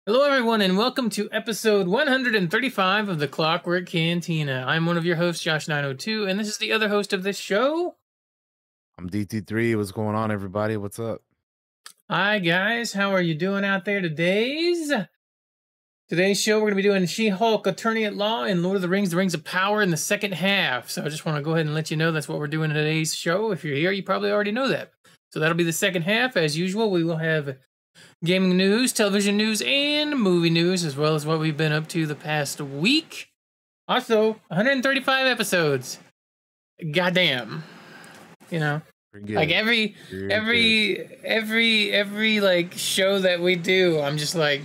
Hello, everyone, and welcome to episode 135 of the Clockwork Cantina. I'm one of your hosts, Josh902, and this is the other host of this show. I'm DT3. What's going on, everybody? What's up? Hi, guys. How are you doing out there Today's show, we're going to be doing She-Hulk, Attorney at Law, and Lord of the Rings of Power in the second half. So I just want to go ahead and let you know that's what we're doing in today's show. If you're here, you probably already know that. So that'll be the second half. As usual, we will have gaming news, television news, and movie news, as well as what we've been up to the past week. Also, 135 episodes. Goddamn. You know, like every like show that we do, I'm just like,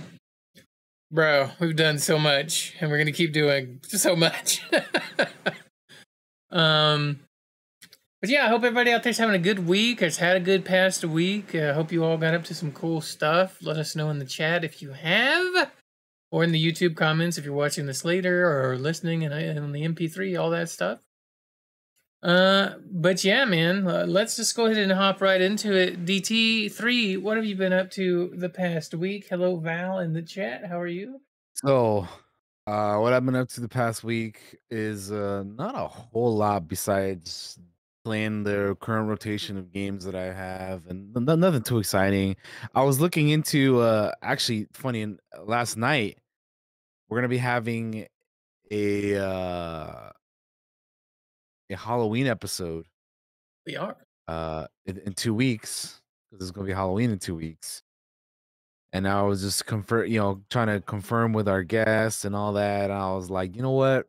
bro, we've done so much, and we're gonna keep doing so much. But yeah, I hope everybody out there's having a good week, has had a good past week. I hope you all got up to some cool stuff. Let us know in the chat if you have, or in the YouTube comments if you're watching this later or listening and on the MP3, all that stuff. But yeah, man, let's just go ahead and hop right into it. DT3, what have you been up to the past week? Hello, Val, in the chat. How are you? So, what I've been up to the past week is not a whole lot besides playing the current rotation of games that I have, and nothing too exciting. I was looking into actually funny, last night we're gonna be having a uh, a Halloween episode. We are. In 2 weeks, because it's gonna be Halloween in 2 weeks. And I was just trying to confirm with our guests and all that. And I was like, you know what?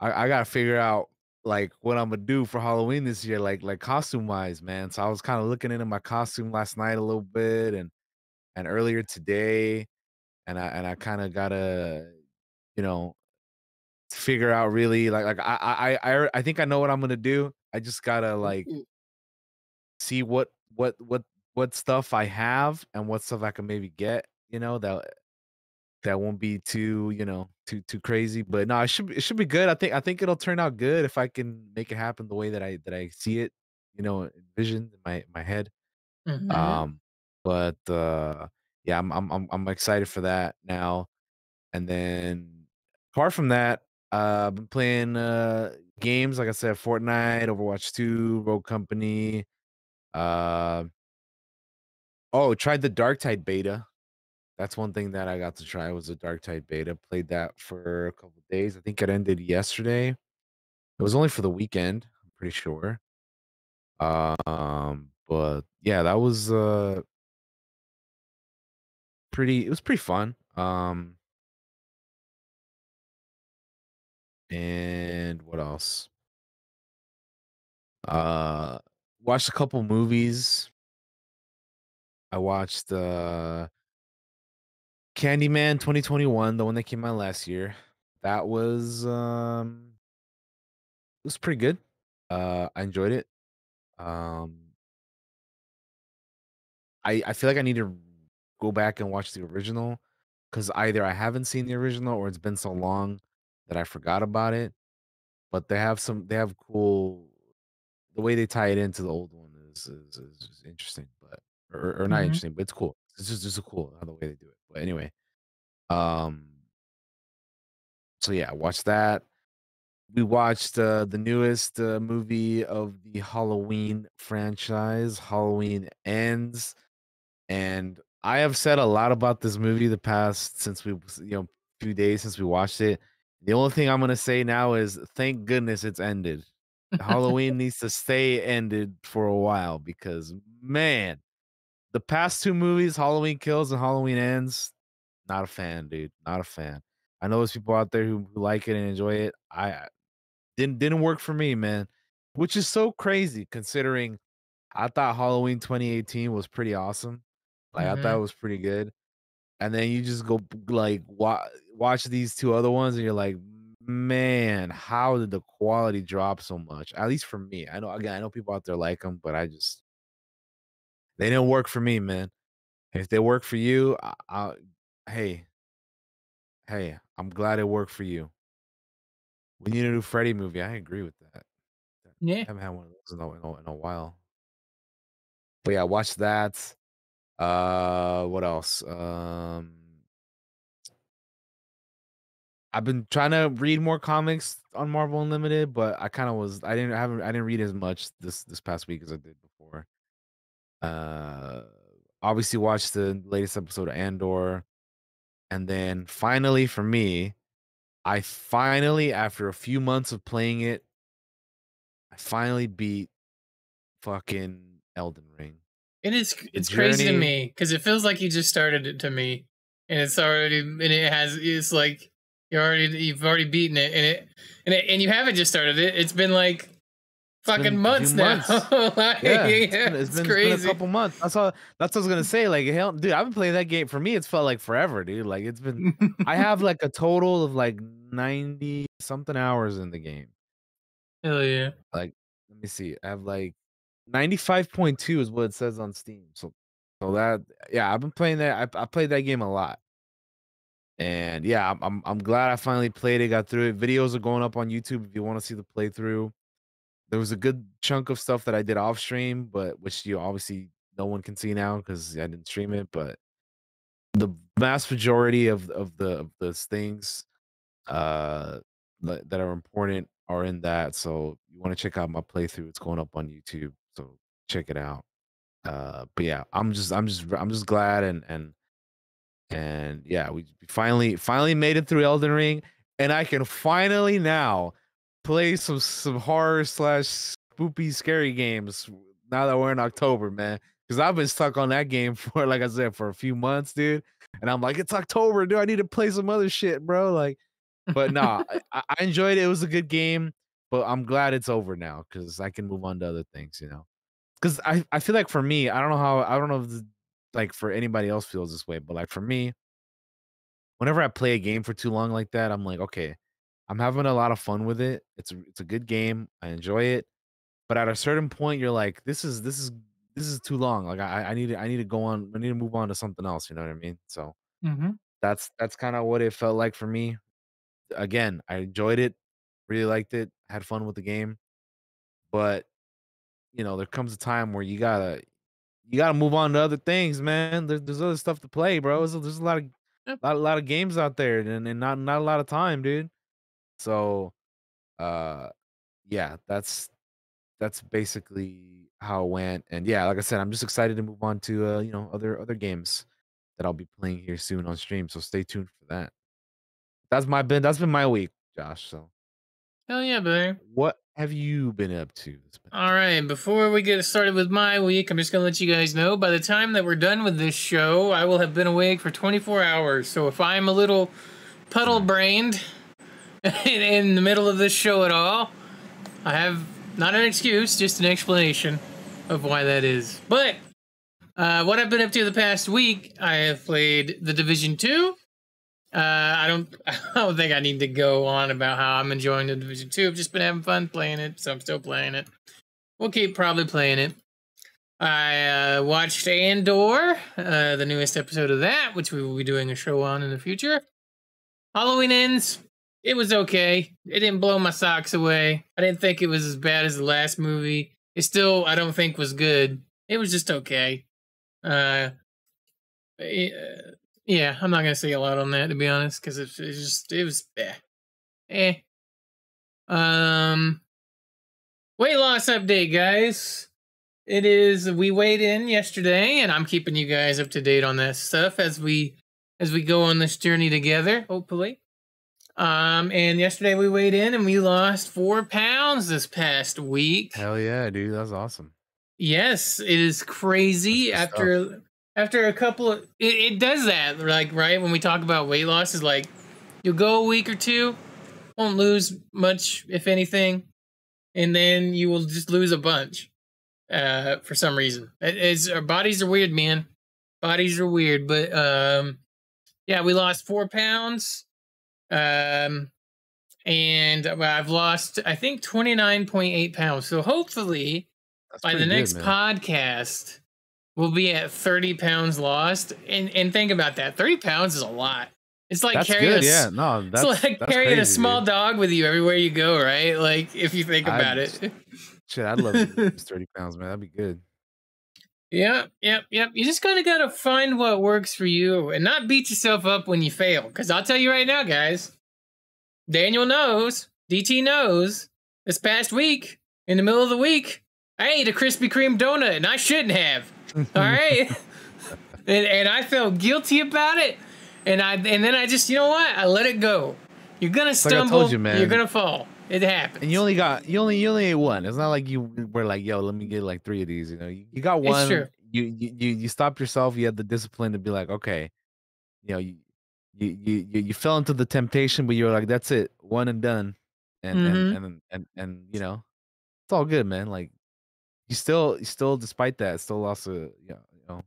I gotta figure out like what I'm gonna do for Halloween this year, like costume wise, man. So I was kind of looking into my costume last night a little bit and earlier today, and I kind of gotta, you know, figure out really I think I know what I'm gonna do. I just gotta like Ooh. see what stuff I have and what stuff I can maybe get, that won't be too, too crazy. But no, it should be good. I think it'll turn out good if I can make it happen the way that I see it, envisioned in my head. Mm-hmm. Um, but yeah, I'm excited for that now. And then apart from that, I've been playing games like I said, Fortnite, Overwatch 2, Rogue Company. Uh, tried the Dark Tide beta. That's one thing that I got to try was the Dark Tide beta. Played that for a couple days. I think it ended yesterday. It was only for the weekend, I'm pretty sure. But yeah, that was it was pretty fun. And what else? Uh Watched a couple movies. I watched Candyman 2021, the one that came out last year. That was pretty good. I enjoyed it. Um I feel like I need to go back and watch the original because either I haven't seen the original or it's been so long that I forgot about it. But they have cool the way they tie it into the old one is interesting, but or not Mm-hmm. interesting, but it's cool. It's just a cool how the way they do it. But anyway, um, so yeah, watch that. We watched the newest movie of the Halloween franchise, Halloween Ends. And I have said a lot about this movie the past since few days since we watched it. The only thing I'm gonna say now is thank goodness it's ended. Halloween needs to stay ended for a while because man, the past two movies, Halloween Kills and Halloween Ends, not a fan, dude. Not a fan. I know there's people out there who like it and enjoy it. I didn't work for me, man. Which is so crazy considering I thought Halloween 2018 was pretty awesome. Like, I thought Mm-hmm. it was pretty good, and then you just go, like, watch these 2 other ones, and you're like, "Man, how did the quality drop so much?" At least for me. I know people out there like them, but they didn't work for me, man. If they work for you, hey, I'm glad it worked for you. We need a new Freddy movie. I agree with that. Yeah. Haven't had one of those in a while. But yeah, watch that. What else? I've been trying to read more comics on Marvel Unlimited, but I kind of was I didn't read as much this past week as I did before. Uh, Obviously watched the latest episode of Andor, and then finally for me, I finally after a few months of playing it, I finally beat fucking Elden Ring. The It's crazy to journey me because it feels like you just started it to me, and it's like you've already beaten it, and you haven't just started it. It's been like It's fucking been a few months now. months. Like, Yeah, yeah, it's it's been a crazy. couple months. That's what I was gonna say. Like, hell, dude, I've been playing that game. For me, it's felt like forever, dude. Like, it's been. I have like a total of like 90 something hours in the game. Hell yeah. Like, let me see. I have like 95.2 is what it says on Steam. So that yeah, I've been playing that. I played that game a lot. And yeah, I'm glad I finally played it, got through it. Videos are going up on YouTube if you want to see the playthrough. There was a good chunk of stuff that I did off stream, but which you obviously no one can see now because I didn't stream it. But the vast majority of those things uh that are important are in that. So you want to check out my playthrough, it's going up on YouTube. So check it out. But yeah, I'm just glad and yeah, we finally made it through Elden Ring, and I can finally now play some horror slash spoopy scary games now that we're in October, man. Because I've been stuck on that game for, like I said, for a few months, dude. And I'm like, it's October, dude. I need to play some other shit, bro. Like, but nah, I enjoyed it. It was a good game, but I'm glad it's over now because I can move on to other things, you know. Because I feel like for me, I don't know if this, like for anybody else feels this way, but like for me, whenever I play a game for too long like that, I'm like, okay, I'm having a lot of fun with it. It's a good game. I enjoy it. But at a certain point, you're like, this is too long. Like I need to go on. I need to move on to something else. You know what I mean? So Hmm. that's kind of what it felt like for me. Again, I enjoyed it, really liked it, had fun with the game. But you know, there comes a time where you gotta move on to other things, man. There's other stuff to play, bro. There's a Yep. lot of games out there and not a lot of time, dude. So, uh, yeah, that's basically how it went. And yeah, like I said, I'm just excited to move on to you know, other games that I'll be playing here soon on stream. So stay tuned for that. That's been my week, Josh. So Hell yeah, baby. what have you been up to this All past week? right, before we get started with my week, I'm just going to let you guys know by the time that we're done with this show, I will have been awake for 24 hours. So if I'm a little puddle Mm. brained in the middle of this show at all, I have not an excuse, just an explanation of why that is. But what I've been up to the past week, I have played The Division 2. I don't think I need to go on about how I'm enjoying The Division 2. I've just been having fun playing it, so I'm still playing it. We'll keep probably playing it. I watched Andor, the newest episode of that, which we will be doing a show on in the future. Halloween Ends. It was okay. It didn't blow my socks away. I didn't think it was as bad as the last movie. It still, I don't think, was good. It was just okay. Uh, yeah, I'm not gonna say a lot on that to be honest, because it was eh. Um, weight loss update, guys. It is we weighed in yesterday, and I'm keeping you guys up to date on that stuff as we go on this journey together, hopefully. And yesterday we weighed in and we lost 4 pounds this past week. Hell yeah, dude. That's awesome. Yes, it is That's crazy good stuff. after a couple of it does that, like, right, when we talk about weight loss, is like you'll go a week or two, won't lose much if anything, and then you will just lose a bunch for some reason. Our bodies are weird, man. Bodies are weird, but yeah, we lost 4 pounds. And I've lost, I think, 29.8 pounds. So hopefully That's by the pretty good, next man. podcast, we'll be at 30 pounds lost. And think about that. 30 pounds is a lot. It's like That's carrying good. Yeah. No, it's like that's carrying a crazy, small dude. dog with you everywhere you go, right? Like, if you think I'd about it. shit, I'd love to lose 30 pounds, man. That'd be good. Yep. You just kind of got to find what works for you and not beat yourself up when you fail. Because I'll tell you right now, guys, Daniel knows, DT knows, this past week, in the middle of the week, I ate a Krispy Kreme donut, and I shouldn't have. All right? and I felt guilty about it, and then I just, you know what? I let it go. You're gonna stumble. Like I told you, man. You're gonna fall. It happens. And you only ate one. It's not like you were like, yo, let me get like 3 of these. You know, you got one. It's true. You stopped yourself. You had the discipline to be like, okay, you know, you fell into the temptation, but you were like, that's it, one and done, and you know, it's all good, man. Like you still despite that still lost you know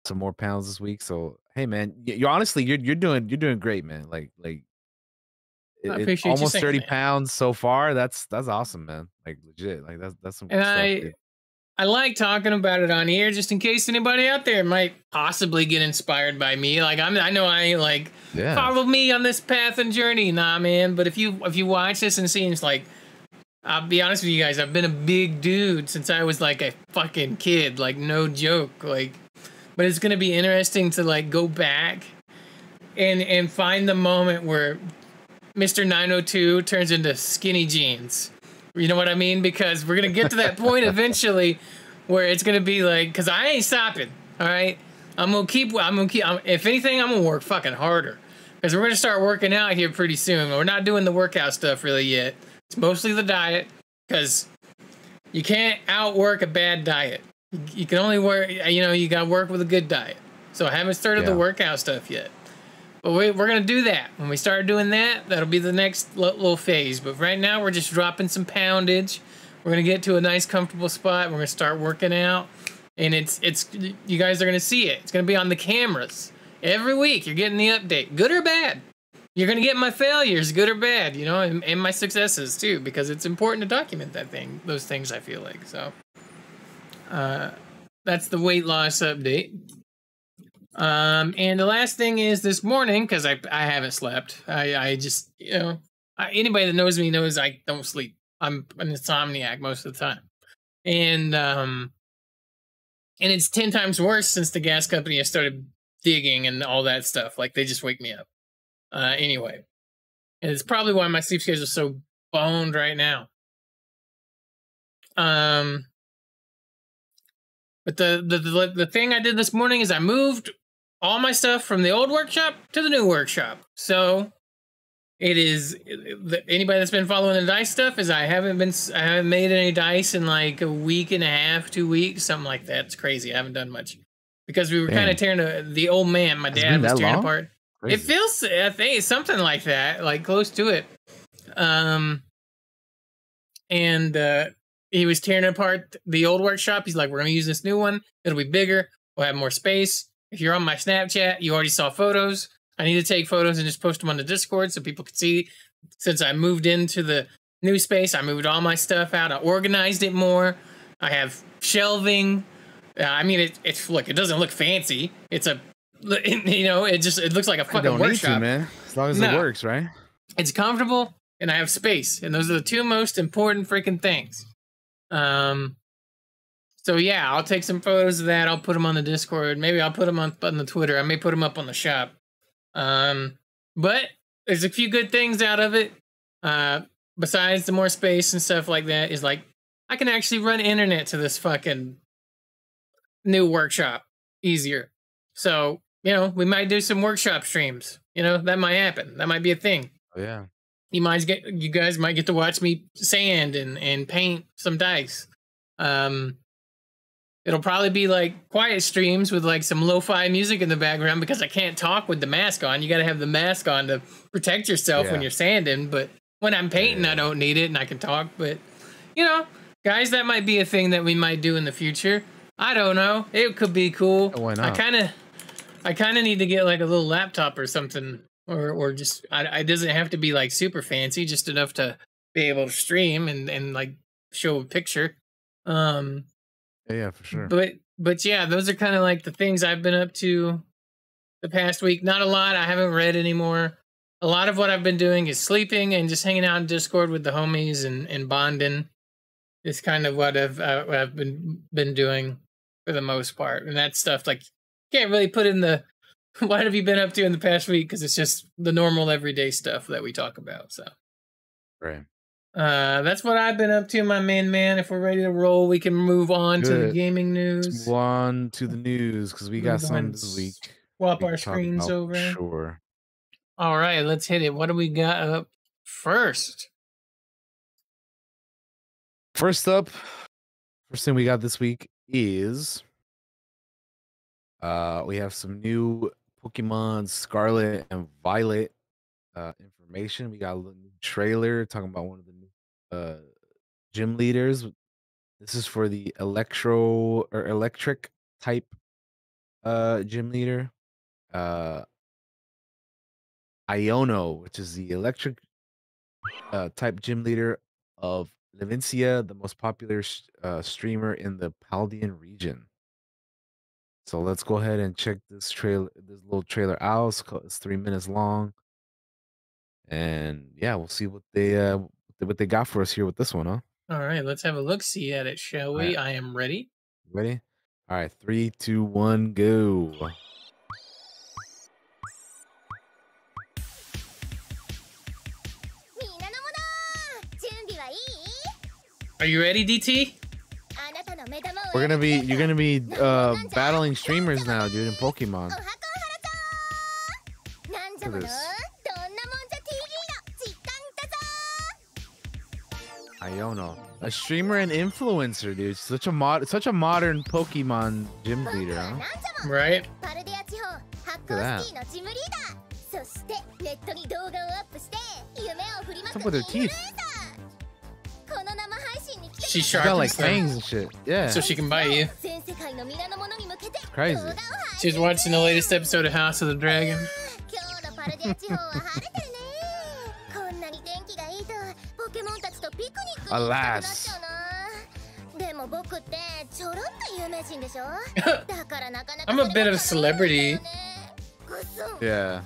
some more pounds this week. So hey, man, you're honestly you're doing great, man. Like I appreciate almost you 30 that. pounds so far. That's awesome, man. Like legit, like that's some good stuff, dude. I like talking about it on here just in case anybody out there might possibly get inspired by me. Like I know I ain't like follow me on this path and journey, nah, man. But if you watch this and it seems like, I'll be honest with you guys, I've been a big dude since I was like a fucking kid, like no joke. Like, but it's gonna be interesting to like go back and find the moment where Mr. 902 turns into skinny jeans. You know what I mean? Because we're going to get to that point eventually where it's going to be like, because I ain't stopping, all right? I'm going to keep, if anything, I'm going to work fucking harder. Because we're going to start working out here pretty soon. We're not doing the workout stuff really yet. It's mostly the diet, because you can't outwork a bad diet. You can only work, you know, you got to work with a good diet. So I haven't started the workout stuff yet. But we're going to do that. When we start doing that, that'll be the next little phase. But right now, we're just dropping some poundage. We're going to get to a nice, comfortable spot. We're going to start working out. And it's you guys are going to see it. It's going to be on the cameras. Every week, you're getting the update. Good or bad. You're going to get my failures, good or bad, you know, and my successes, too. Because it's important to document those things, I feel like. So, that's the weight loss update. And the last thing is this morning, because I haven't slept. I just, you know, anybody that knows me knows I don't sleep. I'm an insomniac most of the time. And it's 10 times worse since the gas company has started digging and all that stuff. Like, they just wake me up. Anyway. And it's probably why my sleep schedule is so boned right now. But the thing I did this morning is I moved all my stuff from the old workshop to the new workshop. So it is anybody that's been following the dice stuff is I haven't made any dice in like a week and a half, 2 weeks, something like that. It's crazy. I haven't done much because we were kind of tearing the old man. My dad was tearing apart. Crazy. It feels, I think it's something like that, like close to it. He was tearing apart the old workshop. He's like, we're going to use this new one. It'll be bigger. We'll have more space. If you're on my Snapchat, you already saw photos. I need to take photos and just post them on the Discord so people can see. Since I moved into the new space, I moved all my stuff out. I organized it more. I have shelving. I mean, it's look, it doesn't look fancy. It's a, you know, it looks like a fucking workshop. Need to, man. As long as it works, right? It's comfortable and I have space. And those are the two most important freaking things. So yeah, I'll take some photos of that. I'll put them on the Discord. Maybe I'll put them on the Twitter. I may put them up on the shop. But there's a few good things out of it. Besides the more space and stuff like that, is like I can actually run internet to this fucking new workshop easier. So, you know, we might do some workshop streams. You know, that might happen. That might be a thing. Oh yeah. You guys might get to watch me sand and paint some dice. It'll probably be like quiet streams with like some lo-fi music in the background because I can't talk with the mask on. You got to have the mask on to protect yourself when you're sanding. But when I'm painting, I don't need it and I can talk. But, you know, guys, that might be a thing that we might do in the future. I don't know. It could be cool. Oh, why not? I kind of need to get like a little laptop or something. Or just, it doesn't have to be like super fancy, just enough to be able to stream and like show a picture. Yeah, for sure. But yeah, those are kind of like the things I've been up to the past week. Not a lot. I haven't read anymore. A lot of what I've been doing is sleeping and just hanging out in Discord with the homies and bonding. It's kind of what I've been doing for the most part. And that stuff, like, can't really put in the what have you been up to in the past week because it's just the normal everyday stuff that we talk about. So Right. That's what I've been up to, my man. If we're ready to roll, we can move on to the Good. gaming Let's news. move on to the news because we Let me got go ahead some and this week swap we our can talk screens about for over. sure. All right, let's hit it. What do we got up first? First up, first thing we got this week is we have some new Pokemon Scarlet and Violet information. We got a little new trailer talking about one of the new gym leaders. This is for the electric type gym leader. Iono, which is the electric type gym leader of Levincia, the most popular streamer in the Paldean region. So let's go ahead and check this little trailer out. It's 3 minutes long, and yeah, we'll see what they got for us here with this one, huh? All right, let's have a look. See at it, shall All we? right. I am ready. Ready? All right, 3, 2, 1, go. Are you ready, DT? You're gonna be battling streamers now, dude, in Pokemon. Look at this. Iono, a streamer and influencer, dude. Such a modern Pokemon gym leader, huh? Right. Look at that. What's up with her teeth? She's She's got like fangs and shit. Yeah. So she can bite you. It's crazy. She's watching the latest episode of House of the Dragon. Alas. I'm a bit of a celebrity. Yeah.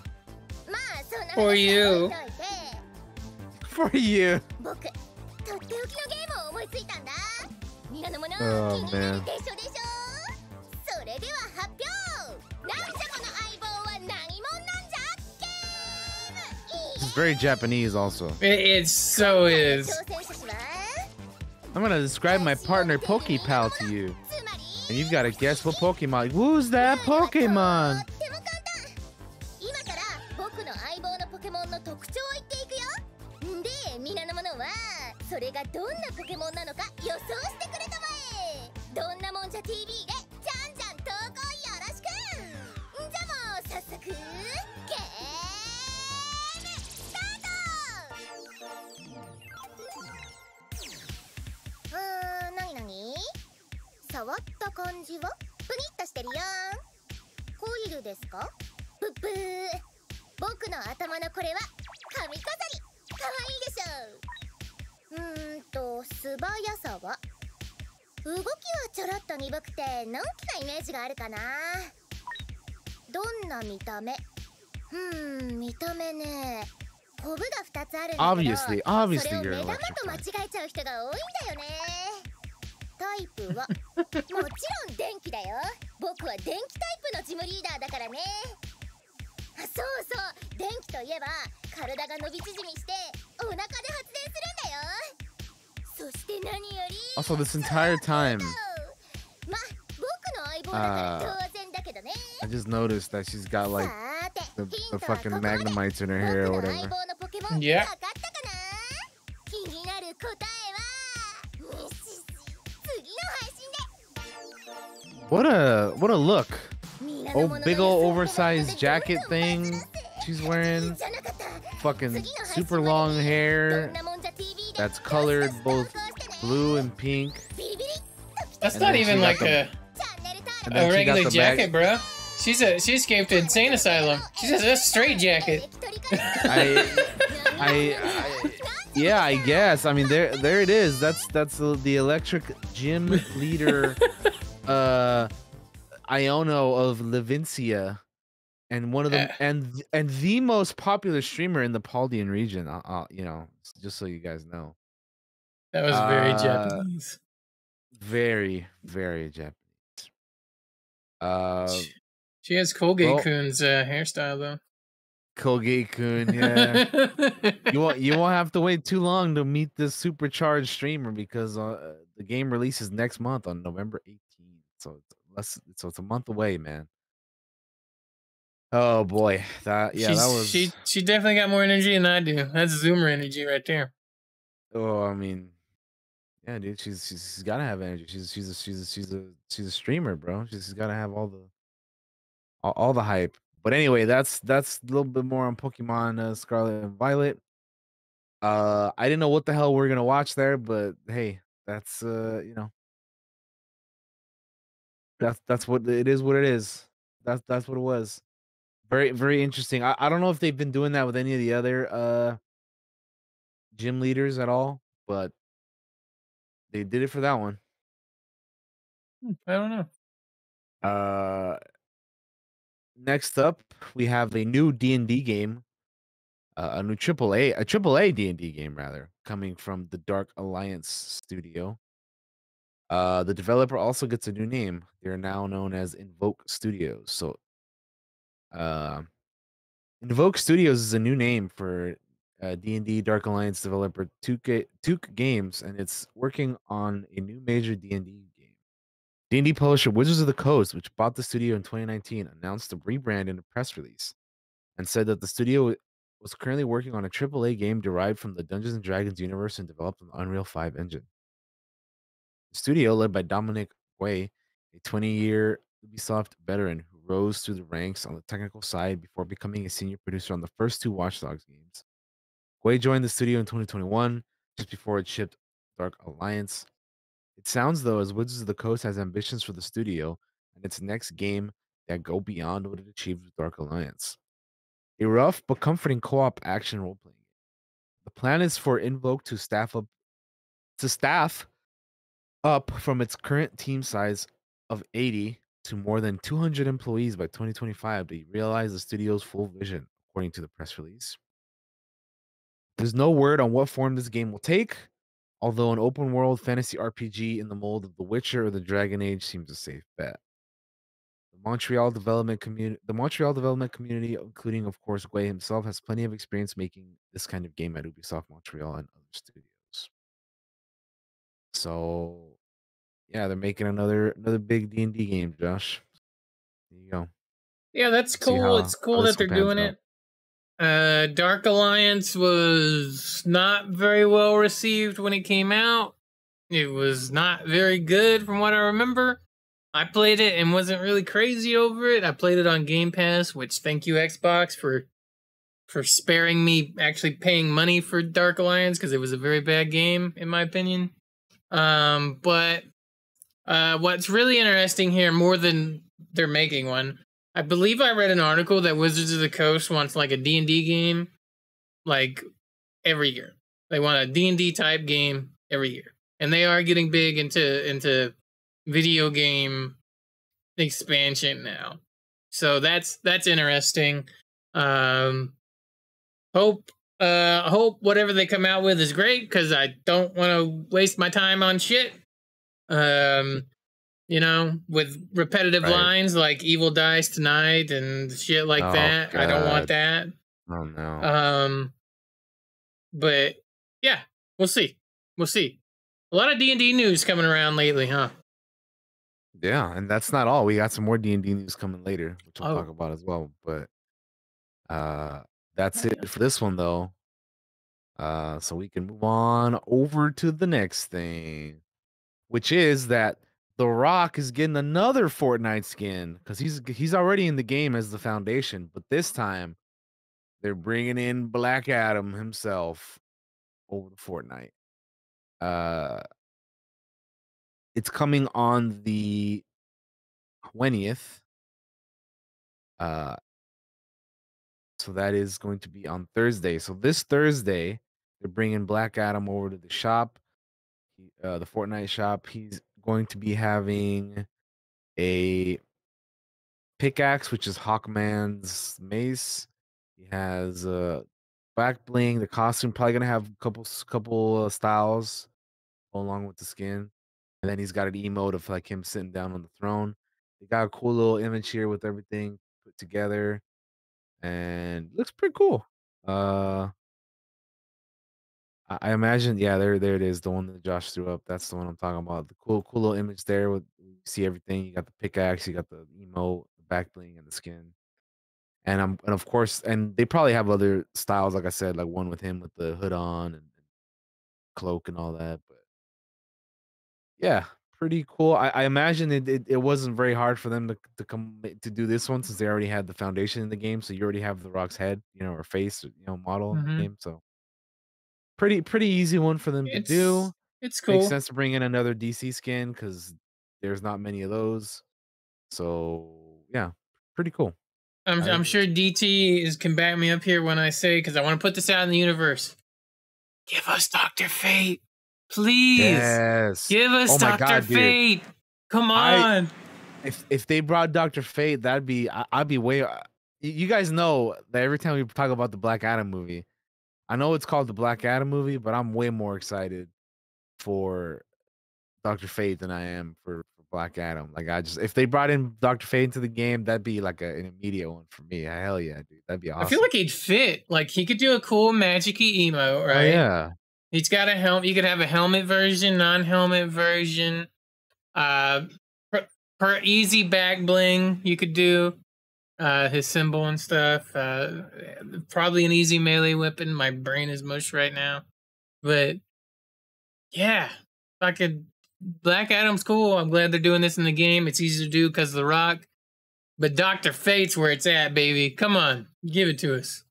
For you. For you. Oh man. It's very Japanese also. It so is. I'm gonna describe my partner Pokepal to you. And you've got to guess what Pokemon. Who's that Pokemon? Obviously you're electric. Also, this entire time, I just noticed that she's got like the fucking magnemites in her hair or whatever. Yeah. What a look. Oh, big ol' oversized jacket thing she's wearing. Fucking super long hair that's colored both blue and pink. That's not even like a regular jacket, bro. She escaped the insane asylum. She says that's a straight jacket. Yeah, I guess. I mean, there it is. That's the electric gym leader, Iono of Levincia, and one of them, and the most popular streamer in the Paldean region. You know, just so you guys know. That was very Japanese. Very, very Japanese. She has Colgate-kun's hairstyle though. Colgate-kun, yeah. You won't have to wait too long to meet this supercharged streamer because, the game releases next month on November 18th, so it's a month away, man. Oh boy, that was She definitely got more energy than I do. That's Zoomer energy right there. oh, I mean, yeah, dude, she's gotta have energy. She's a streamer, bro. She's gotta have all the hype. But anyway, that's a little bit more on Pokemon, Scarlet and Violet. I didn't know what the hell we're gonna watch there, but hey, that's that's what it is. What it is. That's what it was. Very very interesting. I don't know if they've been doing that with any of the other gym leaders at all, but they did it for that one. I don't know. Uh, Next up, we have a new D&D game, a new AAA D&D game rather, coming from the Dark Alliance studio. The developer also gets a new name. They're now known as Invoke Studios. So, uh, Invoke Studios is a new name for D&D Dark Alliance developer Tuque Games, and it's working on a new major D&D game. D&D publisher Wizards of the Coast, which bought the studio in 2019, announced a rebrand in a press release and said that the studio was currently working on a AAA game derived from the Dungeons and Dragons universe and developed on the Unreal 5 engine. The studio, led by Dominic Way, a 20-year Ubisoft veteran who rose through the ranks on the technical side before becoming a senior producer on the first two Watch Dogs games. Way joined the studio in 2021, just before it shipped Dark Alliance. It sounds though as Wizards of the Coast has ambitions for the studio and its next game that go beyond what it achieved with Dark Alliance. A rough but comforting co-op action role-playing game. The plan is for Invoke to staff up from its current team size of 80 to more than 200 employees by 2025 to realize the studio's full vision, according to the press release. There's no word on what form this game will take, although an open world fantasy RPG in the mold of The Witcher or the Dragon Age seems a safe bet. The Montreal development community, including of course Guay himself, has plenty of experience making this kind of game at Ubisoft Montreal and other studios. So yeah, they're making another big D&D game, Josh. There you go. Yeah, that's See cool. It's how cool this that one they're pans doing out. it. Dark Alliance was not very well received when it came out. It was not very good from what I remember. I played it and wasn't really crazy over it. I played it on Game Pass, which thank you Xbox for sparing me actually paying money for Dark Alliance because it was a very bad game in my opinion. But what's really interesting here, more than they're making one, I believe I read an article that Wizards of the Coast wants like a D&D game like every year. They want a D&D type game every year. And they are getting big into video game expansion now. So that's interesting. Um hope whatever they come out with is great cuz I don't want to waste my time on shit. Um with repetitive Right. lines like "Evil dies tonight" and shit like Oh that. I don't want god. that. Oh no. Um, but yeah, we'll see. We'll see. A lot of D&D news coming around lately, huh? Yeah, and that's not all. We got some more D&D news coming later, which we'll talk Oh, about as well. But uh that's oh it yeah. for this one though. So we can move on over to the next thing, which is that The Rock is getting another Fortnite skin because he's already in the game as the Foundation, but this time they're bringing in Black Adam himself over to Fortnite. Uh, it's coming on the 20th. Uh, so that is going to be on Thursday. So this Thursday, they're bringing Black Adam over to the shop, the Fortnite shop. He's going to be having a pickaxe, which is Hawkman's mace. He has back bling. The costume probably gonna have a couple styles along with the skin, and then he's got an emote of like him sitting down on the throne. They got a cool little image here with everything put together. and looks pretty cool. Uh, I imagine, yeah, there it is, the one that Josh threw up. That's the one I'm talking about. The cool little image there with you see everything. You got the pickaxe, you got the emote, the back bling, and the skin. And of course, and they probably have other styles, like I said, like one with him with the hood on and cloak and all that. But yeah, pretty cool. I imagine it wasn't very hard for them to do this one since they already had the foundation in the game. So you already have the Rock's head, or face, model in the Hmm. game. So pretty easy one for them to do. It's Makes cool. sense to bring in another DC skin because there's not many of those. So yeah, pretty cool. I I'm think it sure looks DT is can back me up here when I say, because I want to put this out in the universe. Give us Doctor Fate, please. yes. Give us Oh my Doctor god, dude. Fate. Come I on. if they brought Dr. Fate, I'd be way you guys know that every time we talk about the Black Adam movie, I know it's called the Black Adam movie, but I'm way more excited for Dr. Fate than I am for Black Adam. Like I just if they brought in Dr. Fate into the game, that'd be like an immediate one for me. Hell yeah, dude. That'd be I feel awesome. like he'd fit. Like he could do a cool magic-y emo, Oh right? yeah. He's got a helmet. You could have a helmet version, non-helmet version. Uh, per easy back bling, you could do his symbol and stuff. Probably an easy melee weapon. My brain is mush right now, but yeah, if I could. Black Adam's cool. I'm glad they're doing this in the game. It's easy to do because of the Rock. But Doctor Fate's where it's at, baby. Come on, give it to us.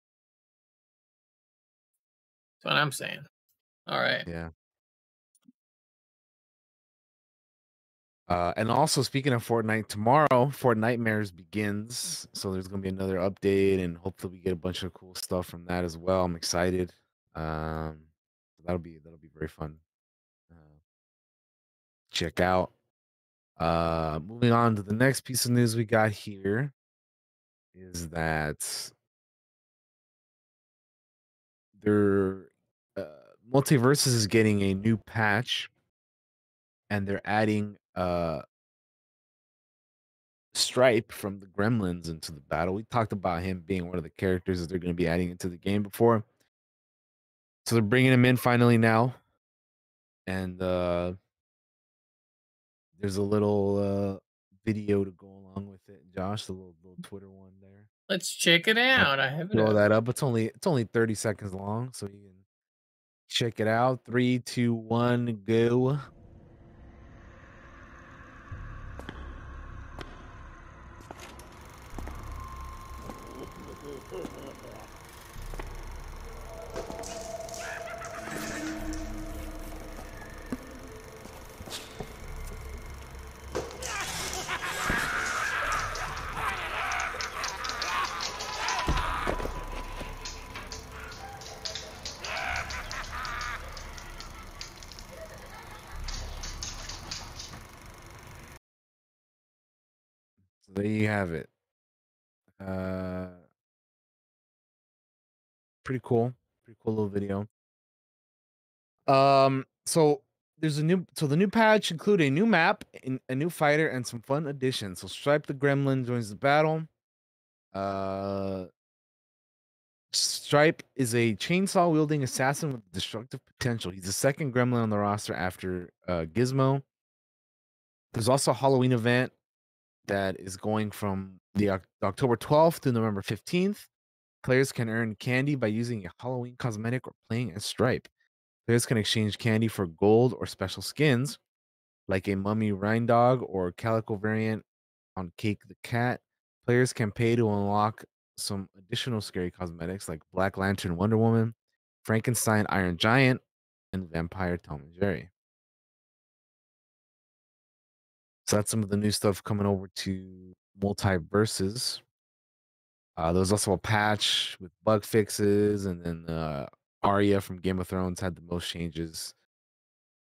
That's what I'm saying. All right. Yeah. And also speaking of Fortnite, tomorrow Fortnitemares begins, so there's gonna be another update, and hopefully we get a bunch of cool stuff from that as well. I'm excited. So that'll be very fun. Uh, Check out. Moving on to the next piece of news we got here is that their Multiverses is getting a new patch, and they're adding Stripe from the Gremlins into the battle. We talked about him being one of the characters that they're going to be adding into the game before. So they're bringing him in finally now. And there's a little video to go along with it, Josh, the little Twitter one there. Let's check it I'll out. I have it throw up. that up. It's only 30 seconds long, so you can check it out. 3, 2, 1, go. So there you have it. Uh Pretty cool. Pretty cool little video. So the new patch include a new map, a new fighter, and some fun additions. So Stripe the Gremlin joins the battle. Uh, Stripe is a chainsaw wielding assassin with destructive potential. He's the second Gremlin on the roster after Gizmo. There's also a Halloween event that is going from the October 12th to November 15th. Players can earn candy by using a Halloween cosmetic or playing as Stripe. Players can exchange candy for gold or special skins, like a mummy Rhine dog or calico variant on Cake the Cat. Players can pay to unlock some additional scary cosmetics like Black Lantern Wonder Woman, Frankenstein Iron Giant, and Vampire Tom and Jerry. So that's some of the new stuff coming over to Multiverses. There was also a patch with bug fixes, and then Arya from Game of Thrones had the most changes,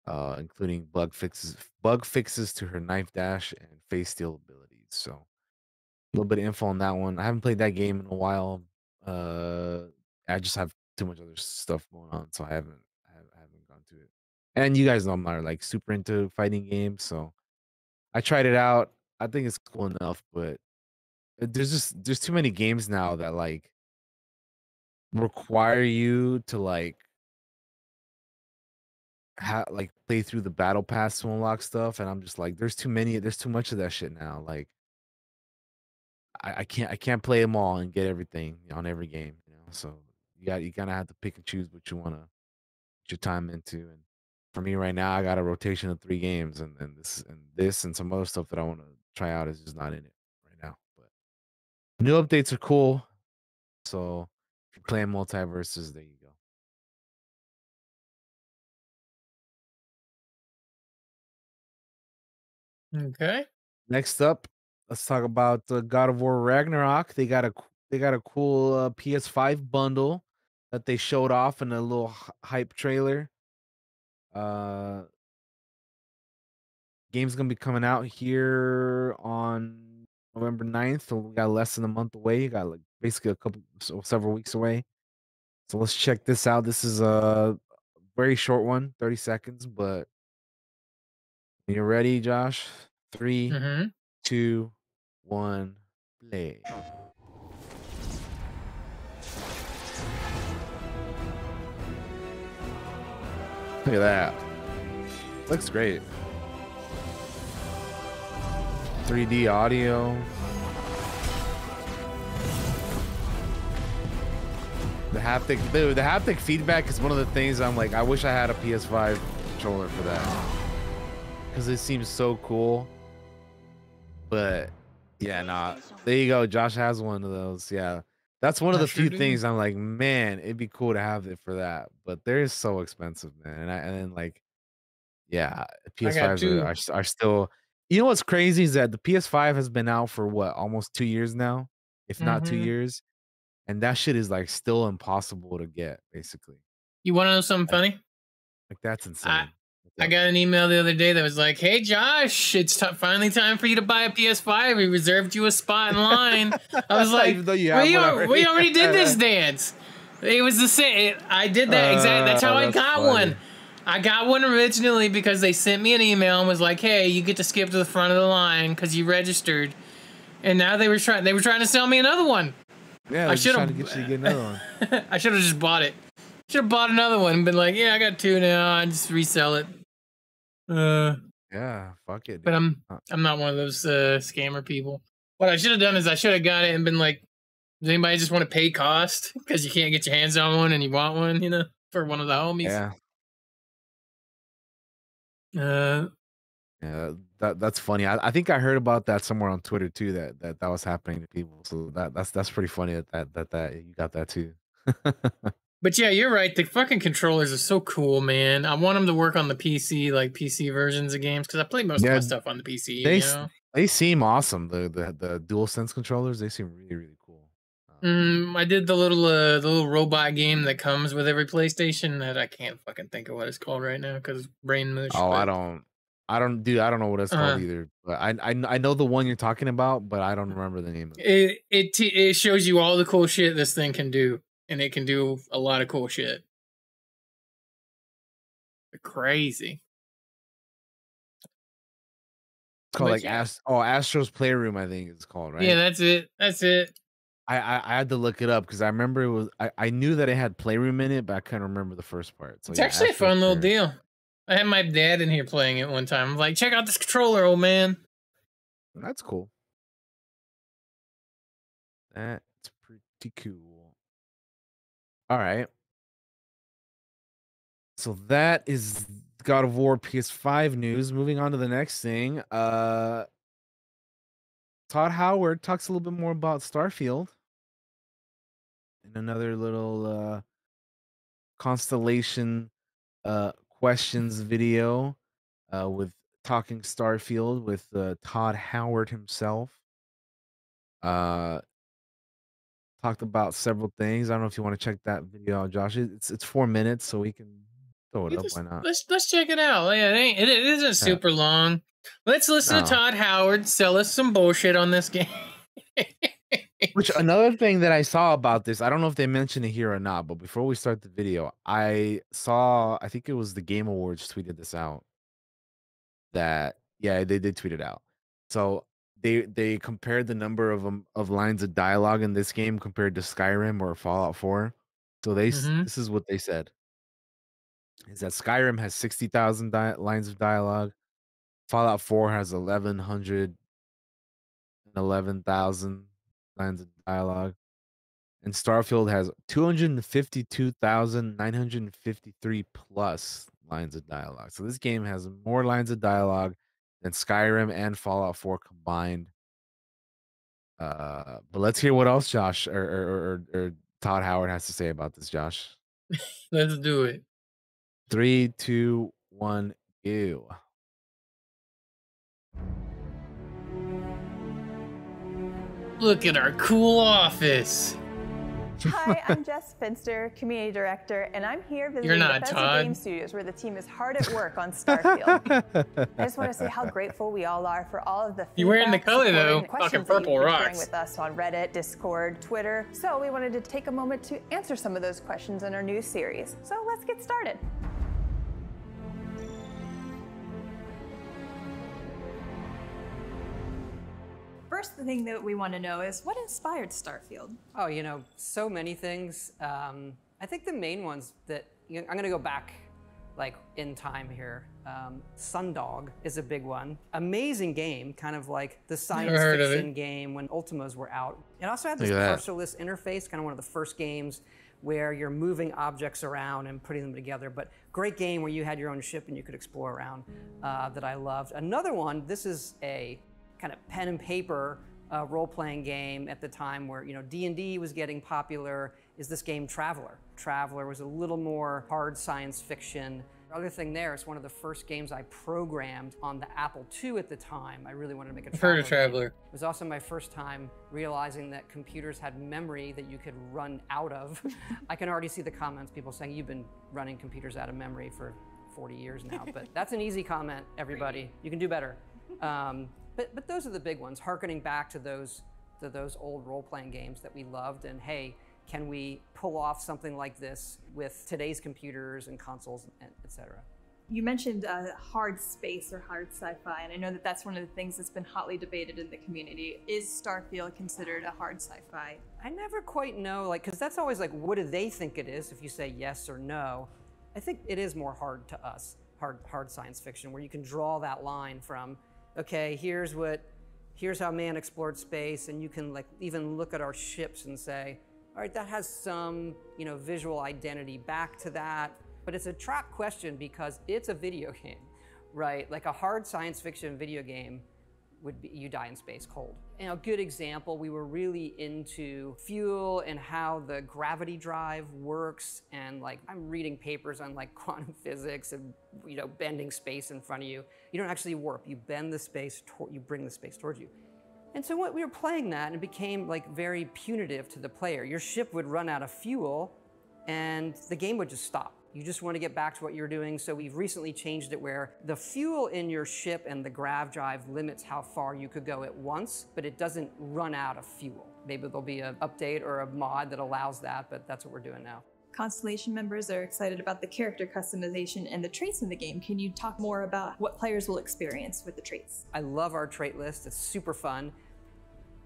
including bug fixes to her knife dash and face steal abilities. So a little bit of info on that one. I haven't played that game in a while. I just have too much other stuff going on, so I haven't gone to it. And you guys know I'm not like super into fighting games, so I tried it out. I think it's cool enough, but there's too many games now that like require you to like play through the battle pass to unlock stuff, and I'm just like, there's too much of that shit now. Like I can't play them all and get everything on every game, you know. So you kind of have to pick and choose what you want to put your time into. And for me right now, I got a rotation of 3 games, and this and some other stuff that I want to try out is just not in it right now. But new updates are cool. So if you're playing multiverses, there you go. Okay. Next up, let's talk about God of War Ragnarok. They got a cool PS5 bundle that they showed off in a little hype trailer. Uh, game's gonna be coming out here on November 9th, so we got less than a month away. You got like basically several weeks away. So let's check this out. This is a very short one, 30 seconds, but when you're ready, Josh. Three, Mm-hmm. 2, 1, play. Look at that. Looks great. 3D audio. The haptic feedback is one of the things I'm like, I wish I had a PS5 controller for that. Because it seems so cool. But yeah, nah. There you go. Josh has one of those. Yeah. That's one of I the sure few do. things I'm like, man, it'd be cool to have it for that. But they're so expensive, man. And then like, yeah, I got PS5s two. are still. You know what's crazy is that the PS5 has been out for what, almost 2 years now, if not two Mm-hmm. years, and that shit is like still impossible to get, basically. You want to know something Like, funny? that's I insane. What's I up? got an email the other day that was like, "Hey Josh, it's finally time for you to buy a PS5. We reserved you a spot in line." I was like, Even though you have one We already. already did this dance. It was the same. I did that exact. That's how I That's got one. funny. I got one originally because they sent me an email and was like, "Hey, you get to skip to the front of the line because you registered." And now they were trying to sell me another one. Yeah, I they're just should trying to get you to get another one. have. I should have just bought it. Should have bought another one and been like, "Yeah, I got two now. I just resell it." Uh, Yeah, fuck it, but dude. I'm not one of those scammer people. What I should have done is I should have got it and been like, does anybody just want to pay cost because you can't get your hands on one and you want one, for one of the homies? Yeah, Uh, yeah, that's funny. I think I heard about that somewhere on Twitter too. That was happening to people. So that's pretty funny that you got that too. but yeah, you're right. The fucking controllers are so cool, man. I want them to work on the PC, like PC versions of games, because I play most of Yeah, my stuff on the PC. they s- they seem awesome. The dual sense controllers, they seem really cool. I did the little robot game that comes with every PlayStation that I can't fucking think of what it's called right now because brain mush. Oh, But I don't know what it's called uh, either. But I know the one you're talking about, but I don't remember the name of it. it shows you all the cool shit this thing can do, and it can do a lot of cool shit. Crazy. It's called But like yeah, Astro's Playroom, I think it's called, yeah, right? that's it. That's it. I had to look it up because I remember I knew that it had Playroom in it, but I couldn't remember the first part. So It's yeah, actually a Astro's fun little Playroom. deal. I had my dad in here playing it one time. I'm like, check out this controller, old man. That's cool. That's pretty cool. All right. So that is God of War PS5 news. Moving on to the next thing. Todd Howard talks a little bit more about Starfield in another little constellation questions video with talking Starfield with Todd Howard himself. Uh talked about several things. I don't know if you want to check that video out, Josh. It's 4 minutes, so we can throw it You up. just Why not? let's check it out. Yeah, it isn't Yeah. super long. Let's listen to No. Todd Howard sell us some bullshit on this game. Which another thing that I saw about this, I don't know if they mentioned it here or not, but before we start the video, I think it was the Game Awards tweeted this out that yeah, they did tweet it out. So they compared the number of lines of dialogue in this game compared to Skyrim or Fallout 4. So Mm-hmm. this is what they said: is that Skyrim has 60,000 lines of dialogue, Fallout 4 has 11,000 lines of dialogue, and Starfield has 252,953 plus lines of dialogue. So this game has more lines of dialogue than Skyrim and Fallout 4 combined. But let's hear what else Josh or Todd Howard has to say about this, Josh. Let's do it. 3, 2, 1, go. Look at our cool office. Hi, I'm Jess Finster, Community Director, and I'm here visiting Bethesda Game Studios, where the team is hard at work on Starfield. I just want to say how grateful we all are for all of the feedback, You're wearing the color though, fucking purple rocks. sharing with us on Reddit, Discord, Twitter. So we wanted to take a moment to answer some of those questions in our new series. So let's get started. First thing that we want to know is what inspired Starfield? Oh, you know, so many things. I think the main ones that, I'm going to go back like in time here. Sundog is a big one. Amazing game, kind of like the science fiction game when Ultimas were out. It also had this cursor-less interface, kind of one of the first games where you're moving objects around and putting them together. But great game where you had your own ship and you could explore around that I loved. Another one, this is a kind of pen and paper role-playing game at the time where, D&D was getting popular, is this game Traveler. Traveler was a little more hard science fiction. The other thing there is one of the first games I programmed on the Apple II at the time. I really wanted to make a Traveler. Heard of Traveler. It was also my first time realizing that computers had memory that you could run out of. I can already see the comments, people saying, you've been running computers out of memory for 40 years now. But that's an easy comment, everybody. You can do better. But those are the big ones, hearkening back to those old role-playing games that we loved, and hey, can we pull off something like this with today's computers and consoles, et cetera? You mentioned hard space or hard sci-fi, and I know that that's one of the things that's been hotly debated in the community. Is Starfield considered a hard sci-fi? I never quite know, because that's always like, what do they think it is if you say yes or no? I think it is more hard to us, hard science fiction, where you can draw that line from, okay, here's how man explored space, and you can even look at our ships and say, all right, that has some visual identity back to that. But it's a trap question because it's a video game, right? Like a hard science fiction video game would be you die in space cold. A good example, we were really into fuel and how the gravity drive works, and I'm reading papers on quantum physics and bending space in front of you. You don't actually warp, you bend the space, you bring the space towards you. And so we were playing that, and it became very punitive to the player. Your ship would run out of fuel and the game would just stop. You just want to get back to what you're doing, so we've recently changed it where the fuel in your ship and the grav drive limits how far you could go at once, but it doesn't run out of fuel. Maybe there'll be an update or a mod that allows that, but that's what we're doing now. Constellation members are excited about the character customization and the traits in the game. Can you talk more about what players will experience with the traits? I love our trait list, it's super fun,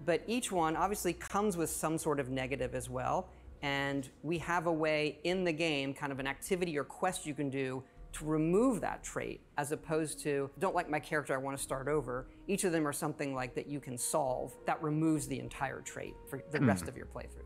but each one obviously comes with some sort of negative as well. And we have a way in the game, kind of an activity or quest you can do to remove that trait, as opposed to, don't like my character, I want to start over. Each of them are something that you can solve that removes the entire trait for the rest of your playthrough.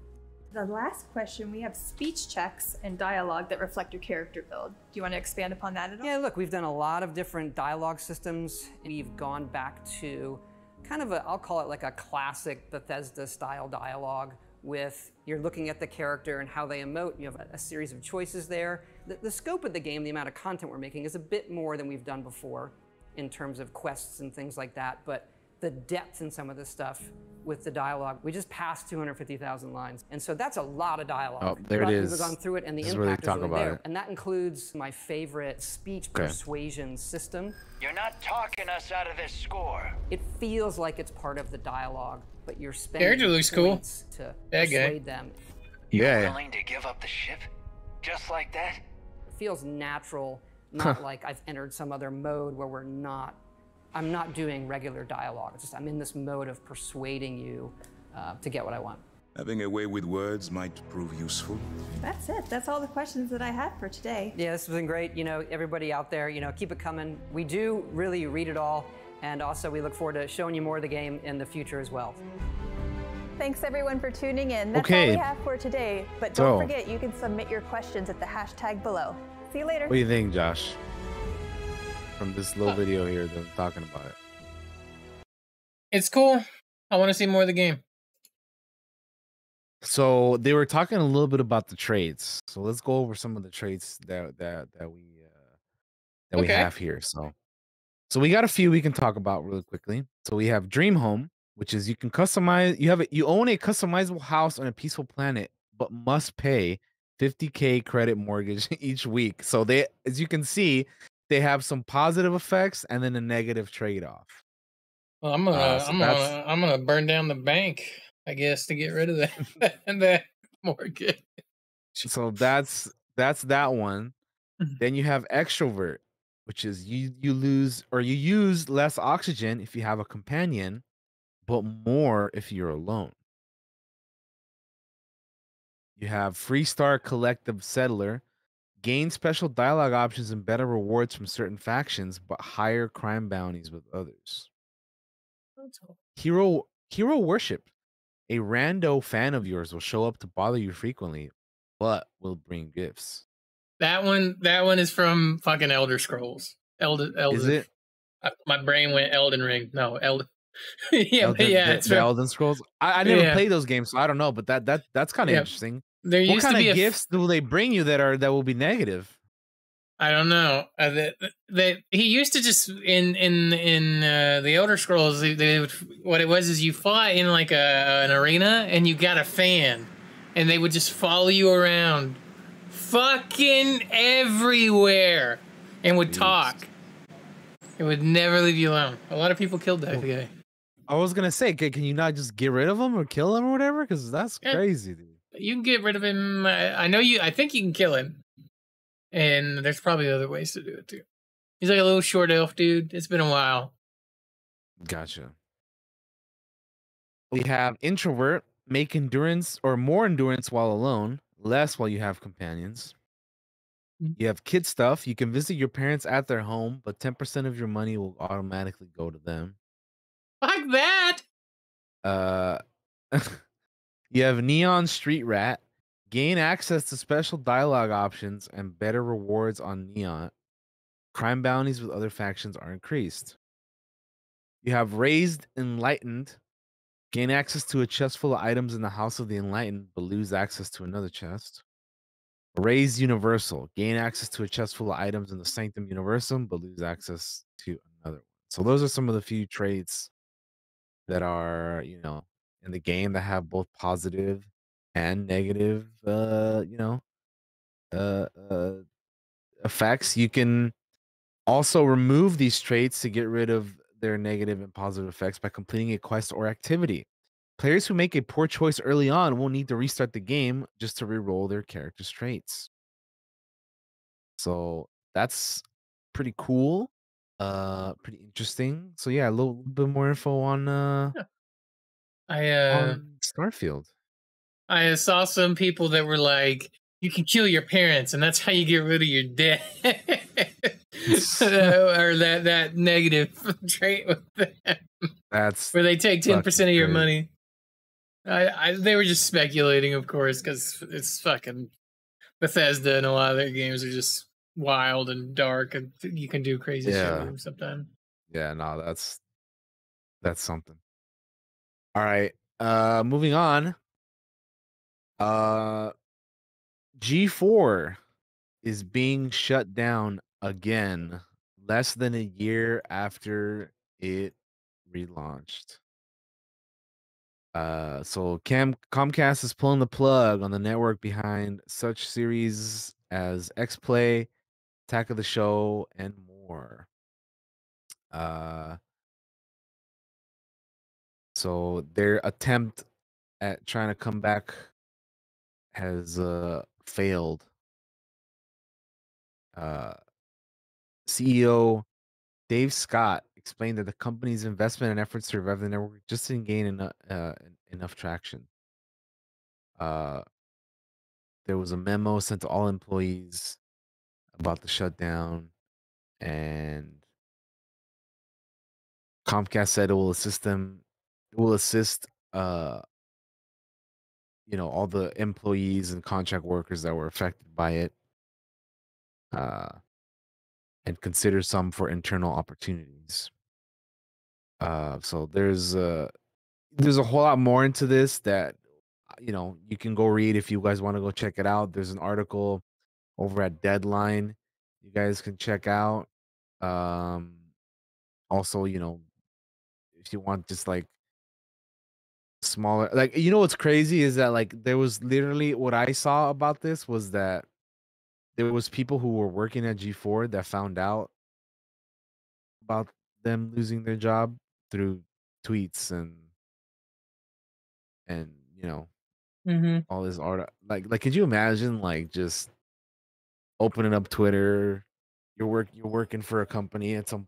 The last question, we have speech checks and dialogue that reflect your character build. Do you want to expand upon that at all? Yeah, look, we've done a lot of different dialogue systems. We've gone back to kind of I'll call it a classic Bethesda style dialogue, with you're looking at the character and how they emote. You have a series of choices there. The scope of the game, the amount of content we're making, is a bit more than we've done before in terms of quests and things like that. But the depth in some of this stuff with the dialogue, we just passed 250,000 lines. And so that's a lot of dialogue. Oh, there it is. We've gone through it, and the impact is really there. And that includes my favorite speech persuasion system. You're not talking us out of this score. It feels like it's part of the dialogue, but you're spending character looks cool to persuade them. You're willing to give up the ship? Just like that? It feels natural, not like I've entered some other mode where we're not I'm not doing regular dialogue. It's just I'm in this mode of persuading you to get what I want. Having a way with words might prove useful. That's it. That's all the questions that I had for today. Yeah, this has been great. Everybody out there, keep it coming. We do really read it all, and also we look forward to showing you more of the game in the future as well. Thanks everyone for tuning in. That's all we have for today. But don't forget, you can submit your questions at the hashtag below. See you later. What do you think, Josh? From this little video here that I'm talking about it. It's cool. I want to see more of the game. So they were talking a little bit about the trades. So let's go over some of the trades that we have here. So we got a few we can talk about really quickly. So we have Dream Home, which is you can customize. You own a customizable house on a peaceful planet, but must pay 50K credit mortgage each week. So they, as you can see, they have some positive effects and then a negative trade-off. Well, I'm gonna burn down the bank, I guess, to get rid of that and that mortgage. So that's that one. Then you have Extrovert, which is you use less oxygen if you have a companion, but more if you're alone. You have Freestar Collective Settler, gain special dialogue options and better rewards from certain factions, but higher crime bounties with others. Hero Worship. A rando fan of yours will show up to bother you frequently, but will bring gifts. That one is from fucking Elder Scrolls. Is it? My brain went Elden Ring. No, Elden. It's the Elden Scrolls. I never played those games, so I don't know. But that's kind of interesting. What kind of gifts do they bring you that will be negative? I don't know. He used to just in the Elder Scrolls. They would, what it was is you fought in like an arena and you got a fan, and they would just follow you around, fucking everywhere, and would talk. It would never leave you alone. A lot of people killed that guy. I was gonna say, can you not just get rid of him or kill him or whatever? Because that's crazy, dude. You can get rid of him. I think you can kill him. And there's probably other ways to do it too. He's like a little short elf dude. It's been a while. Gotcha. We have Introvert, make endurance or more endurance while alone, less while you have companions. You have Kid Stuff. You can visit your parents at their home, but 10% of your money will automatically go to them. Like that. You have Neon Street Rat. Gain access to special dialogue options and better rewards on Neon. Crime bounties with other factions are increased. You have Raised Enlightened. Gain access to a chest full of items in the House of the Enlightened, but lose access to another chest. Raised Universal. Gain access to a chest full of items in the Sanctum Universum, but lose access to another one. So those are some of the few traits that are, in the game that have both positive and negative, effects. You can also remove these traits to get rid of their negative and positive effects by completing a quest or activity. Players who make a poor choice early on will need to restart the game just to reroll their character's traits. So that's pretty cool. Pretty interesting. So yeah, a little bit more info on on Starfield. I saw some people that were like, you can kill your parents and that's how you get rid of your debt. Or that negative trait with them. That's where they take 10% of your money. They were just speculating, of course, because it's fucking Bethesda and a lot of their games are just wild and dark and you can do crazy shit with them sometimes. Yeah, no, that's something. All right. Moving on. G4 is being shut down again less than a year after it relaunched. So Comcast is pulling the plug on the network behind such series as X-Play, Attack of the Show, and more. So their attempt at trying to come back has failed. CEO Dave Scott explained that the company's investment and efforts to revive the network just didn't gain enough traction. Uh, there was a memo sent to all employees about the shutdown, and Comcast said it will assist them. It will assist, all the employees and contract workers that were affected by it, uh, and consider some for internal opportunities. So there's a whole lot more into this that you can go read if you guys want to go check it out. There's an article over at Deadline you guys can check out. Um, Also, if you want just like smaller, like what's crazy is that like there was literally what I saw about this was that there was people who were working at G4 that found out about them losing their job through tweets and Mm-hmm. all this art. Like could you imagine like just opening up Twitter? You're working for a company at some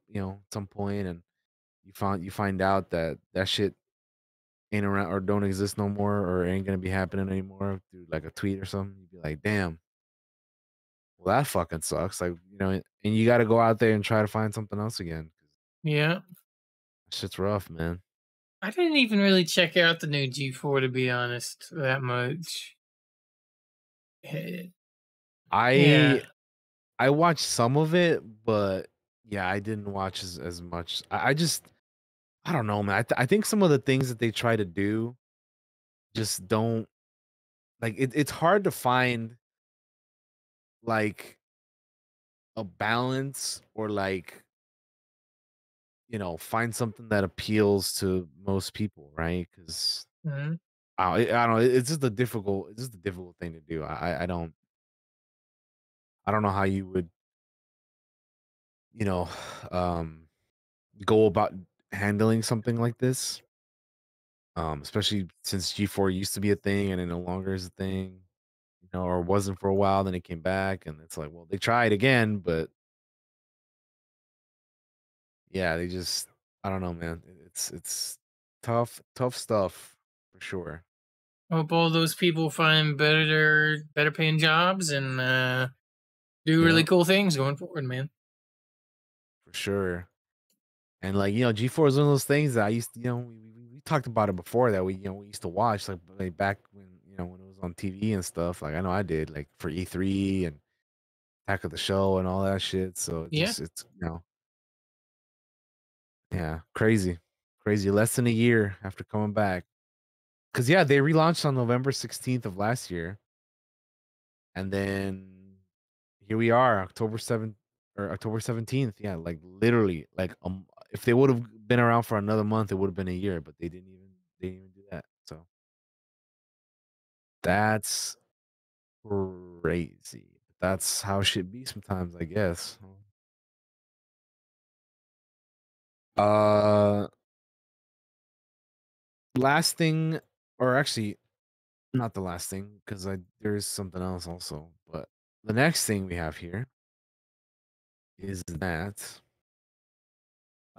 point, and you find out that shit ain't around or don't exist no more or ain't gonna be happening anymore through like a tweet or something. You'd be like, damn, well that fucking sucks. Like, and you gotta go out there and try to find something else again. Yeah. Shit's rough, man. I didn't even really check out the new G4 to be honest, that much. Yeah. I watched some of it, but yeah, I didn't watch as much. I don't know, man. I think some of the things that they try to do just don't like it's hard to find like a balance or like find something that appeals to most people, right? Because Mm-hmm. I don't know. It's just a difficult thing to do. I don't know how you would you know um go about handling something like this. Especially since G4 used to be a thing and it no longer is a thing, or wasn't for a while, then it came back, and it's like, well, they tried again, but yeah, they just I don't know, man. It's tough stuff for sure. Hope all those people find better paying jobs and do really Yeah, cool things going forward, man. for sure. And like, G4 is one of those things that I used to, we talked about it before that we used to watch like back when it was on TV and stuff. Like I know I did like for E3 and Attack of the Show and all that shit. So Yeah. it's yeah, crazy. Crazy. Less than a year after coming back. Cause yeah, they relaunched on November 16th of last year. And then here we are, October 7th or October 17th. Yeah, like literally, like if they would have been around for another month, it would have been a year, but they didn't even do that. So that's crazy. That's how it should be sometimes, I guess. Uh Last thing, or actually not the last thing, because I there's something else also. But the next thing we have here is that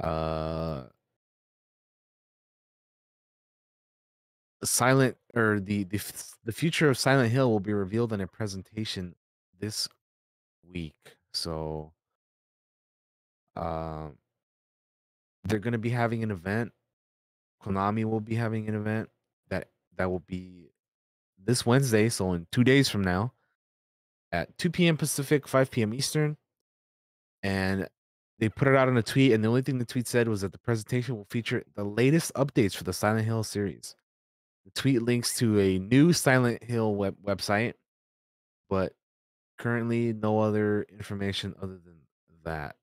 uh Silent or the future of Silent Hill will be revealed in a presentation this week. So, um, they're gonna be having an event. Konami will be having an event that will be this Wednesday, so in 2 days from now, at 2 p.m. Pacific, 5 p.m. Eastern. And they put it out in a tweet, and the only thing the tweet said was that the presentation will feature the latest updates for the Silent Hill series. The tweet links to a new Silent Hill website, but currently no other information other than that.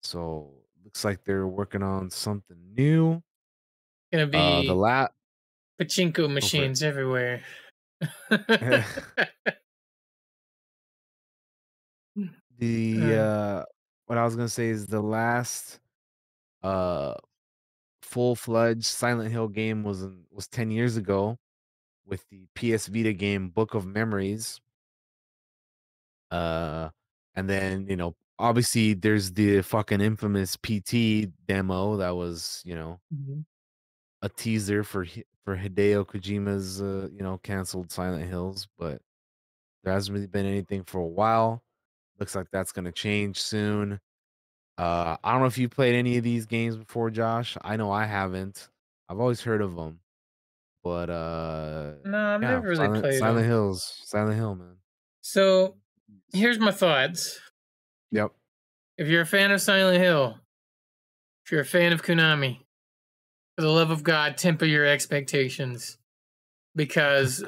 So looks like they're working on something new. Gonna The be lat pachinko Go for it. machines everywhere. The what I was gonna say is the last uh full-fledged Silent Hill game was 10 years ago with the PS Vita game Book of Memories. Uh and then, obviously there's the fucking infamous PT demo that was, a teaser for Hideo Kojima's canceled Silent Hills, but there hasn't really been anything for a while. Looks like that's going to change soon. I don't know if you played any of these games before, Josh. I know I haven't. I've always heard of them, but No, I've yeah, never really played Silent them. Hills, Silent Hill, man. So here's my thoughts. Yep. If you're a fan of Silent Hill, if you're a fan of Konami, for the love of God, temper your expectations, because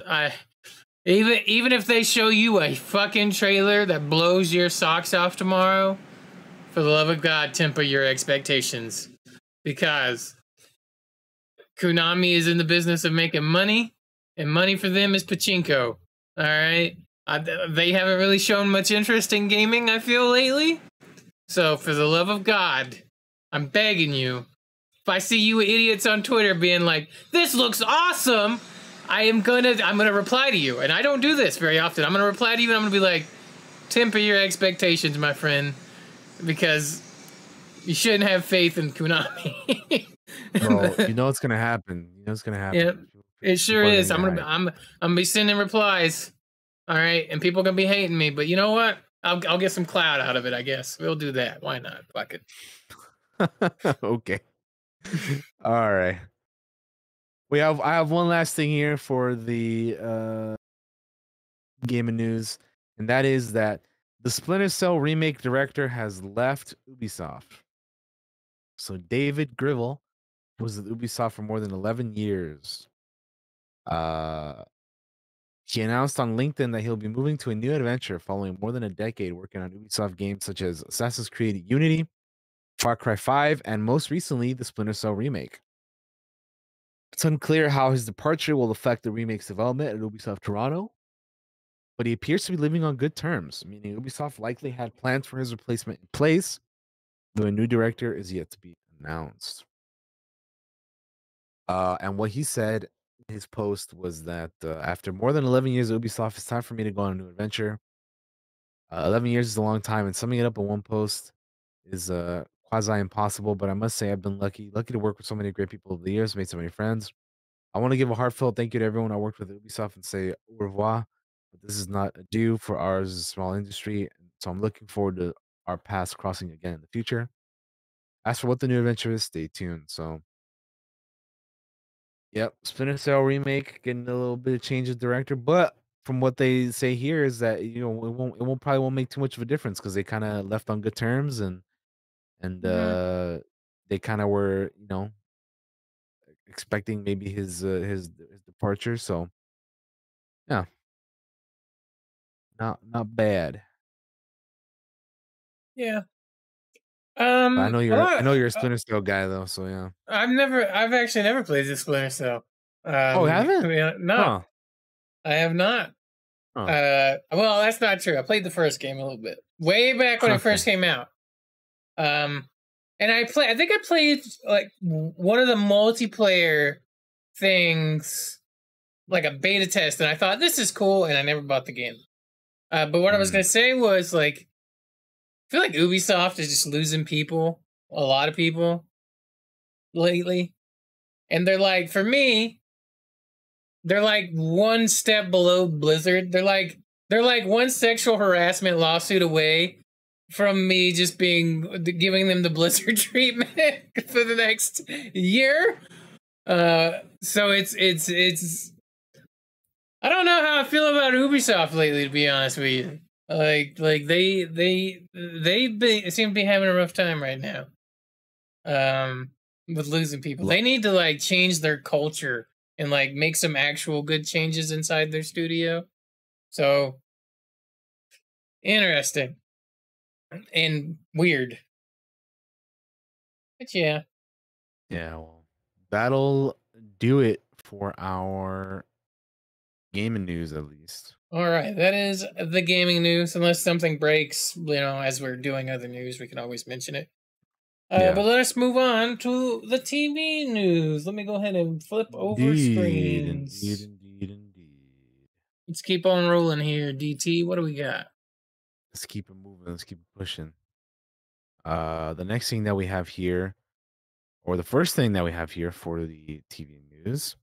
even if they show you a fucking trailer that blows your socks off tomorrow, for the love of God, temper your expectations, because Konami is in the business of making money, and money for them is pachinko. All right, they haven't really shown much interest in gaming, I feel, lately. So for the love of God, I'm begging you. If I see you idiots on Twitter being like, "This looks awesome," I'm gonna reply to you, and I don't do this very often. I'm gonna reply to you, and I'm gonna be like, "Temper your expectations, my friend, because you shouldn't have faith in Konami." Bro, you know what's gonna happen. You know what's gonna happen. Yeah, it sure is. I'm gonna be sending replies. All right, and people are gonna be hating me, but you know what? I'll get some clout out of it, I guess. We'll do that. Why not? Fuck it. Okay. All right. I have one last thing here for the gaming news, and that is that the Splinter Cell remake director has left Ubisoft. So David Grivell was at Ubisoft for more than 11 years. He announced on LinkedIn that he'll be moving to a new adventure following more than a decade working on Ubisoft games such as Assassin's Creed Unity, Far Cry 5, and most recently, the Splinter Cell remake. It's unclear how his departure will affect the remake's development at Ubisoft Toronto, but he appears to be living on good terms, meaning Ubisoft likely had plans for his replacement in place, though a new director is yet to be announced. And what he said in his post was that after more than 11 years at Ubisoft, it's time for me to go on a new adventure. 11 years is a long time, and summing it up in one post is quasi impossible, but I must say I've been lucky to work with so many great people over the years, made so many friends. I want to give a heartfelt thank you to everyone I worked with at Ubisoft and say au revoir. But this is not a due for ours, a small industry. So I'm looking forward to our paths crossing again in the future. As for what the new adventure is, stay tuned. So, yep, Splinter Cell remake getting a little bit of change of director, but from what they say here is that it probably won't make too much of a difference because they kind of left on good terms and they kind of were expecting maybe his departure. So yeah, not bad. Yeah. I know you're a Splinter Cell guy though, so yeah. I've actually never played the Splinter Cell. Oh, haven't? No, Huh. I have not. Huh. Well, that's not true. I played the first game a little bit, way back when it first came out. And I think I played like one of the multiplayer things, like a beta test, and I thought this is cool, and I never bought the game. But what I was gonna say was like, I feel like Ubisoft is just losing people, a lot of people, lately, and they're like, for me, they're like one step below Blizzard. They're like one sexual harassment lawsuit away from me just giving them the Blizzard treatment for the next year. So it's I don't know how I feel about Ubisoft lately, to be honest with you. Like they seem to be having a rough time right now. With losing people. They need to like change their culture and like make some actual good changes inside their studio. So interesting. And weird. But yeah. Yeah, well, that'll do it for our gaming news, at least. All right, that is the gaming news. Unless something breaks, as we're doing other news, we can always mention it. But let's move on to the TV news. Let me go ahead and flip over screens. Indeed. Let's keep on rolling here, DT. What do we got? Let's keep it moving. Let's keep it pushing. The next thing that we have here, or the first thing that we have here for the TV news,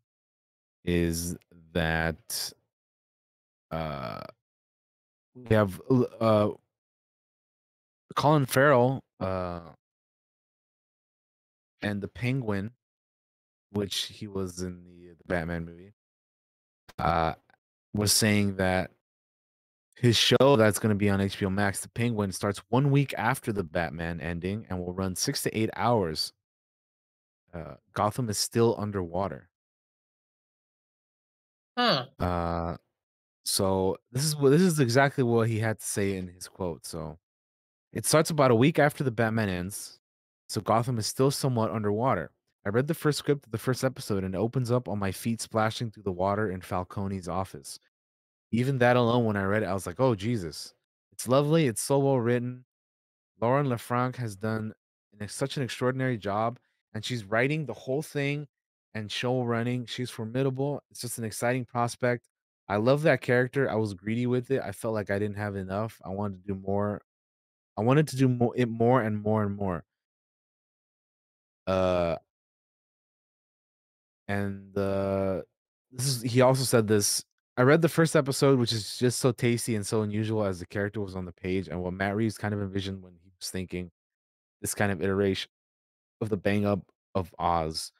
is that uh, we have Colin Farrell and the Penguin, which he was in the Batman movie, was saying that his show that's going to be on HBO Max, The Penguin, starts 1 week after the Batman ending and will run 6 to 8 hours. Gotham is still underwater. Huh. So this is exactly what he had to say in his quote. So it starts about a week after the Batman ends, so Gotham is still somewhat underwater. I read the first script of the first episode and it opens up on my feet splashing through the water in Falcone's office. Even that alone, when I read it, I was like, "Oh Jesus!" It's lovely. It's so well written. Lauren LaFranc has done such an extraordinary job, and she's writing the whole thing and show running. She's formidable. It's just an exciting prospect. I love that character. I was greedy with it. I felt like I didn't have enough. I wanted to do more. I wanted to do more, it more and more and more. Uh, and this is he also said this. I read the first episode, which is just so tasty and so unusual as the character was on the page, and what Matt Reeves kind of envisioned when he was thinking this kind of iteration of the bang up of Oz.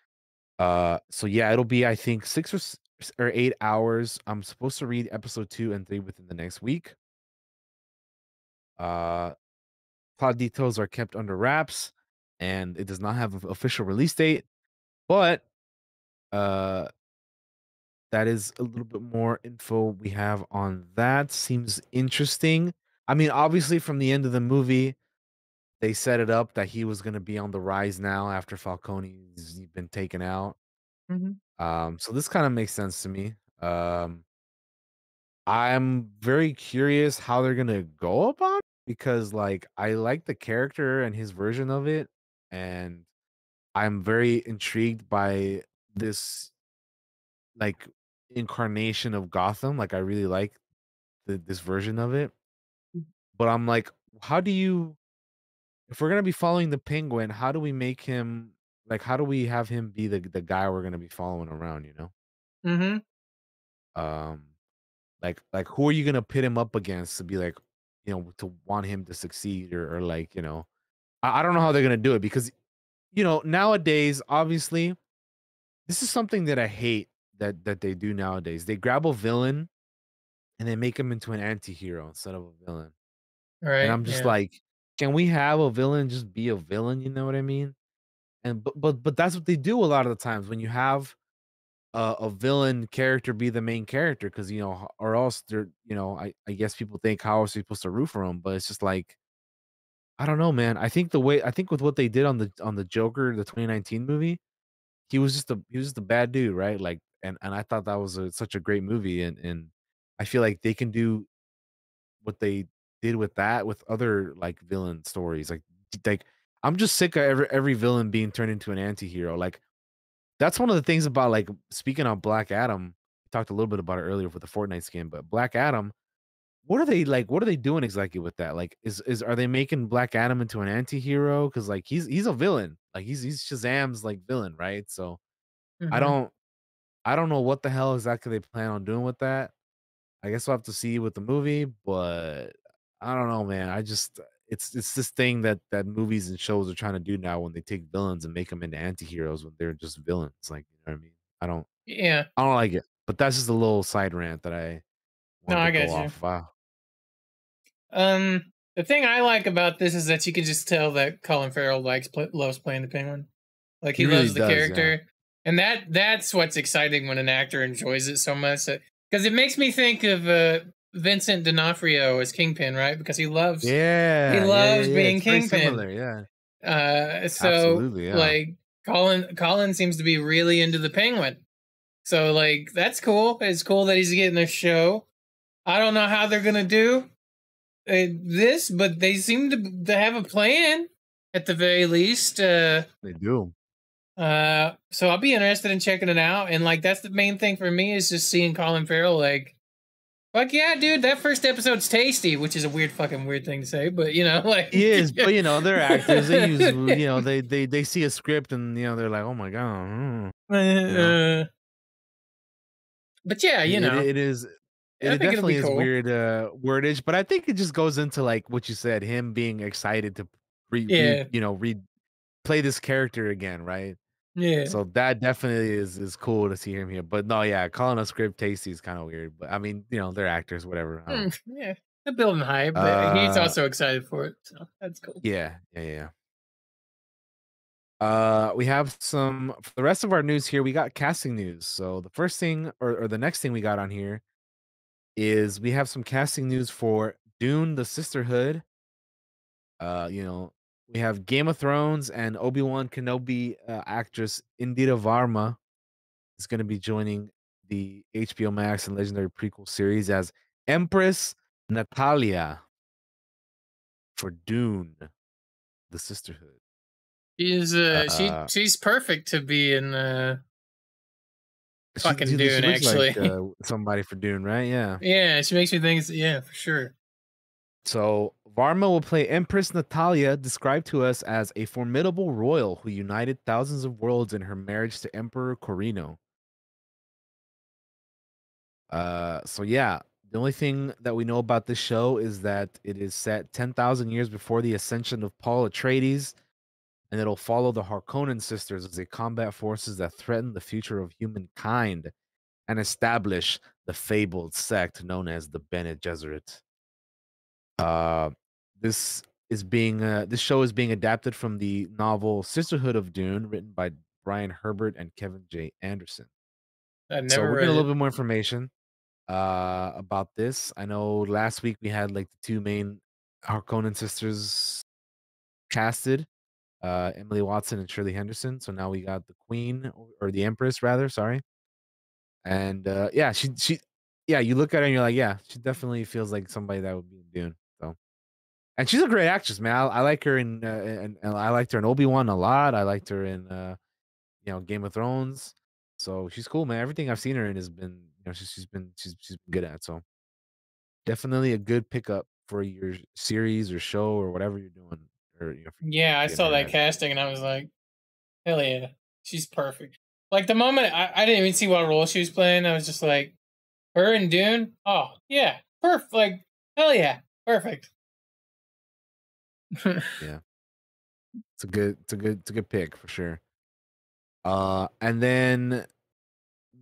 So yeah, it'll be I think 6 or 8 hours. I'm supposed to read episode 2 and 3 within the next week. Uh, Plot details are kept under wraps, and it does not have an official release date. But uh, that is a little bit more info we have on that. Seems interesting. I mean, obviously, from the end of the movie, they set it up that he was going to be on the rise now after Falcone's been taken out. So this kind of makes sense to me. I'm very curious how they're gonna go about it because, like, I like the character and his version of it, and I'm very intrigued by this like incarnation of Gotham. Like, I really like this version of it, but I'm like, how do you? If we're gonna be following the Penguin, how do we make him like? How do we have him be the guy we're gonna be following around? You know? Mm-hmm. Um, like who are you gonna pit him up against to be like, to want him to succeed or like, I don't know how they're gonna do it because nowadays, obviously, this is something that I hate that they do nowadays. They grab a villain and they make him into an anti-hero instead of a villain. And Right. I'm just Yeah. like, can we have a villain just be a villain? You know what I mean? And but that's what they do a lot of the times when you have a villain character be the main character because or else they're I guess people think how else are you supposed to root for him, but it's just like I don't know, man. I think with what they did on the Joker, the 2019 movie, he was just a bad dude, right? Like, and I thought that was such a great movie, and I feel like they can do what they did with that with other like villain stories, like I'm just sick of every villain being turned into an anti-hero. Like that's one of the things about like speaking of Black Adam. We talked a little bit about it earlier with the Fortnite skin, but Black Adam, what are they like? What are they doing exactly with that? Like, is are they making Black Adam into an anti-hero? Because like he's a villain. Like he's Shazam's like villain, right? So I Mm-hmm. don't I don't know what the hell exactly they plan on doing with that. I guess we'll have to see with the movie, but I don't know, man. It's this thing that movies and shows are trying to do now when they take villains and make them into anti-heroes when they're just villains. Like, you know what I mean? I don't Yeah. I don't like it. But that's just a little side rant that I No, wanted to I go get you. off. Wow. The thing I like about this is that you can just tell that Colin Farrell loves playing the Penguin. Like He he really loves the does, yeah. character, and that's what's exciting when an actor enjoys it so much. Because it makes me think of Vincent D'Onofrio as Kingpin, right? Because he loves Yeah, being it's very Kingpin. similar, yeah. So Absolutely, yeah. like Colin seems to be really into the Penguin. So like that's cool. It's cool that he's getting a show. I don't know how they're gonna do this, but they seem to have a plan at the very least. They do. So I'll be interested in checking it out. And like that's the main thing for me is just seeing Colin Farrell like Fuck yeah, dude! That first episode's tasty, which is a weird thing to say, but like he is. But they're actors. They use they see a script and they're like, oh my god. But yeah, it is. I It think it'll definitely be is cool. weird wordage, but I think it just goes into like what you said, him being excited to play this character again, right? Yeah. So that definitely is cool to see him here. But no, yeah, calling a script tasty is kind of weird. But I mean, they're actors, whatever. Yeah, they're building hype, but he's also excited for it, so that's cool. Yeah. We have some for the rest of our news here. We got casting news. So the first thing or the next thing we got on here is we have some casting news for Dune: The Sisterhood. We have Game of Thrones and Obi-Wan Kenobi actress Indira Varma is going to be joining the HBO Max and Legendary prequel series as Empress Natalia for Dune: The Sisterhood. She's perfect to be in fucking Dune. She looks actually, like somebody for Dune, right? Yeah. Yeah, she makes me think. Yeah, for sure. So Varma will play Empress Natalia, described to us as a formidable royal who united thousands of worlds in her marriage to Emperor Corino. So yeah, the only thing that we know about this show is that it is set 10,000 years before the ascension of Paul Atreides, and it'll follow the Harkonnen sisters as they combat forces that threaten the future of humankind and establish the fabled sect known as the Bene Gesserit. This show is being adapted from the novel Sisterhood of Dune, written by Brian Herbert and Kevin J. Anderson. So we're getting a little bit more information about this. I know last week we had like the two main Harkonnen sisters casted, Emily Watson and Shirley Henderson. So now we got the Queen or the Empress rather, sorry. And yeah, she you look at her and you're like, yeah, she definitely feels like somebody that would be in Dune. So, and she's a great actress, man. I like her in and I liked her in Obi-Wan a lot. I liked her in Game of Thrones. So she's cool, man. Everything I've seen her in has been, she's been good at. So definitely a good pickup for your series or show or whatever you're doing. Or yeah, I saw that casting and I was like, hell yeah, she's perfect. Like the moment I didn't even see what role she was playing, I was just like, her in Dune. Oh yeah, perfect. Like hell yeah, perfect. Yeah, it's a good pick for sure. And then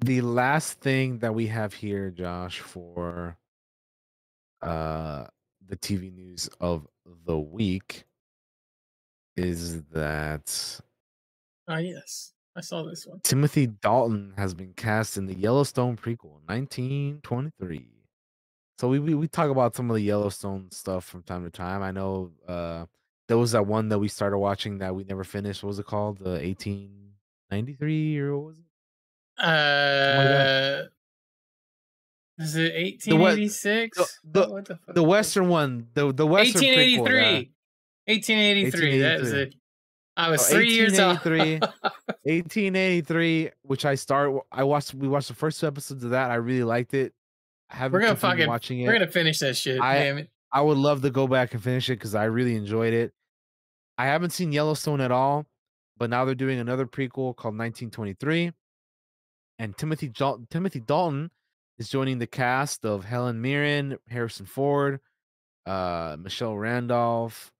the last thing that we have here, Josh, for the TV news of the week is that yes, I saw this one. Timothy Dalton has been cast in the Yellowstone prequel, 1923. So we talk about some of the Yellowstone stuff from time to time. I know there was that one that we started watching that we never finished. What was it called? The 1893 or what was it? Like is it 1886? The Western one, the Western 1883. prequel, 1883. That was it. I was 3 years old. 1883, which we watched the first 2 episodes of that. I really liked it. I haven't continued watching it. We're gonna finish that shit. Damn it. I would love to go back and finish it because I really enjoyed it. I haven't seen Yellowstone at all, but now they're doing another prequel called 1923. And Timothy Dalton is joining the cast of Helen Mirren, Harrison Ford, Michelle Randolph,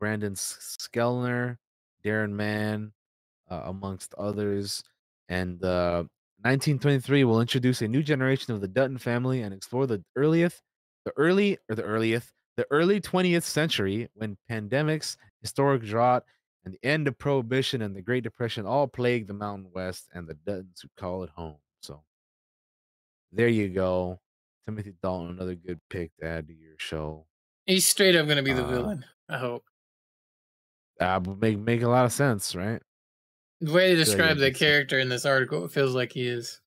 Brandon Skellner, Darren Mann, amongst others. And 1923 will introduce a new generation of the Dutton family and explore the early 20th century when pandemics, historic drought, and the end of Prohibition and the Great Depression all plagued the Mountain West and the Duttons who call it home. So there you go. Timothy Dalton, another good pick to add to your show. He's straight up going to be the villain, I hope. Would make a lot of sense, right? The way they describe the character in this article, it feels like he is.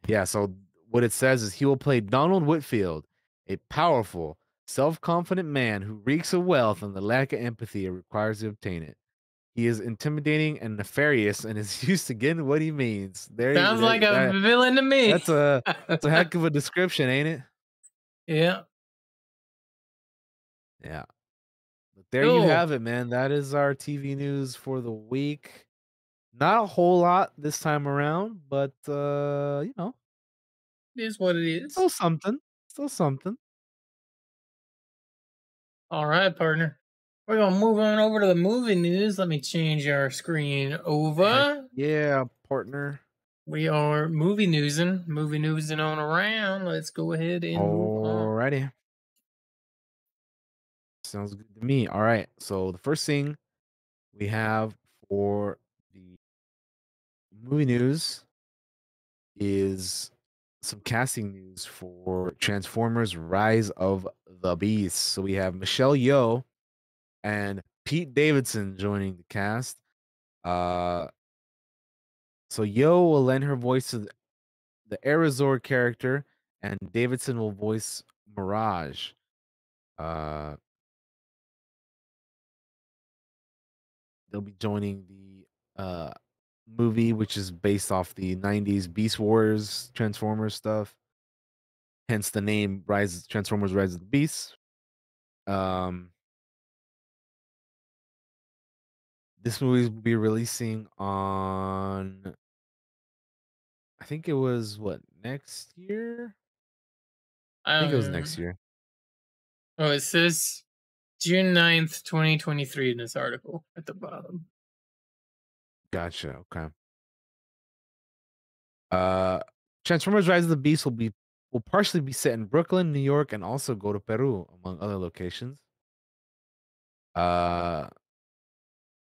Yeah, so what it says is he will play Donald Whitfield, a powerful, self-confident man who reeks of wealth and the lack of empathy it requires to obtain it. He is intimidating and nefarious and is used to getting what he means. Sounds like a villain to me. That's a heck of a description, ain't it? Yeah. Yeah. But there you Cool. have it, man. That is our TV news for the week. Not a whole lot this time around, but you know, It is what it is. still something. Still something. All right, partner. We're gonna move on over to the movie news. Let me change our screen Heck over. yeah, partner. We are movie newsing on around. Let's go ahead and move on. Alrighty. Sounds good to me. All right. So the first thing we have for the movie news is some casting news for Transformers Rise of the Beast. So we have Michelle Yeoh and Pete Davidson joining the cast. Uh so Yeoh will lend her voice to the Arizor character, and Davidson will voice Mirage. Uh they'll be joining the movie, which is based off the 90s Beast Wars Transformers stuff. Hence the name Transformers Rise of the Beast. Um this movie will be releasing on, I think it was what, next year? I think it was next year. Oh, it says June 9th, 2023 in this article at the bottom. Gotcha. Okay. Transformers Rise of the Beast will partially be set in Brooklyn, New York, and also go to Peru, among other locations. Uh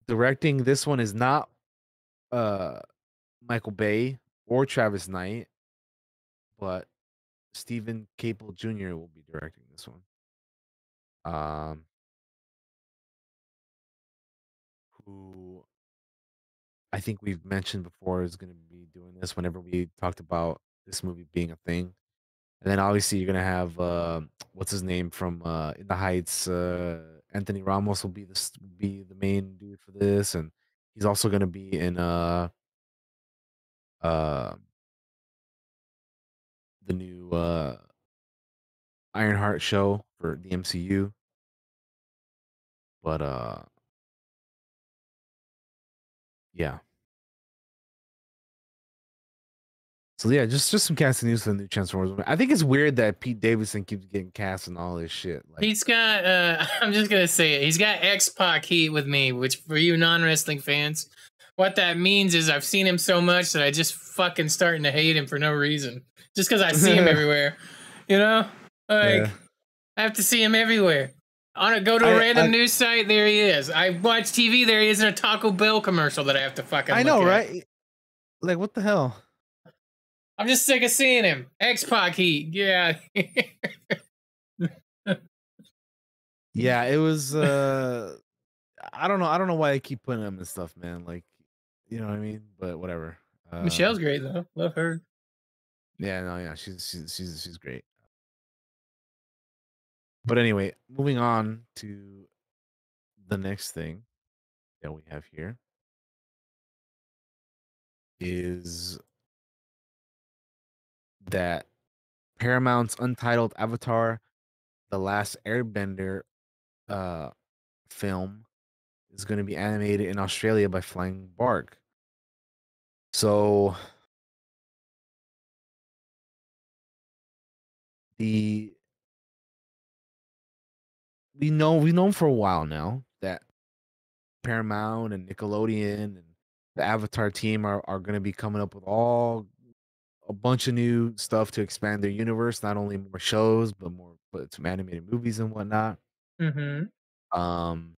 Directing this one is not uh Michael Bay or Travis Knight, but Stephen Caple Jr. will be directing this one. Um who I think we've mentioned before is going to be doing this whenever we talked about this movie being a thing. And then obviously you're gonna have what's his name from In the Heights. Anthony Ramos will be the main dude for this, and he's also gonna be in uh the new Ironheart show for the MCU. But yeah. So yeah, just some casting news for the new Transformers movie. I think it's weird that Pete Davidson keeps getting cast and all this shit. Like, He's got I'm just gonna say it. He's got X-Pac heat with me, which for you non-wrestling fans, what that means is I've seen him so much that I just fucking starting to hate him for no reason. Just because I see him everywhere. You know? Like, yeah. I have to see him everywhere. Go to a random news site, there he is. I watch TV, there he is in a Taco Bell commercial that I have to fucking I know, look at. right? Like, what the hell? I'm just sick of seeing him. X-Pac heat, yeah. Yeah, it was I don't know why I keep putting him and stuff, man. Like, you know what I mean? But whatever. Michelle's great though. Love her. Yeah, no, yeah, she's great. But anyway, moving on to the next thing that we have here is that Paramount's untitled Avatar: The Last Airbender uh film is going to be animated in Australia by Flying Bark. So the we've known for a while now that Paramount and Nickelodeon and the Avatar team are going to be coming up with a bunch of new stuff to expand their universe, not only more shows but some animated movies and whatnot. Mm-hmm. Um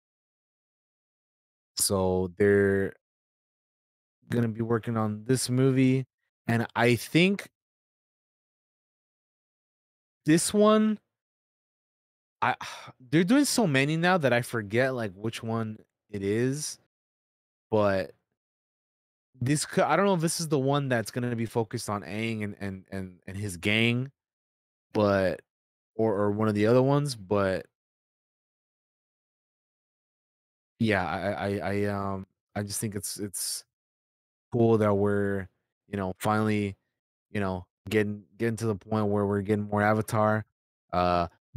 so they're going to be working on this movie, and I think this one, I they're doing so many now that I forget like which one it is, but I don't know if this is the one that's gonna be focused on Aang and his gang, but or one of the other ones, but yeah, I just think it's cool that we're, finally, getting to the point where we're getting more Avatar.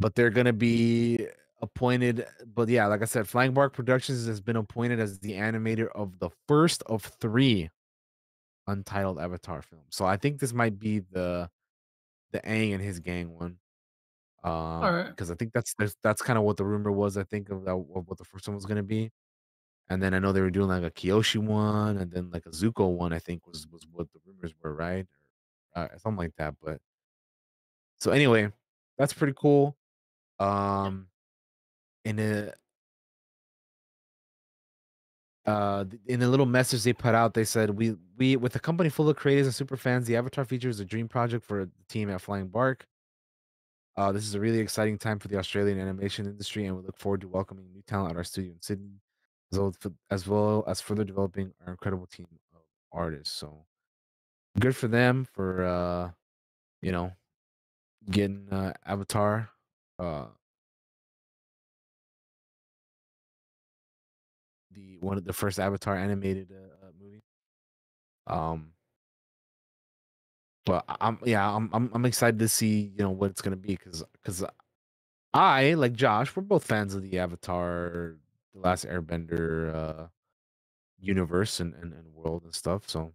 But they're gonna be appointed. But yeah, like I said, Flying Bark Productions has been appointed as the animator of the first of 3 untitled Avatar films. So I think this might be the Aang and his gang one. All right. Because I think that's kind of what the rumor was. I think of what the first one was gonna be. And then I know they were doing like a Kyoshi one, and then like a Zuko one. I think was what the rumors were, right? Or, something like that. But so anyway, that's pretty cool. Um, in a in a little message they put out, they said we with a company full of creators and super fans, the Avatar feature is a dream project for the team at Flying Bark. This is a really exciting time for the Australian animation industry, and we look forward to welcoming new talent at our studio in Sydney, as well as further developing our incredible team of artists. So good for them for you know getting Avatar, uh, the one of the first Avatar animated movie. Um, but I'm excited to see what it's gonna be because I like Josh. We're both fans of the Avatar, the Last Airbender universe and world and stuff. So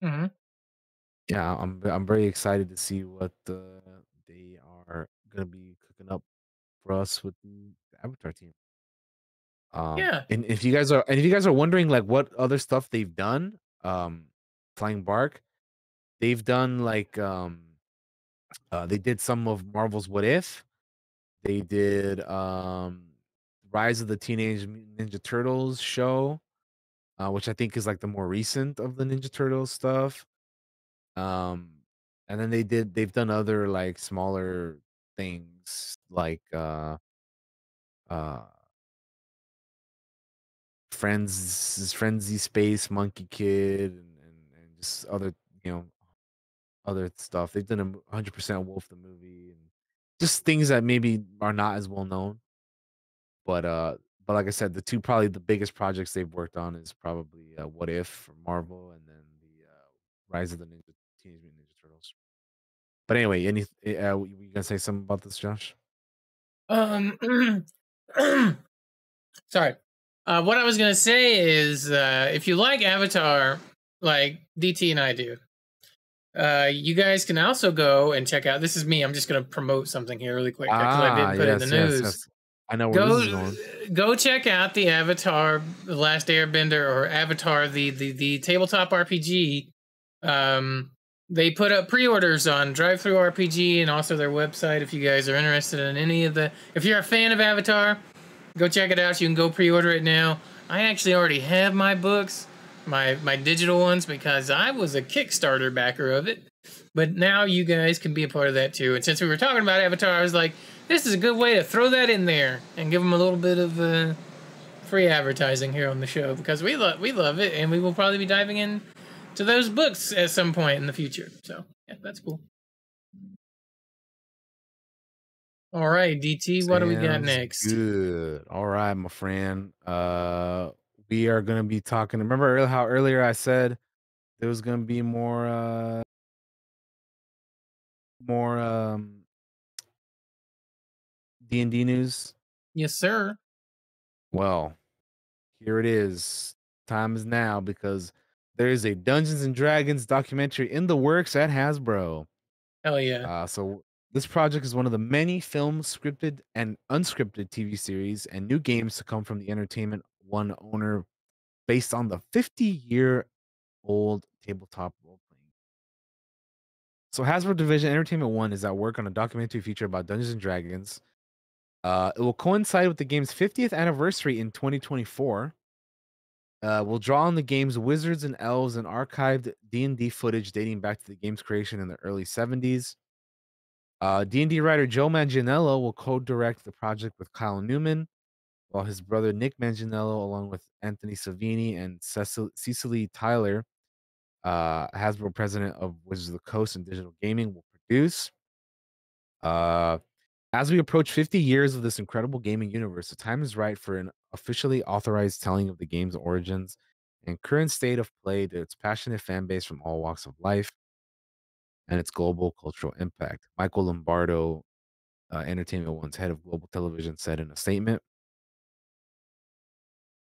Hmm. yeah, I'm very excited to see what they are gonna be cooking up for us with the Avatar team. Yeah. And if you guys are wondering like what other stuff they've done, Flying Bark, they've done like they did some of Marvel's What If. They did Rise of the Teenage Mutant Ninja Turtles show, which I think is like the more recent of the Ninja Turtles stuff. Um, and then they've done other like smaller things like uh Frenzy Space Monkey Kid and just other you know other stuff. They've done a 100% Wolf the movie and just things that maybe are not as well known. But like I said, probably the biggest projects they've worked on is probably What If for Marvel and then the Rise of the Teenage Mutant Ninja Turtles. But anyway, you gonna say something about this, Josh? Um. Sorry. What I was gonna say is, if you like Avatar, like DT and I do, you guys can also go and check out. This is me. I'm just gonna promote something here really quick because I didn't put it in the Yes, yes, news. yes. I know where this is going. Go check out the Avatar: The Last Airbender or Avatar the tabletop RPG. They put up pre-orders on Drive-Thru RPG and also their website. If you guys are interested in any of if you're a fan of Avatar, go check it out. You can go pre-order it now. I actually already have my books, my digital ones, because I was a Kickstarter backer of it. But now you guys can be a part of that too. And since we were talking about Avatar, I was like, this is a good way to throw that in there and give them a little bit of free advertising here on the show because we love it, and we will probably be diving in to those books at some point in the future. So yeah, that's cool. All right, DT, what do we got next? Good. All right, my friend. We are gonna be talking. Remember how earlier I said there was gonna be more D&D news? Yes, sir. Well, here it is. Time is now because there is a Dungeons and Dragons documentary in the works at Hasbro. Hell yeah. So this project is one of the many filmed, scripted, and unscripted TV series and new games to come from the Entertainment One owner based on the 50-year-old tabletop role-playing. So Hasbro Division Entertainment One is at work on a documentary feature about Dungeons and Dragons. It will coincide with the game's 50th anniversary in 2024. We'll draw on the game's wizards and elves and archived D&D footage dating back to the game's creation in the early 70s. D&D writer Joe Manganiello will co-direct the project with Kyle Newman, while his brother Nick Manganiello, along with Anthony Savini and Cecily Tyler, Hasbro president of Wizards of the Coast and Digital Gaming, will produce. As we approach 50 years of this incredible gaming universe, the time is right for an officially authorized telling of the game's origins and current state of play to its passionate fan base from all walks of life and its global cultural impact. Michael Lombardo Entertainment One's head of global television said in a statement.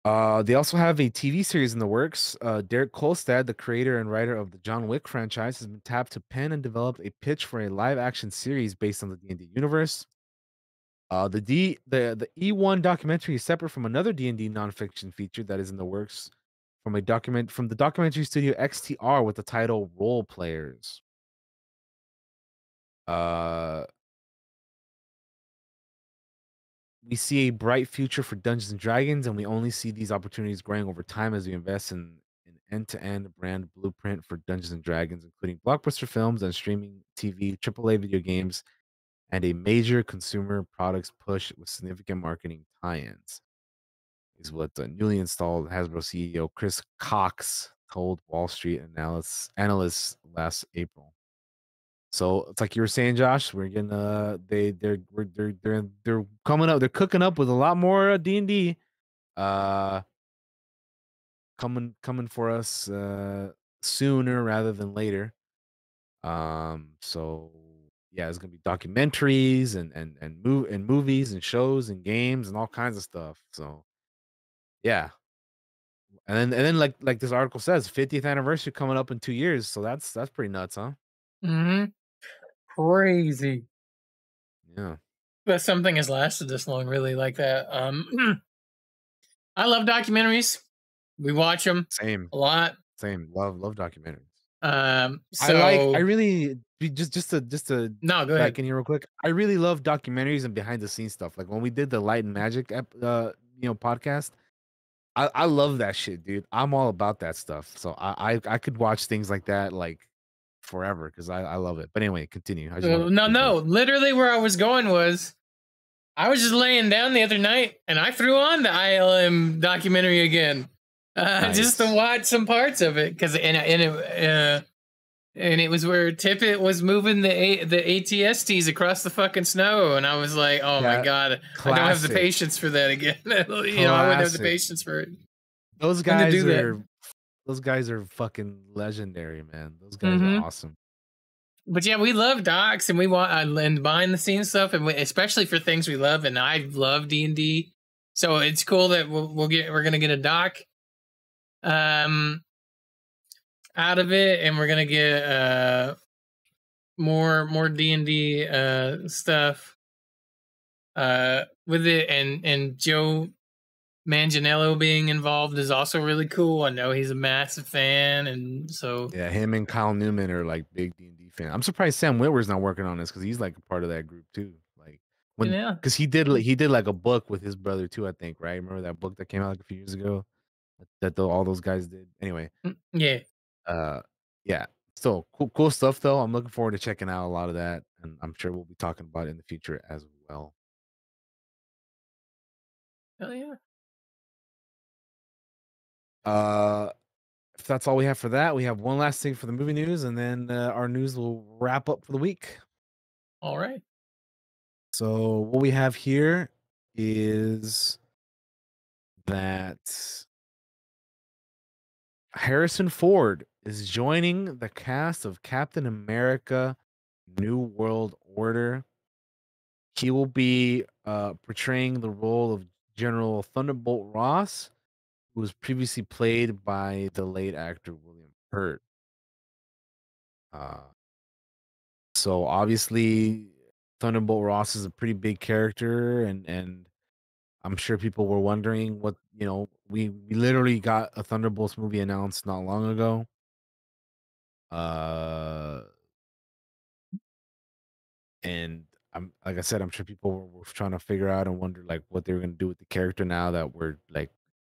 They also have a TV series in the works. Derek Kolstad, the creator and writer of the John Wick franchise, has been tapped to pen and develop a pitch for a live-action series based on the D&D universe. The E1 documentary is separate from another D&D nonfiction feature that is in the works from the documentary studio XTR with the title Role Players. We see a bright future for Dungeons and Dragons, and we only see these opportunities growing over time as we invest in an end-to-end brand blueprint for Dungeons and Dragons, including blockbuster films and streaming TV, AAA video games, and a major consumer products push with significant marketing tie-ins. Is what the newly installed Hasbro CEO Chris Cox told Wall Street analysts last April. So it's like you were saying, Josh. We're getting they're coming up. They're cooking up with a lot more D&D. Coming for us sooner rather than later. So yeah, it's gonna be documentaries and movies and shows and games and all kinds of stuff. So yeah, and then like this article says, 50th anniversary coming up in 2 years. So that's pretty nuts, huh? Mm-hmm. Crazy. Yeah. That something has lasted this long, really, like that. I love documentaries. We watch them Same. a lot. Same. Love documentaries. So I really just to no, go back ahead. in here real quick. I really love documentaries and behind the scenes stuff. Like when we did the Light and Magic podcast. I love that shit, dude. I'm all about that stuff. So I could watch things like that like forever because I love it. But anyway, continue. No. Literally where I was going was I was just laying down the other night and I threw on the ILM documentary again. Nice. Just to watch some parts of it. And it was where Tippett was moving the ATSTs across the fucking snow, and I was like, "Oh my god, classic. I don't have the patience for that again." I wouldn't have the patience for it. Those guys are fucking legendary, man. Those guys are awesome. But yeah, we love docs, and we want and behind the scenes stuff, and especially for things we love. And I love D&D, so it's cool that we're gonna get a doc, out of it, and we're gonna get more D&D stuff with it, and Joe Manganiello being involved is also really cool. I know he's a massive fan, and so yeah, him and Kyle Newman are like big D&D fans. I'm surprised Sam Witwer's not working on this because he's like a part of that group too. Like because he did like a book with his brother too, I think, right? Remember that book that came out like a few years ago that all those guys did. Anyway, yeah. Yeah, still cool stuff though. I'm looking forward to checking out a lot of that, and I'm sure we'll be talking about it in the future as well. Hell yeah. If that's all we have for that, we have one last thing for the movie news, and then our news will wrap up for the week. All right. So what we have here is that Harrison Ford is joining the cast of Captain America: New World Order. He will be portraying the role of General Thunderbolt Ross, who was previously played by the late actor William Hurt. So obviously, Thunderbolt Ross is a pretty big character, and I'm sure people were wondering what we literally got a Thunderbolts movie announced not long ago. And like I said, I'm sure people were trying to figure out and wonder like what they were going to do with the character now that we're like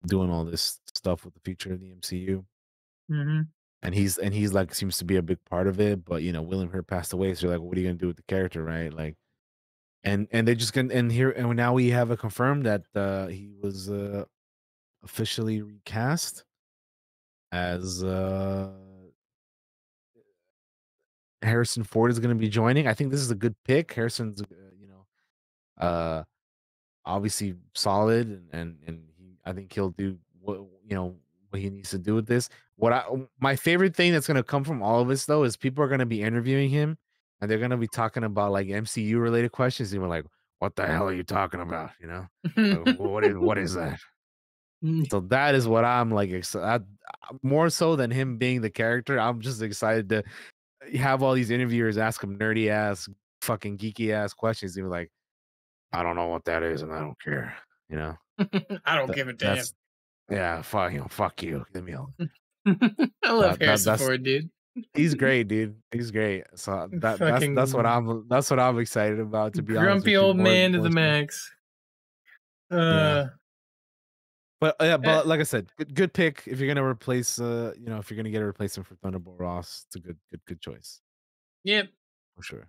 doing all this stuff with the future of the MCU. And he's like seems to be a big part of it, but William Hurt passed away, so like, what are you gonna do with the character, right? Like, and they're just gonna and now we have it confirmed that he was officially recast as Harrison Ford is going to be joining. I think this is a good pick. Harrison's obviously solid, and I think he'll do what he needs to do with this. My favorite thing that's going to come from all of this though is people are going to be interviewing him, and they're gonna be talking about like MCU related questions, and we're like, "What the hell are you talking about?" You know, like, what is that? So that is what I'm like more so than him being the character. I'm just excited to have all these interviewers ask him nerdy ass, fucking geeky ass questions. And be like, I don't know what that is, and I don't care. You know, I don't give a damn. That's yeah, fuck you. Leave me alone. I love Harrison Ford, dude. He's great, dude. He's great. So that's what I'm excited about. To be honest, grumpy old man to the max. Yeah. But like I said, good pick. If you're gonna replace, if you're gonna get a replacement for Thunderbolt Ross, it's a good choice. Yep, for sure.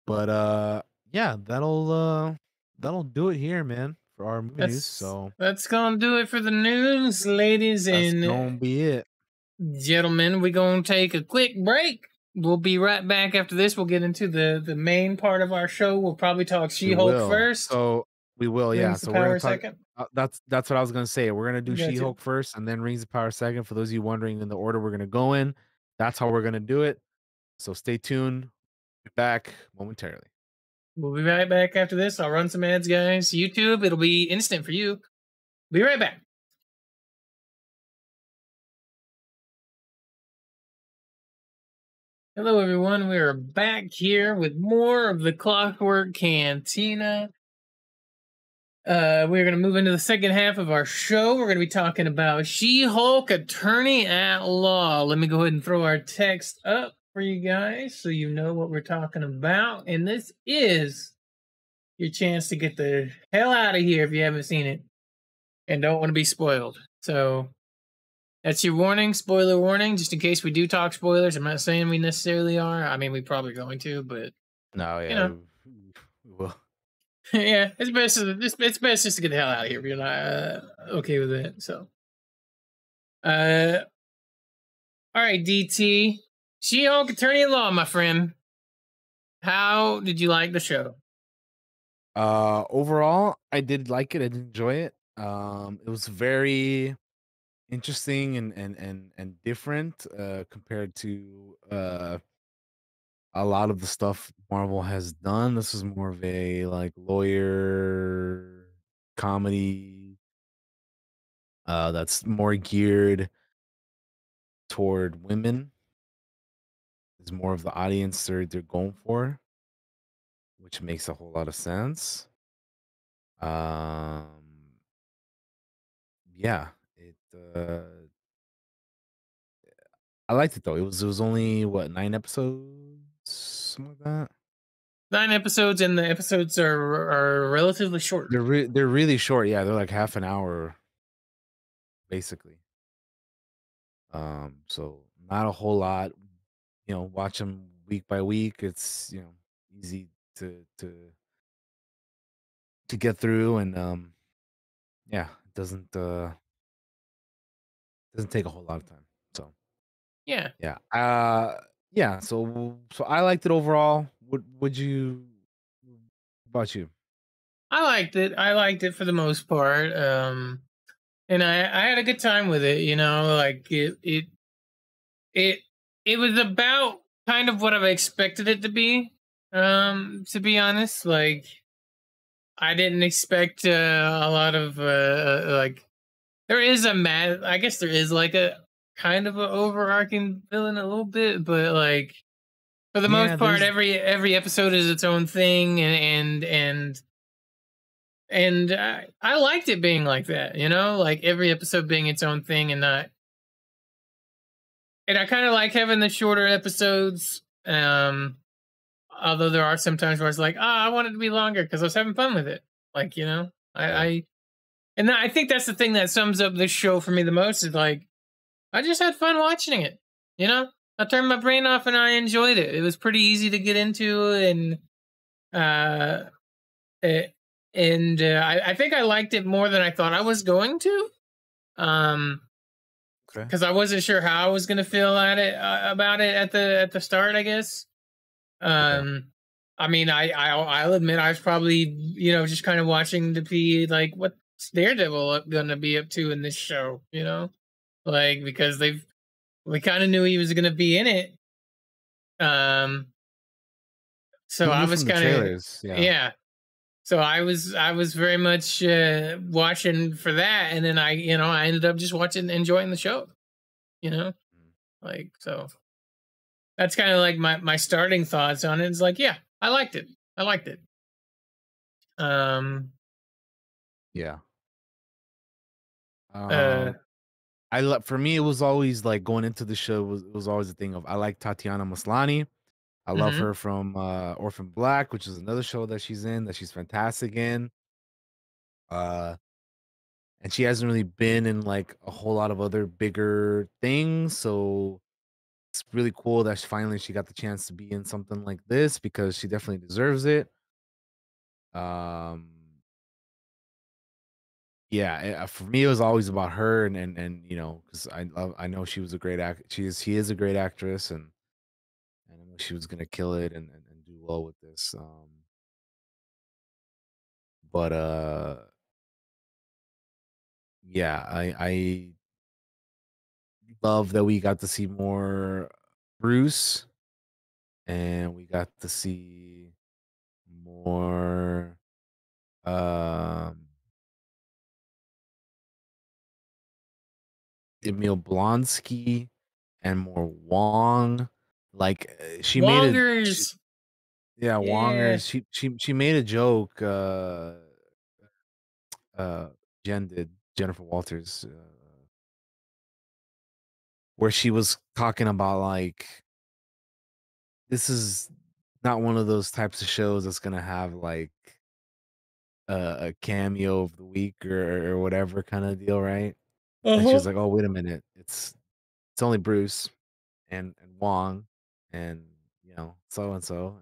But yeah, that'll do it here, man, for our movie news. So that's gonna do it for the news, ladies and gonna be it, gentlemen. We're gonna take a quick break. We'll be right back after this. We'll get into the main part of our show. We'll probably talk She-Hulk first. So we will, yeah. So we're gonna talk. Second. That's what I was gonna say. We're gonna do She-Hulk first, and then Rings of Power second. For those of you wondering, in the order we're gonna go in, that's how we're gonna do it. So stay tuned. Be back momentarily. We'll be right back after this. I'll run some ads, guys. YouTube, it'll be instant for you. Be right back. Hello, everyone. We are back here with more of the Clockwork Cantina. We're going to move into the second half of our show. We're going to be talking about She-Hulk Attorney at Law. Let me go ahead and throw our text up for you guys so you know what we're talking about. And this is your chance to get the hell out of here if you haven't seen it and don't want to be spoiled. So that's your warning, spoiler warning, just in case we do talk spoilers. I'm not saying we necessarily are. I mean, we're probably going to, but no, yeah, you know. We will. Yeah, it's best just to get the hell out of here if you're not okay with it. So, all right, DT, She-Hulk Attorney at Law, my friend. How did you like the show? Overall, I did like it. I did enjoy it. It was very interesting and different compared to a lot of the stuff Marvel has done. This is more of a like lawyer comedy that's more geared toward women. Is more of the audience they're going for, which makes a whole lot of sense. Yeah, it I liked it though. It was only what, 9 episodes, something like that. 9 episodes, and the episodes are relatively short. They're really short. Yeah, they're like half an hour, basically. So not a whole lot. Watch them week by week. It's easy to get through, and yeah, it doesn't take a whole lot of time. So yeah. Yeah. So I liked it overall. Would you? About you? I liked it. I liked it for the most part. And I had a good time with it. Like it was about kind of what I expected it to be. To be honest, like I didn't expect a lot of like there is I guess there is like a kind of an overarching villain a little bit, but like for the most part, every episode is its own thing, and I liked it being like that, like every episode being its own thing and not. And I kind of like having the shorter episodes, although there are some times where it's like, I want it to be longer because I was having fun with it. Like, I think that's the thing that sums up this show for me the most is like, I just had fun watching it, I turned my brain off and I enjoyed it. It was pretty easy to get into, and I think I liked it more than I thought I was going to. Because I wasn't sure how I was going to feel about it at the start, I guess. I mean, I'll admit I was probably just kind of watching to be like, what's Daredevil going to be up to in this show, like because they've we kind of knew he was going to be in it. So We I knew was from the kind of, trailers. yeah. So I was very much watching for that, and then I ended up just enjoying the show. So that's kind of like my starting thoughts on it. It's like, yeah, I liked it. Yeah. Uh, For me, it was always like going into the show was always a thing of I like Tatiana Maslany. I love mhm. her from Orphan Black, which is another show that she's in that she's fantastic in. And she hasn't really been in like a whole lot of other bigger things, so it's really cool that finally she got the chance to be in something like this because she definitely deserves it. Um, yeah, for me, it was always about her, and because I know she was a great she is a great actress, and I know she was gonna kill it and do well with this. But yeah, I love that we got to see more Bruce, and we got to see more um Emil Blonsky and more Wong. Like Wongers. Yeah, Yeah. Wongers. She made a joke. Jen did, Jennifer Walters, where she was talking about like this is not one of those types of shows that's gonna have like a cameo of the week or whatever kind of deal, right? And she Uh-huh. was like, "Oh, wait a minute, it's only Bruce and Wong and so and so,"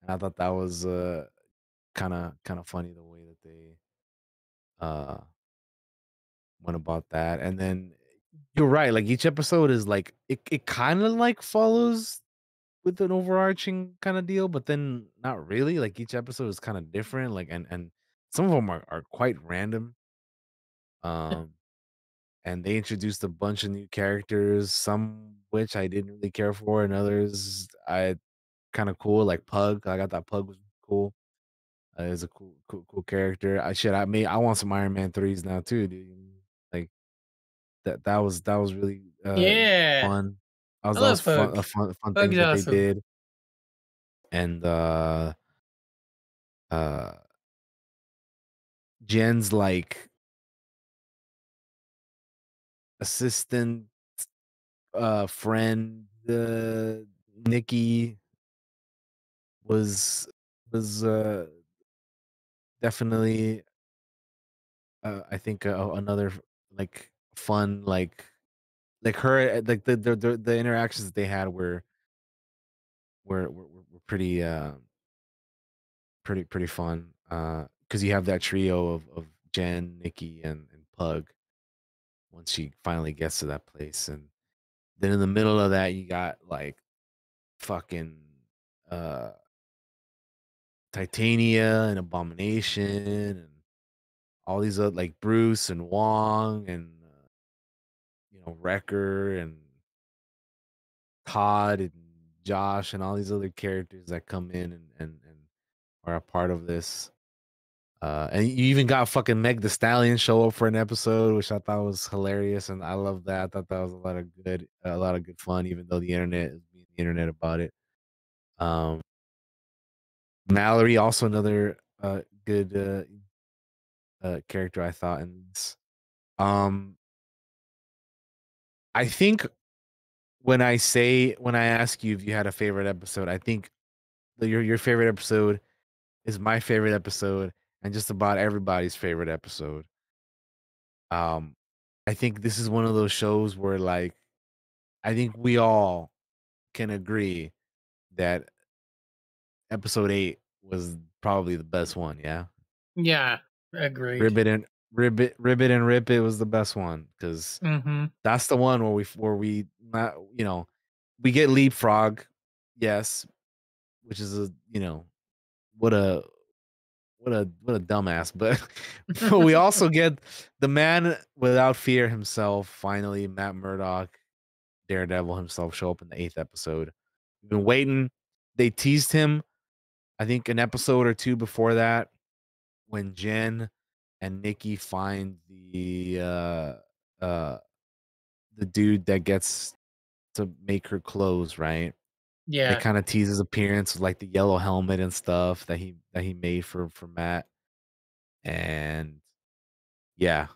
and I thought that was kind of funny the way that they uh went about that. And then you're right, like each episode is like it kind of like follows with an overarching kind of deal, but then not really. Like each episode is kind of different, like and some of them are quite random. Um and they introduced a bunch of new characters, some which I didn't really care for, and others I kind of cool, like Pug. I got that Pug was cool. Is a cool character. I want some Iron Man 3s now too, dude. Like that was really Yeah. fun. I That was love fun Pug. a fun Pug's thing that they awesome. did. And uh Jen's like assistant friend Nikki was definitely I think another like fun like her like the interactions that they had were pretty pretty fun because you have that trio of Jen, Nikki, and Pug once she finally gets to that place. And then in the middle of that you got like fucking uh Titania and Abomination and all these other like Bruce and Wong and Wrecker and Todd and Josh and all these other characters that come in and are a part of this. And you even got fucking Meg the Stallion show up for an episode, which I thought was hilarious, and I love that. I thought that was a lot of good fun, even though the internet is being the internet about it. Um, Mallory, also another good character, I thought in this. Um, I think when I ask you if you had a favorite episode, I think that your favorite episode is my favorite episode and just about everybody's favorite episode. Um, I think this is one of those shows where like I think we all can agree that episode 8 was probably the best one, yeah. Yeah, agreed. Ribbit and Rip It was the best one because Mm-hmm. that's the one where we not we get leapfrog, yes, which is what a what a dumbass. But but we also get the man without fear himself. Finally, Matt Murdock, Daredevil himself, show up in the 8th episode. We've been waiting. They teased him, I think, an episode or two before that, when Jen and Nikki find uh the dude that gets to make her clothes, right? It Yeah. kind of teases his appearance with like the yellow helmet and stuff that he made for Matt. And yeah,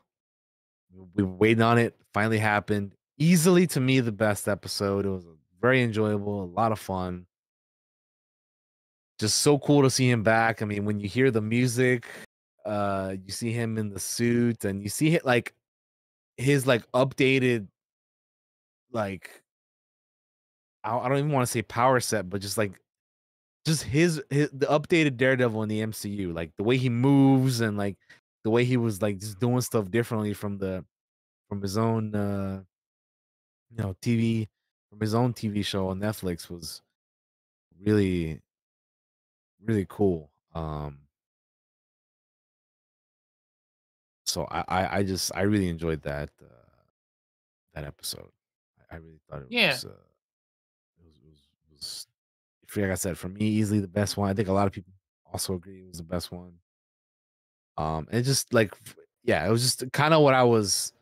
we were waiting on it. Finally happened. Easily to me the best episode. It was very enjoyable, a lot of fun. Just so cool to see him back. I mean, when you hear the music, you see him in the suit, and you see like his like updated, like I don't even want to say power set, but just his the updated Daredevil in the MCU, like the way he moves and like the way he was like just doing stuff differently from his own TV, from his own TV show on Netflix, was really really cool. So I just I really enjoyed that episode. I really thought it Yeah. was was like I said, for me, easily the best one. I think a lot of people also agree it was the best one. And just like yeah, it was just kind of what I was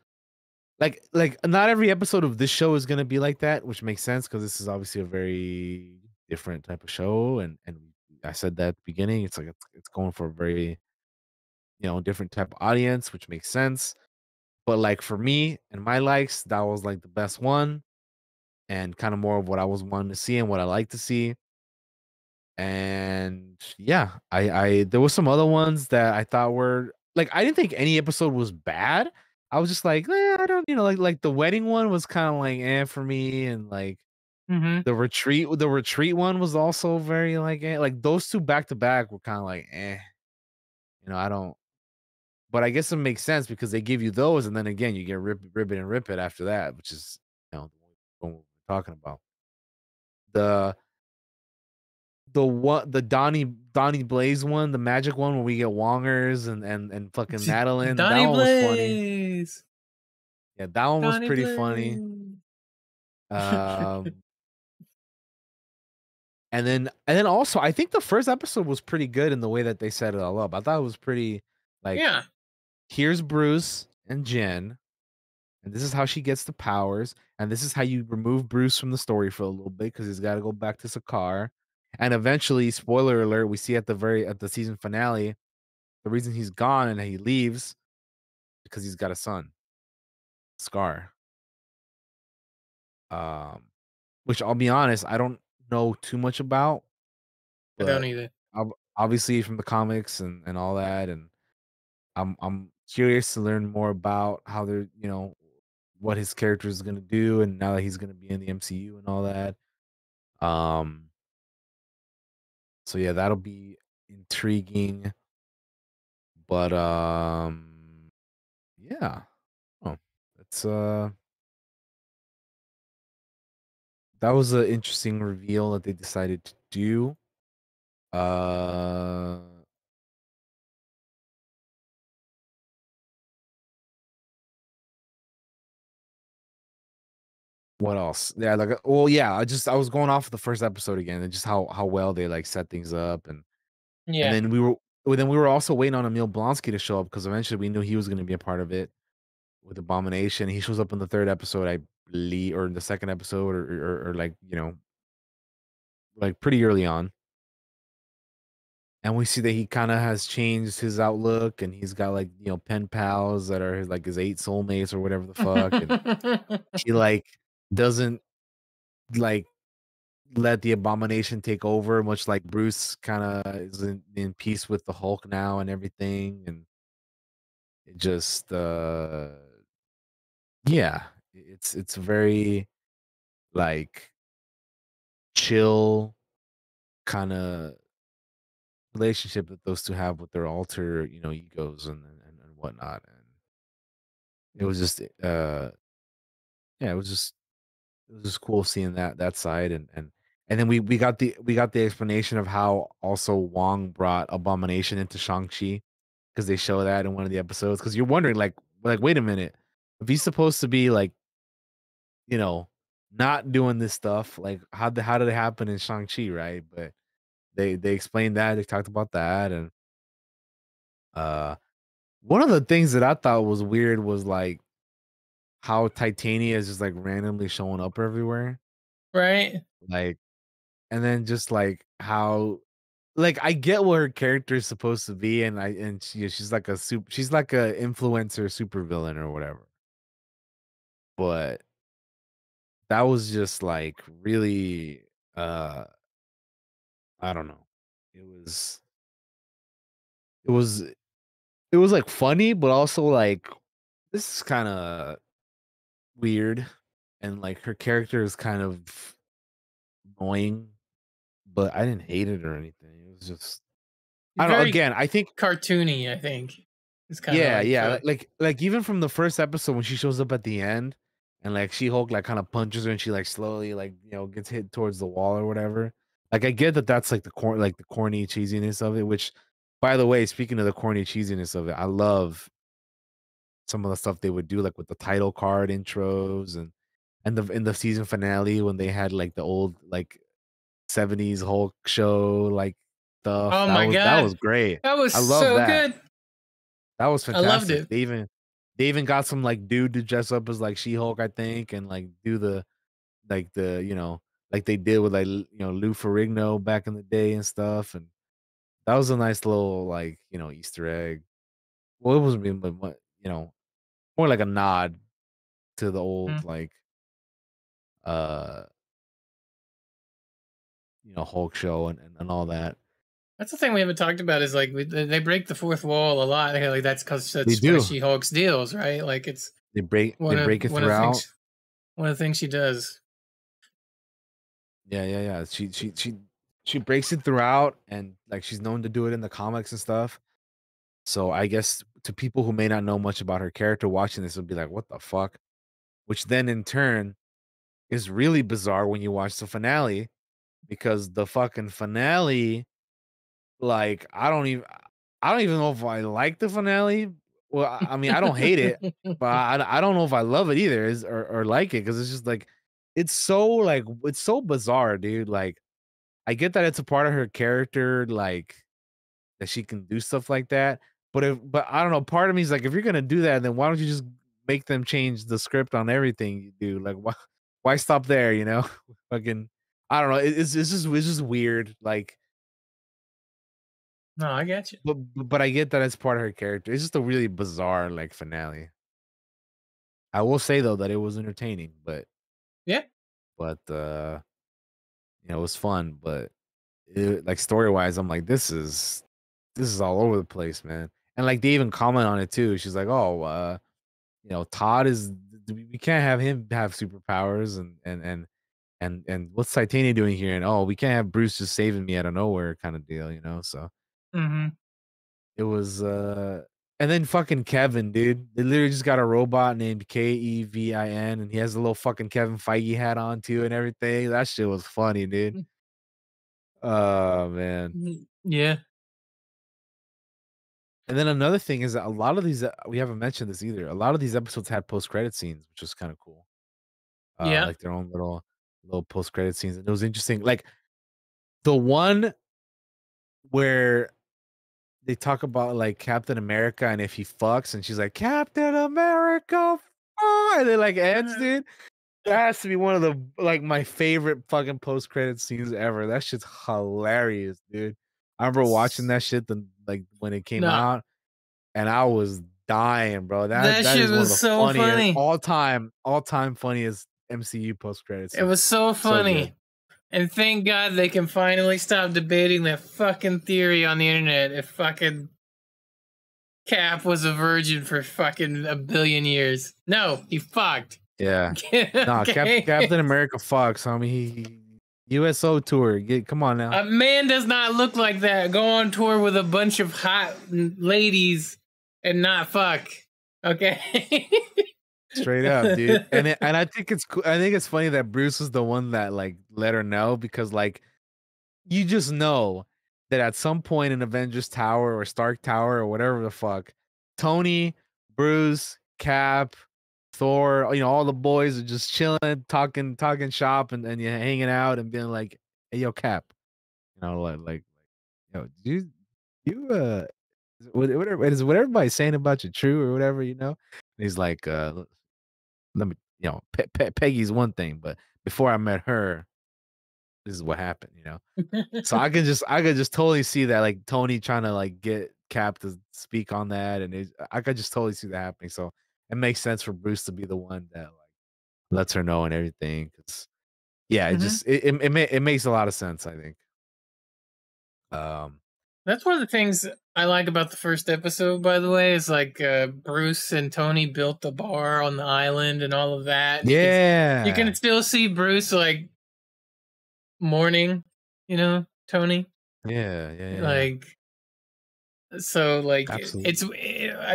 like. Not every episode of this show is gonna be like that, which makes sense because this is obviously a very different type of show, and I said that at the beginning. It's like it's going for a very different type of audience, which makes sense. But like for me and my likes, that was like the best one, and kind of more of what I was wanting to see and what I like to see. And yeah, I there was some other ones that I thought were like I didn't think any episode was bad. I was just like, I don't, like the wedding one was kind of like for me, and like Mm-hmm. the retreat one was also very like like those two back to back were kind of like I don't. But I guess it makes sense because they give you those, and then again you get rip it and rip it after that, which is what we're talking about. The the Donnie Blaze one, the magic one where we get Wongers and fucking Madeline, that Donnie one was funny. Blaze. Yeah, that one was Donnie pretty funny. Blaze. Um, and then also I think the first episode was pretty good in the way that they set it all up. I thought it was pretty like Yeah. here's Bruce and Jen, and this is how she gets the powers, and this is how you remove Bruce from the story for a little bit because he's got to go back to Sakaar, and eventually, spoiler alert, we see at the season finale, the reason he's gone and he leaves because he's got a son, Scar. Um, which I'll be honest, I don't know too much about, I don't but either. obviously from the comics and all that, and I'm curious to learn more about how they're what his character is gonna do, and now that he's gonna be in the MCU and all that. Um, so yeah, that'll be intriguing. But yeah, oh, it's that was an interesting reveal that they decided to do. Uh, what else? Yeah, like well, yeah, I was going off of the first episode again, and just how well they like set things up, and Yeah. then we were also waiting on Emil Blonsky to show up because eventually we knew he was going to be a part of it with Abomination. He shows up in the third episode, I believe, or in the second episode, or like like pretty early on. And we see that he kind of has changed his outlook, and he's got like pen pals that are like his 8 soulmates or whatever the fuck, and he like doesn't like let the Abomination take over, much like Bruce kind of is in peace with the Hulk now and everything, and it just yeah, it's very like chill kind of relationship that those two have with their alter egos and whatnot, and it was just yeah, it was just cool seeing that side, and And then we got the explanation of how also Wong brought Abomination into Shang-Chi, because they show that in one of the episodes. Because you're wondering, like wait a minute, if he's supposed to be like, you know, not doing this stuff, like how did it happen in Shang-Chi, right? But they explained that, they talked about that, and one of the things that I thought was weird was like how Titania is just like randomly showing up everywhere, Right. like, and then just like how, like, I get what her character is supposed to be, and she's like she's like a influencer supervillain or whatever, but that was just like really, uh I don't know. It was it was it was like funny, but also like this is kind of weird, and like her character is kind of annoying, but I didn't hate it or anything. It was just, I don't know. Very Again, I think cartoony, I think. It's kind of yeah, like yeah. Like even from the first episode when she shows up at the end and like She-Hulk like kind of punches her and she like slowly like, you know, gets hit towards the wall or whatever. Like I get that that's like the corny cheesiness of it, which by the way, speaking of the corny cheesiness of it, I love some of the stuff they would do like with the title card intros and the in the season finale when they had like the old like 70s Hulk show like stuff. oh That my was god, great. that was I love so that. good. That was I loved fantastic. it. They even got some like dude to dress up as like She-Hulk, I think, and like do the like the, you know, like they did with like you know, Lou Ferrigno back in the day and stuff. And that was a nice little like, you know, Easter egg. Well, it wasn't really, but you know, more like a nod to the old Mm. like uh you know, Hulk show and all that. That's the thing we haven't talked about is like they break the fourth wall a lot. Like that's because They that's one of do. She-Hulk's deals, right? Like it's They break it one of the throughout. things she does. Yeah, yeah, yeah. She breaks it throughout, and like she's known to do it in the comics and stuff. So I guess to people who may not know much about her character watching this would be like, what the fuck? Which then in turn is really bizarre when you watch the finale, because the fucking finale, like I don't even know if I like the finale. Well, I mean, I don't hate it, but I don't know if I love it either, or like it, because it's just like it's so bizarre, dude. Like I get that it's a part of her character, like that she can do stuff like that. But I don't know, part of me is like, if you're gonna do that, then why don't you just make them change the script on everything you do? Like why stop there, you know? Fucking I don't know. It's just weird. Like No, I get you. but I get that it's part of her character. It's just a really bizarre like finale. I will say though that it was entertaining, Yeah. but you know, it was fun, but like story wise, I'm like, this is all over the place, man. And like they even comment on it too. She's like, oh, you know, Todd is we can't have him have superpowers, and what's Titania doing here? And oh, we can't have Bruce just saving me out of nowhere, kind of deal, you know. So Mm-hmm. it was and then fucking Kevin, dude. They literally just got a robot named Kevin, and he has a little fucking Kevin Feige hat on too and everything. That shit was funny, dude. Oh man. Yeah. And then another thing is that a lot of these we haven't mentioned this either. A lot of these episodes had post-credit scenes, which was kind of cool. Yeah. Like their own little post-credit scenes. And it was interesting. Like the one where they talk about like Captain America and if he fucks, and she's like, Captain America, and then like ends, dude. That has to be one of the like my favorite fucking post-credit scenes ever. That shit's hilarious, dude. I remember watching that shit like when it came No, out, and I was dying, bro. that That shit is one of was the so funniest funny. all time funniest MCU post-credit It scenes. was so So funny. good. And thank God they can finally stop debating that fucking theory on the internet. If fucking Cap was a virgin for fucking a billion years. No, he fucked. Yeah. Okay. Nah, Captain America fucks, homie. He USO tour. Come on now. A man does not look like that. Go on tour with a bunch of hot ladies and not fuck. Okay. Straight up, dude. And I think it's cool. I think it's funny that Bruce is the one that like let her know, because like you just know that at some point in Avengers Tower or Stark Tower or whatever the fuck, Tony, Bruce, Cap, Thor, all the boys are just chilling, talking shop, and you're hanging out and being like, "Hey, yo, Cap, yo, what everybody's saying about you true or whatever, And he's like, let me, Peggy's one thing, but before I met her, this is what happened, So I could just totally see that, like Tony trying to like get Cap to speak on that, and I could just totally see that happening. So it makes sense for Bruce to be the one that like lets her know and everything. Cause yeah, it makes a lot of sense, I think. That's one of the things I like about the first episode, by the way, is like Bruce and Tony built the bar on the island and all of that. Yeah. You can still see Bruce like mourning, Tony. Yeah. Like, so like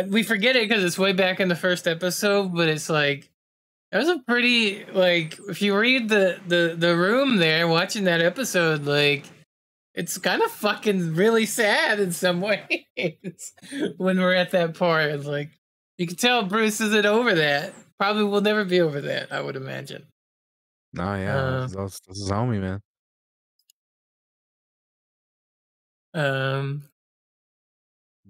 we forget it because it's way back in the first episode, but it's like it was a pretty, like, if you read the room there watching that episode, like it's kind of fucking really sad in some ways when we're at that part. It's like you can tell Bruce isn't over that. Probably will never be over that, I would imagine. Oh yeah, that's his homie, man.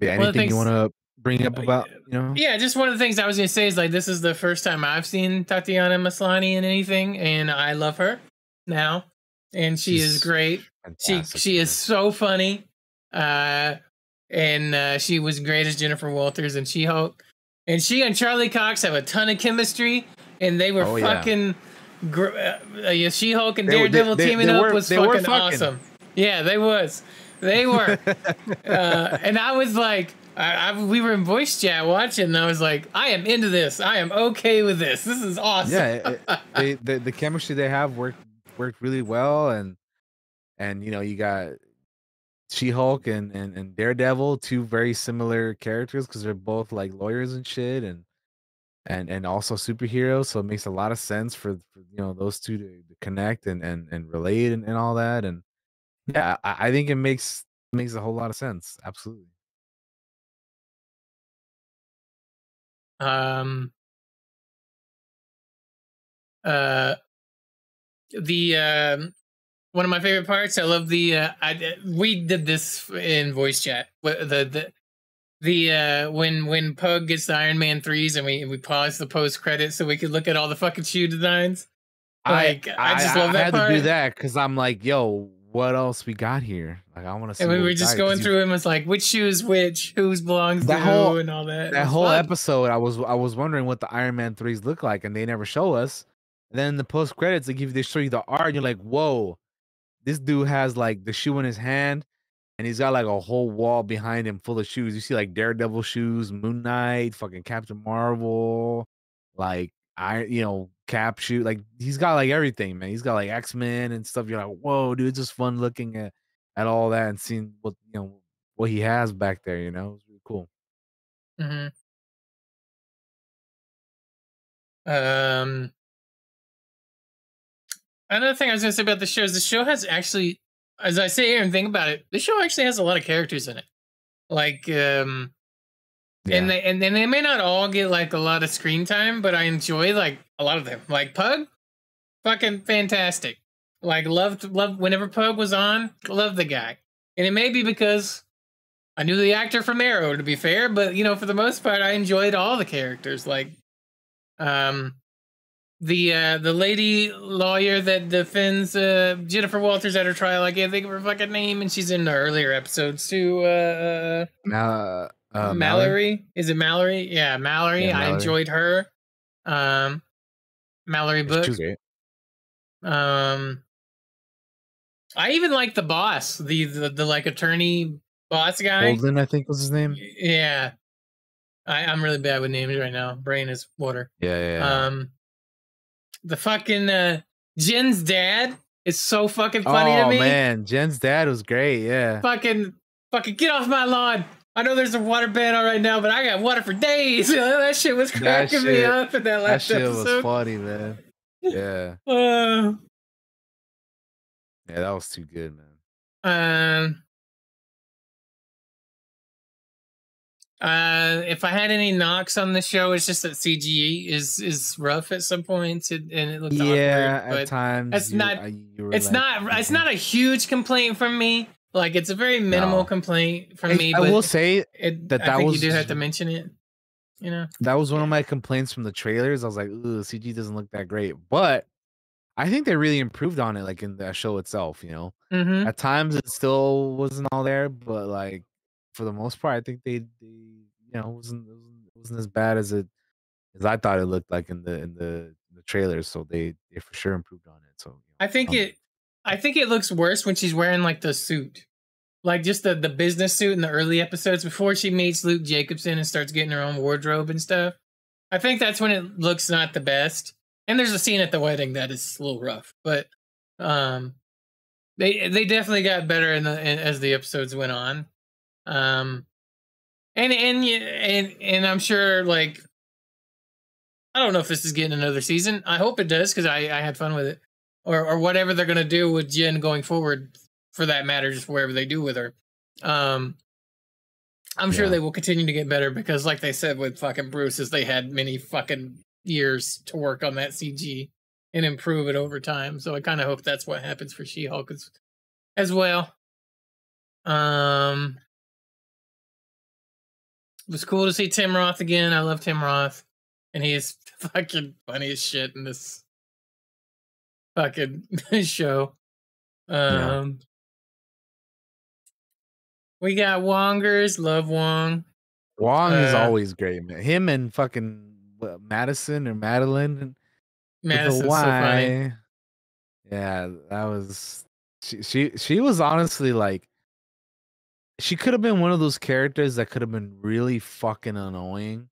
Anything you want to bring up about, Yeah, just one of the things I was going to say is like this is the first time I've seen Tatiana Maslany in anything, and I love her now, and she is great. She is so funny, and she was great as Jennifer Walters and She-Hulk, and she and Charlie Cox have a ton of chemistry, and they were fucking. She-Hulk and Daredevil teaming up was fucking awesome. Yeah, they were. And I was like, we were in voice chat watching, and I was like, I am into this. I am okay with this. This is awesome. Yeah, the chemistry they have worked really well, and you got She-Hulk and Daredevil, two very similar characters because they're both like lawyers and shit, and also superheroes. So it makes a lot of sense for those two to connect and relate and all that. And yeah, I think it makes a whole lot of sense. Absolutely. One of my favorite parts, I love we did this in voice chat. When Pug gets the Iron Man 3s and we pause the post credits so we could look at all the fucking shoe designs. Like I just love that I had part. to do that because I'm like, yo, what else we got here? Like I want to see. And we were just going through them. It's like which shoe is which, whose belongs to who, and all that. That whole episode, I was wondering what the Iron Man 3s look like, and they never show us. And then in the post credits, they show you the art, and you're like, whoa, this dude has like the shoe in his hand, and he's got like a whole wall behind him full of shoes. You see like Daredevil shoes, Moon Knight, fucking Captain Marvel, like Cap shoe. Like he's got like everything, man. He's got like X-Men and stuff. You're like, whoa, dude, it's just fun looking at all that and seeing what he has back there. It's really cool. Mm-hmm. Another thing I was going to say about the show is the show has actually, as I say here and think about it, the show actually has a lot of characters in it. Like, and they may not all get like a lot of screen time, but I enjoy like a lot of them. Like Pug, fucking fantastic. Like loved whenever Pug was on, loved the guy. And it may be because I knew the actor from Arrow, to be fair, but for the most part, I enjoyed all the characters. Like, the lady lawyer that defends Jennifer Walters at her trial, I can't think of her fucking name, and she's in the earlier episodes too. Mallory? Is it Mallory? Yeah, Mallory. I enjoyed her. Mallory Book. She's great. I even like the boss, the like attorney boss guy. Holden, I think was his name. Yeah. I'm really bad with names right now. Brain is water. Yeah. The fucking Jen's dad is so fucking funny to me. Oh man, Jen's dad was great. Yeah. Fucking get off my lawn. I know there's a water ban on right now, but I got water for days. That shit was cracking me up in that last episode. That shit was funny, man. Yeah. Yeah, that was too good, man. If I had any knocks on the show, it's just that CG is rough at some points and it looks awkward. At times it's not a huge complaint from me. Like it's a very minimal complaint from me. I will say I think you do have to mention it. You know, that was one of my complaints from the trailers. I was like, "Ooh, CG doesn't look that great," but I think they really improved on it, like in the show itself. You know, at times it still wasn't all there, but like for the most part, I think they wasn't as bad as I thought it looked like in the trailers. So they for sure improved on it. So I think it looks worse when she's wearing like the suit. Like just the business suit in the early episodes before she meets Luke Jacobson and starts getting her own wardrobe and stuff. I think that's when it looks not the best. And there's a scene at the wedding that is a little rough, but they definitely got better as the episodes went on. And I'm sure, like, I don't know if this is getting another season. I hope it does because I had fun with it, or whatever they're gonna do with Jen going forward. For that matter, just wherever they do with her. I'm sure they will continue to get better because like they said with fucking Bruce is they had many fucking years to work on that CG and improve it over time. So I kind of hope that's what happens for She-Hulk as well. It was cool to see Tim Roth again. I love Tim Roth. And he is fucking funny as shit in this fucking show. We got Wongers, love Wong. Wong is always great, man. Him and fucking Madison or Madeline. Madison's so funny. Yeah, that was she was honestly like she could have been one of those characters that could have been really fucking annoying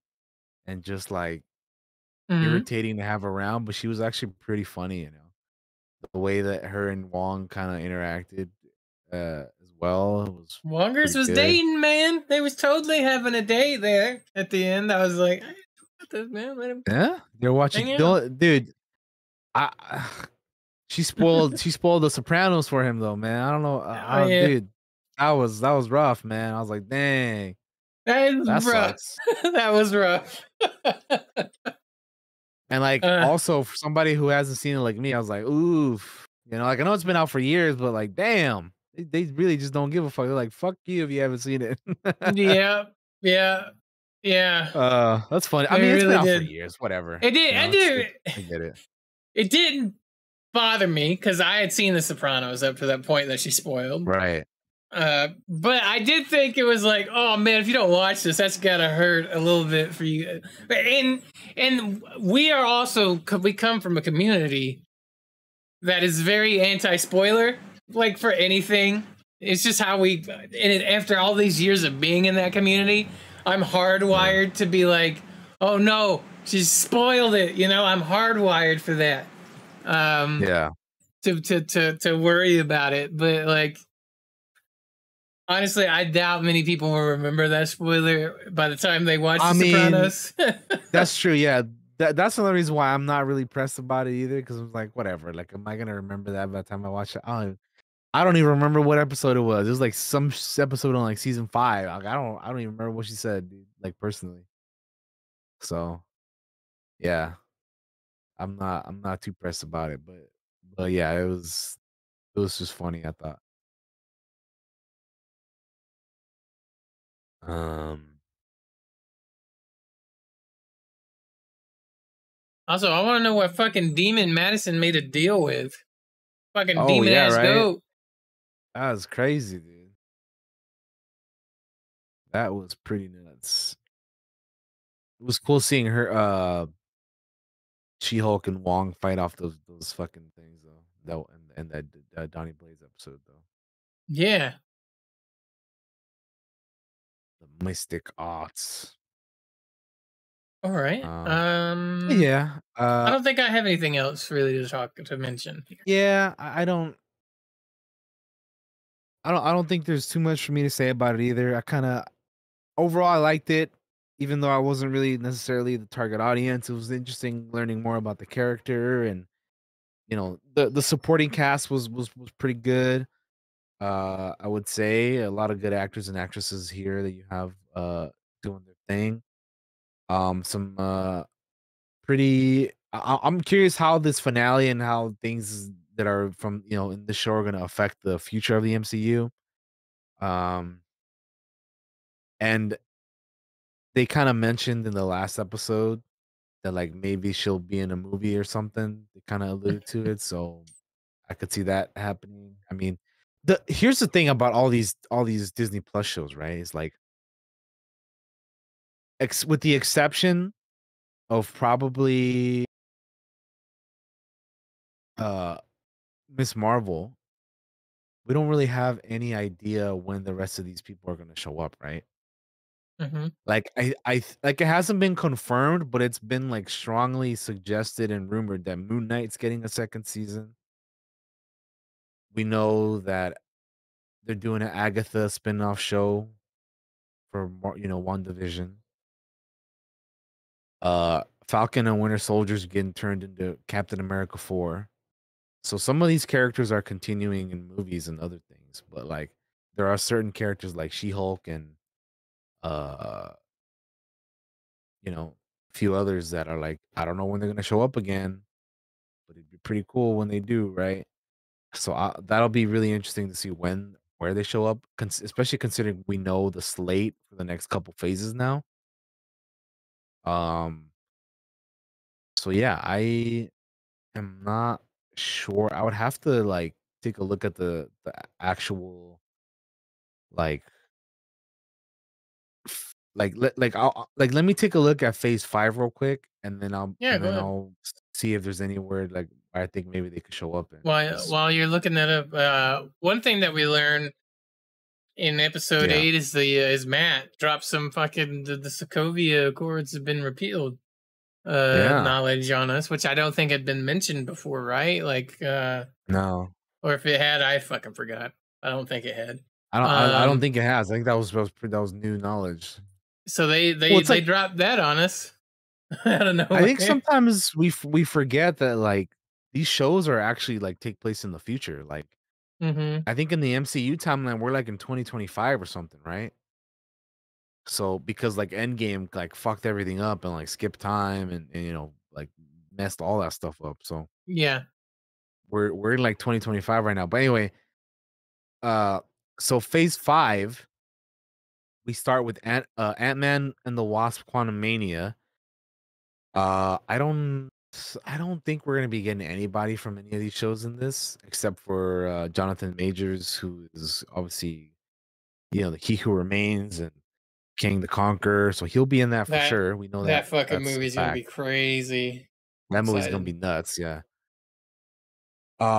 and just like irritating to have around, but she was actually pretty funny, you know. The way that her and Wong kind of interacted as well was Wongers was good. Dating, man. They was totally having a date there at the end. I was like, what the man? Let him they're watching dude. She spoiled the Sopranos for him though, man. I don't know. Dude, that was rough, man. I was like, dang. That rough. That was rough. And like also for somebody who hasn't seen it like me, I was like, oof. You know, like I know it's been out for years, but like, damn, they really just don't give a fuck. They're like, fuck you if you haven't seen it. Yeah. That's funny. I mean, it's been out for years. Whatever. It did. I get it. It didn't bother me because I had seen The Sopranos up to that point that she spoiled. Right. But I did think it was like, oh man, if you don't watch this, that's gotta hurt a little bit for you. And we are also, we come from a community that is very anti-spoiler, like for anything. It's just how we, and after all these years of being in that community, I'm hardwired to be like, oh no, she spoiled it. You know, I'm hardwired for that. To worry about it, but like. Honestly, I doubt many people will remember that spoiler by the time they watch The Sopranos. That's true. Yeah, that's another reason why I'm not really pressed about it either. Because I'm like, whatever. Like, am I gonna remember that by the time I watch it? I don't even remember what episode it was. It was like some episode on like season 5. Like, I don't even remember what she said, dude, like personally. So, yeah, I'm not too pressed about it. But yeah, it was just funny. I thought. Also, I want to know what fucking Demon Madison made a deal with. Fucking demon ass goat. That was crazy, dude. That was pretty nuts. It was cool seeing her, She-Hulk and Wong fight off those fucking things though. That Donnie Blaze episode though. Yeah. The Mystic Arts. All right. Yeah. I don't think I have anything else really to mention here. Yeah, I don't think there's too much for me to say about it either. overall, I liked it, even though I wasn't really necessarily the target audience. It was interesting learning more about the character, and the supporting cast was pretty good. I would say a lot of good actors and actresses here that you have doing their thing. Some pretty. I'm curious how this finale and how things that are from in the show are going to affect the future of the MCU. Um, and they kind of mentioned in the last episode that like maybe she'll be in a movie or something. They kind of alluded to it, so I could see that happening. I mean, here's the thing about all these Disney Plus shows, right? It's like with the exception of probably uh Miss Marvel, we don't really have any idea when the rest of these people are going to show up, right? Hmm. Like like it hasn't been confirmed, but it's been like strongly suggested and rumored that Moon Knight's getting a second season. We know that they're doing an Agatha spin-off show for WandaVision. Falcon and Winter Soldier's getting turned into Captain America 4. So some of these characters are continuing in movies and other things, but like there are certain characters like She-Hulk and uh a few others that are like, I don't know when they're gonna show up again, but it'd be pretty cool when they do, right? So that'll be really interesting to see where they show up, especially considering we know the slate for the next couple phases now. Um, so yeah, I am not sure. I would have to like take a look at the actual like let me take a look at phase 5 real quick, and then Yeah, go ahead. I'll see if there's anywhere like I think maybe they could show up in. While you're looking that up, one thing that we learned in episode Yeah. 8 is is Matt dropped some fucking the Sokovia Accords have been repealed Yeah. knowledge on us, which I don't think had been mentioned before, right? Like No. or if it had, I fucking forgot. I don't think it had. I don't think it has. I think that was new knowledge. So they Well, it's they like dropped that on us out of I think nowhere. sometimes we forget that like these shows are actually like take place in the future. Like Mm-hmm. I think in the MCU timeline we're like in 2025 or something, right? So because like Endgame like fucked everything up and like skipped time and like messed all that stuff up. So Yeah. we're in like 2025 right now. But anyway, uh so phase 5 we start with Ant-Man and the Wasp Quantumania. I don't think we're gonna be getting anybody from any of these shows in this, except for Jonathan Majors, who is obviously the He Who Remains and King the Conqueror, so he'll be in that for That sure. We know that that fucking that's a movie's gonna be fact. crazy. I'm That movie's gonna be excited. nuts, yeah.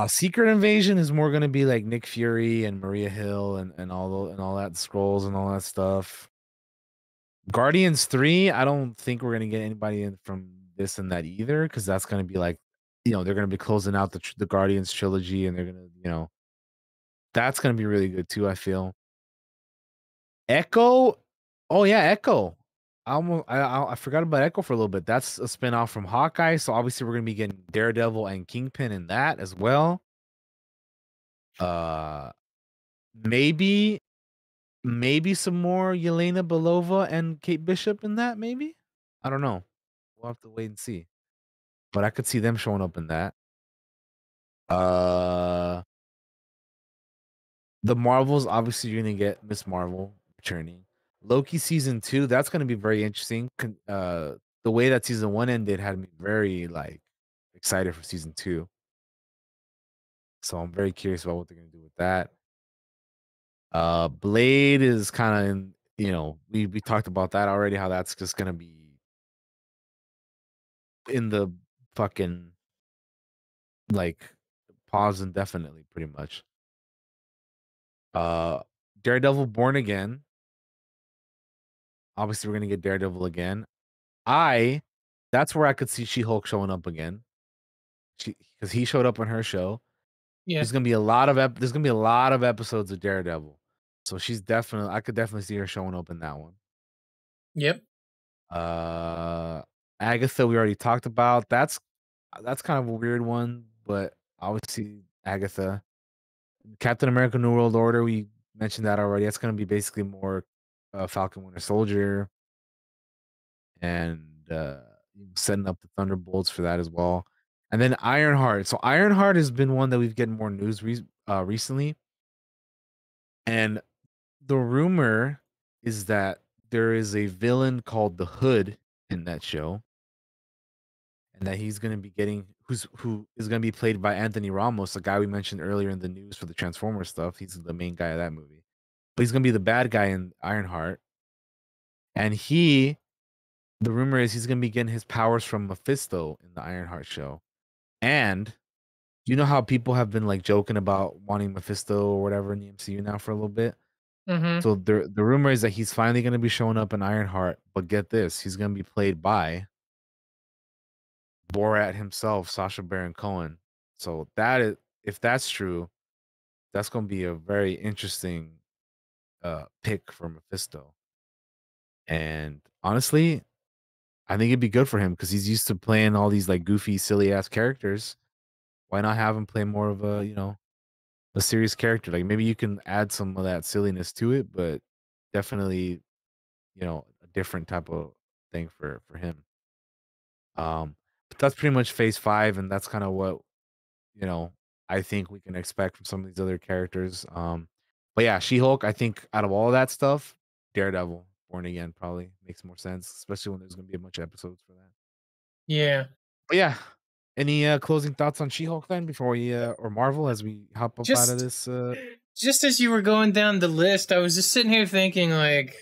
Secret Invasion is more gonna be like Nick Fury and Maria Hill and all that scrolls and all that stuff. Guardians 3, I don't think we're gonna get anybody in from this and that either, because that's gonna be like, they're gonna be closing out the Guardians trilogy, and they're gonna, that's gonna be really good too. I feel Echo. Oh yeah, Echo. I forgot about Echo for a little bit. That's a spinoff from Hawkeye, so obviously we're gonna be getting Daredevil and Kingpin in that as well. Uh, maybe some more Yelena Belova and Kate Bishop in that. Maybe I don't know. We'll have to wait and see. But I could see them showing up in that. Uh, the Marvels, obviously, you're gonna get Miss Marvel returning. Loki season 2, that's gonna be very interesting. The way that season 1 ended had me very like excited for season 2. So I'm very curious about what they're gonna do with that. Blade is kind of we talked about that already. How that's just gonna be in the fucking like pause indefinitely, pretty much. Uh, Daredevil Born Again. Obviously, we're gonna get Daredevil again. That's where I could see She-Hulk showing up again. Because he showed up on her show. Yeah. There's gonna be a lot of episodes of Daredevil. So I could definitely see her showing up in that one. Yep. Agatha, we already talked about. That's kind of a weird one, but obviously Agatha. Captain America: New World Order, we mentioned that already. That's gonna be basically more Falcon Winter Soldier and setting up the Thunderbolts for that as well. And then Ironheart. So Ironheart has been one that we've getting more news recently. And the rumor is that there is a villain called the Hood in that show, and that he's gonna be getting who is gonna be played by Anthony Ramos, the guy we mentioned earlier in the news for the Transformers stuff. He's the main guy of that movie. But he's gonna be the bad guy in Ironheart. And the rumor is he's gonna be getting his powers from Mephisto in the Ironheart show. And you know how people have been like joking about wanting Mephisto or whatever in the MCU now for a little bit? Mm-hmm. So the rumor is that he's finally gonna be showing up in Ironheart, but get this, he's gonna be played by Borat himself, Sacha Baron Cohen. So that is, if that's true, that's gonna be a very interesting pick for Mephisto. And honestly, I think it'd be good for him because he's used to playing all these like goofy, silly ass characters. Why not have him play more of a, a serious character? Like maybe you can add some of that silliness to it, but definitely, a different type of thing for him. But that's pretty much phase 5, and that's kind of what, you know, I think we can expect from some of these other characters. But yeah, She-Hulk, I think out of all that stuff, Daredevil, Born Again probably makes more sense, especially when there's gonna be a bunch of episodes for that. Yeah. But yeah, any closing thoughts on She-Hulk then before we or Marvel as we hop up out of this? Just as you were going down the list, I was just sitting here thinking, like,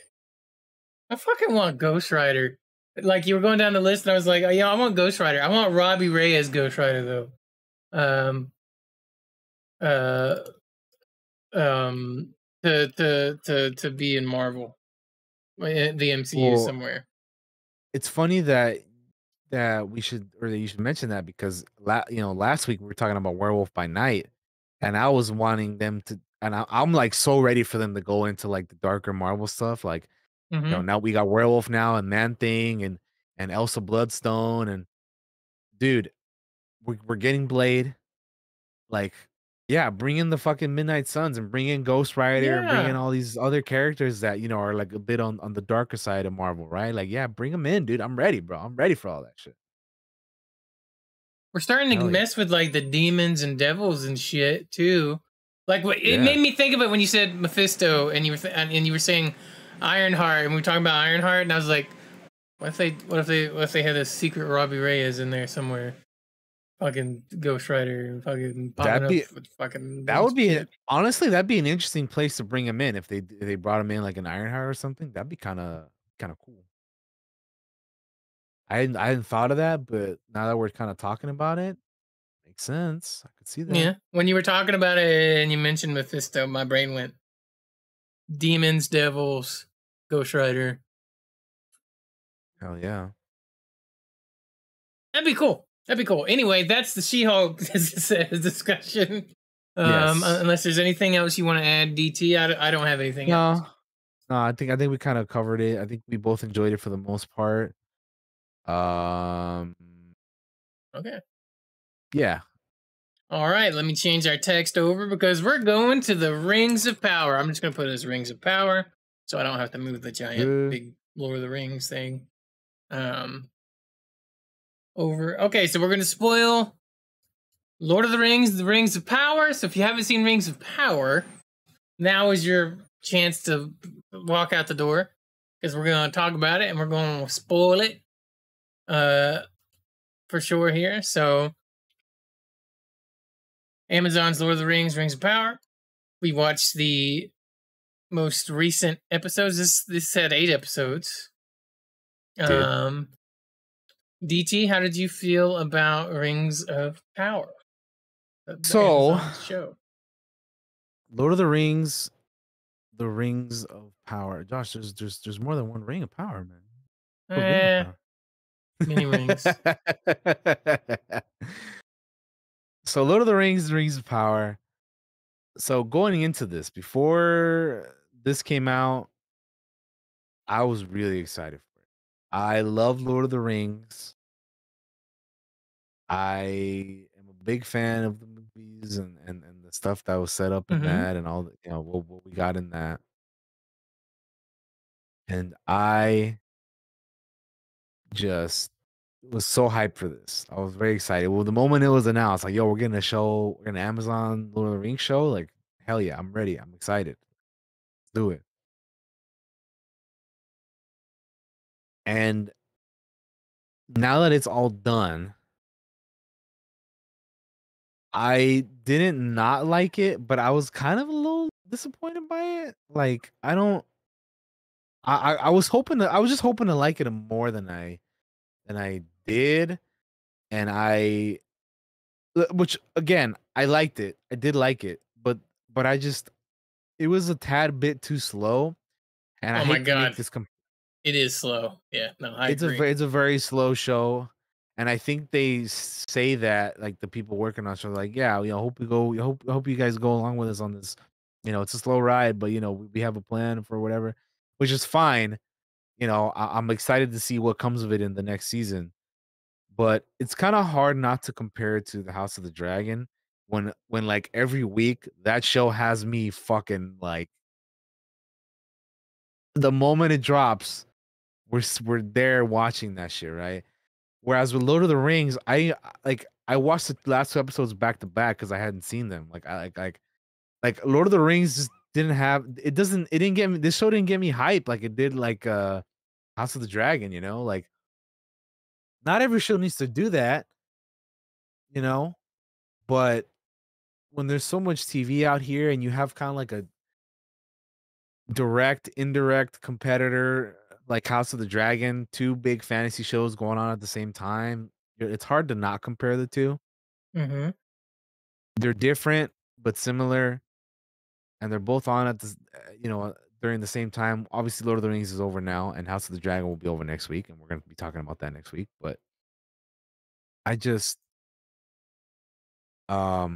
I fucking want Ghost Rider. Like, you were going down the list, and I was like, oh, yeah, I want Ghost Rider. I want Robbie Ray as Ghost Rider, though. To be in Marvel, the MCU somewhere. It's funny that we should, or that you should mention that, because last week we were talking about Werewolf by Night, and I was wanting them to, and I'm like so ready for them to go into like the darker Marvel stuff, like now we got Werewolf now and Man Thing and Elsa Bloodstone, and dude, we're getting Blade, like, yeah, bring in the fucking Midnight Suns and bring in Ghost Rider and bring in all these other characters that are like a bit on the darker side of Marvel, right? Like, yeah, bring them in, dude. I'm ready, bro. I'm ready for all that shit. We're starting to mess with like the demons and devils and shit too. Like, it made me think of it when you said Mephisto and you were saying Ironheart, and we were talking about Ironheart, and I was like, what if they had a secret Robbie Reyes in there somewhere? Fucking Ghost Rider, fucking popping up with fucking. That would be honestly, that'd be an interesting place to bring him in if they brought him in like an Ironheart or something. That'd be kind of cool. I hadn't thought of that, but now that we're kind of talking about it, makes sense. I could see that. Yeah, when you were talking about it and you mentioned Mephisto, my brain went demons, devils, Ghost Rider. Hell yeah. That'd be cool. Anyway, that's the She-Hulk discussion. Yes. Unless there's anything else you want to add, DT, I don't have anything else. No, I think we kind of covered it. I think we both enjoyed it for the most part. Okay. Yeah. All right, let me change our text over because we're going to the Rings of Power. I'm just going to put it as Rings of Power so I don't have to move the giant big Lord of the Rings thing. Over. Okay, so we're going to spoil Lord of the Rings of Power. So if you haven't seen Rings of Power, now is your chance to walk out the door because we're going to talk about it and we're going to spoil it for sure here. So Amazon's Lord of the Rings, Rings of Power. We watched the most recent episodes. This had 8 episodes. DT, how did you feel about Rings of Power? So, show. Lord of the Rings, the Rings of Power. Josh, there's more than one Ring of Power, man. Many rings. So Lord of the Rings, the Rings of Power. So going into this, before this came out, I was really excited for it. I love Lord of the Rings. I am a big fan of the movies and the stuff that was set up in that and all the, what we got in that. And I just was so hyped for this. I was very excited. Well, the moment it was announced, like, yo, we're getting a show, we're getting an Amazon Lord of the Rings show. Like, hell yeah, I'm ready. I'm excited. Let's do it. And now that it's all done, I didn't not like it, but I was kind of a little disappointed by it. Like, I was hoping I was just hoping to like it more than I did. And which again, I liked it. I did like it, but it was a tad bit too slow. And I Oh my hate to make God. this It is slow. Yeah, no, I agree. It's a very slow show. And I think they say that, like, the people working on the show, like, yeah, hope you guys go along with us on this. It's a slow ride, but we have a plan for whatever, which is fine. I'm excited to see what comes of it in the next season. But it's kind of hard not to compare it to the House of the Dragon when like every week that show has me fucking like the moment it drops, we're there watching that shit, right? Whereas with Lord of the Rings, I watched the last two episodes back to back because I hadn't seen them. Like Lord of the Rings just didn't have it didn't get me, this show didn't get me hype like it did like House of the Dragon, like not every show needs to do that, you know, but when there's so much TV out here and you have kind of like a direct, indirect competitor like House of the Dragon, two big fantasy shows going on at the same time, it's hard to not compare the two. Mm-hmm. They're different but similar, and they're both on at the during the same time. Obviously, Lord of the Rings is over now, and House of the Dragon will be over next week, and we're going to be talking about that next week. But I just, I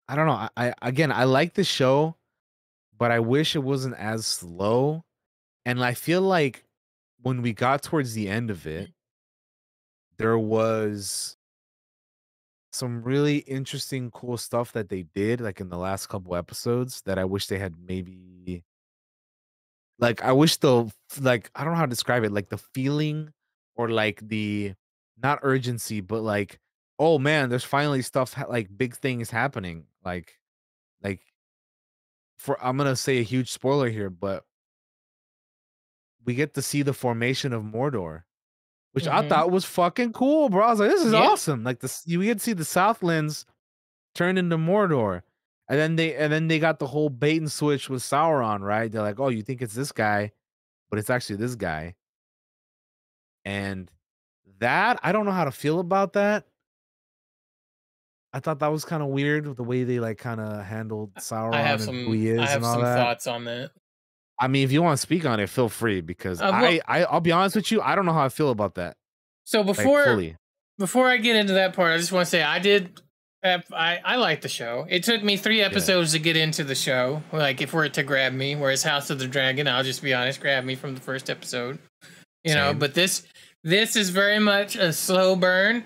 don't know. I like the show, but I wish it wasn't as slow. And I feel like when we got towards the end of it, there was some really interesting, cool stuff that they did, like in the last couple episodes, that I wish they had maybe. Like, I wish I don't know how to describe it, like the feeling or like the not urgency, but like, oh man, there's finally stuff like big things happening. Like I'm gonna say a huge spoiler here, but we get to see the formation of Mordor, which I thought was fucking cool, bro. I was like, this is awesome. Like we get to see the Southlands turn into Mordor. And then they got the whole bait and switch with Sauron, right? They're like, oh, you think it's this guy, but it's actually this guy. And that, I don't know how to feel about that. I thought that was kind of weird with the way they like kind of handled Sauron and who he is and all that. Thoughts on that. I mean, if you want to speak on it, feel free, because I'll be honest with you, I don't know how I feel about that. So before I get into that part, I just want to say I like the show. It took me 3 episodes to get into the show, like for it to grab me. Whereas House of the Dragon, I'll just be honest, grabbed me from the first episode. But this is very much a slow burn,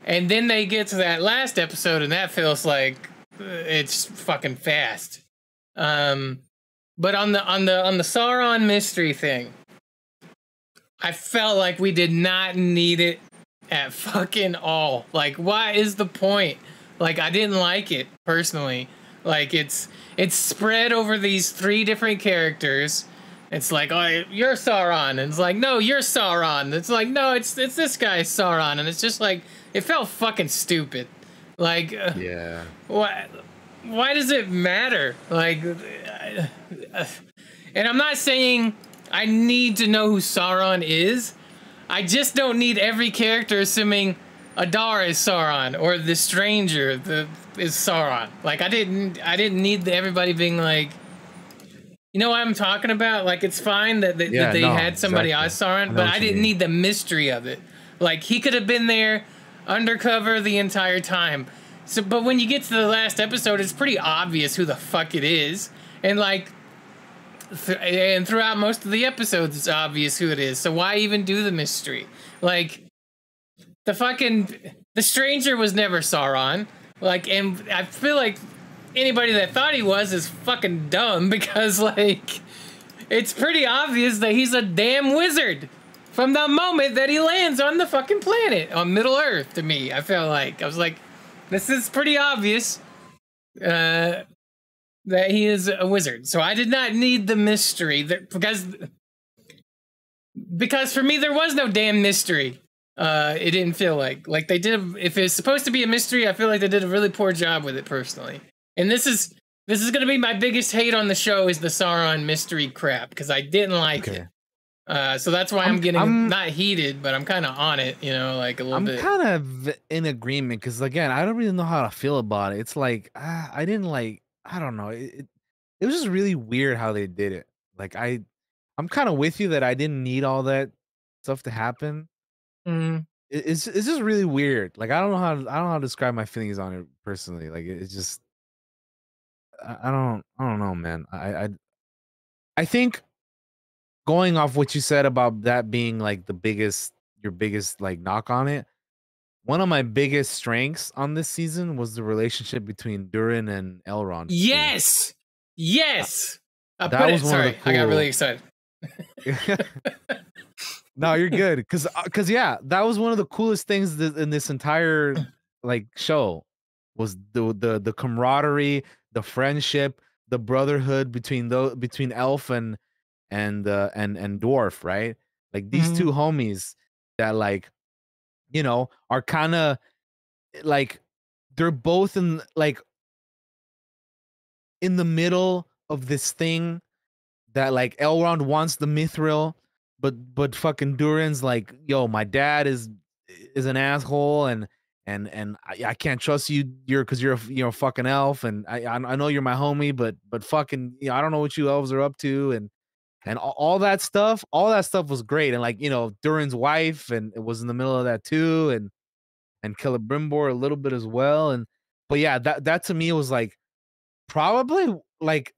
and then they get to that last episode, and that feels like it's fucking fast. But on the Sauron mystery thing, I felt like we did not need it at fucking all. Like, what is the point? Like, I didn't like it personally. Like, it's spread over these 3 different characters. It's like, oh, you're Sauron, and it's like, no, you're Sauron. It's like, no, it's this guy Sauron, and it's just like, it felt fucking stupid. Like, why does it matter? Like, and I'm not saying I need to know who Sauron is. I just don't need every character assuming Adar is Sauron or the stranger is Sauron. Like, I didn't need everybody being like, you know what I'm talking about? Like, it's fine that they had somebody as Sauron, but I didn't need the mystery of it. Like, he could have been there undercover the entire time. So, but when you get to the last episode, it's pretty obvious who the fuck it is. And like, and throughout most of the episodes, it's obvious who it is. So why even do the mystery? Like, the stranger was never Sauron. Like, and I feel like anybody that thought he was is fucking dumb because, like, it's pretty obvious that he's a damn wizard from the moment that he lands on the fucking planet, on Middle Earth. To me, I felt like I was like, this is pretty obvious that he is a wizard. So I did not need the mystery because for me there was no damn mystery. It didn't feel like they did. If it's supposed to be a mystery, I feel like they did a really poor job with it personally. And this is gonna be my biggest hate on the show is the Sauron mystery crap because I didn't like it. So that's why I'm getting not heated, but I'm kind of on it, you know, like a little bit. I'm kind of in agreement because again, I don't really know how to feel about it. It's like I didn't like. I don't know. It was just really weird how they did it. Like I'm kind of with you that I didn't need all that stuff to happen. It's just really weird. Like I don't know how to describe my feelings on it personally. Like it's just I don't know, man. I think going off what you said about that being like your biggest like knock on it. One of my biggest strengths on this season was the relationship between Durin and Elrond. Yes, yes. That was one of the cool... I got really excited. No, you're good, because yeah, that was one of the coolest things in this entire like show was the camaraderie, the friendship, the brotherhood between elf and dwarf, right? Like these two homies that like are kind of like they're both in the middle of this thing that like Elrond wants the mithril, but fucking Durin's like, yo, my dad is an asshole and I can't trust you. Because you're a fucking elf, and I know you're my homie, but fucking I don't know what you elves are up to, and all that stuff. All that stuff was great, and like Durin's wife and it was in the middle of that too, and Celebrimbor a little bit as well, but yeah, that to me was like probably like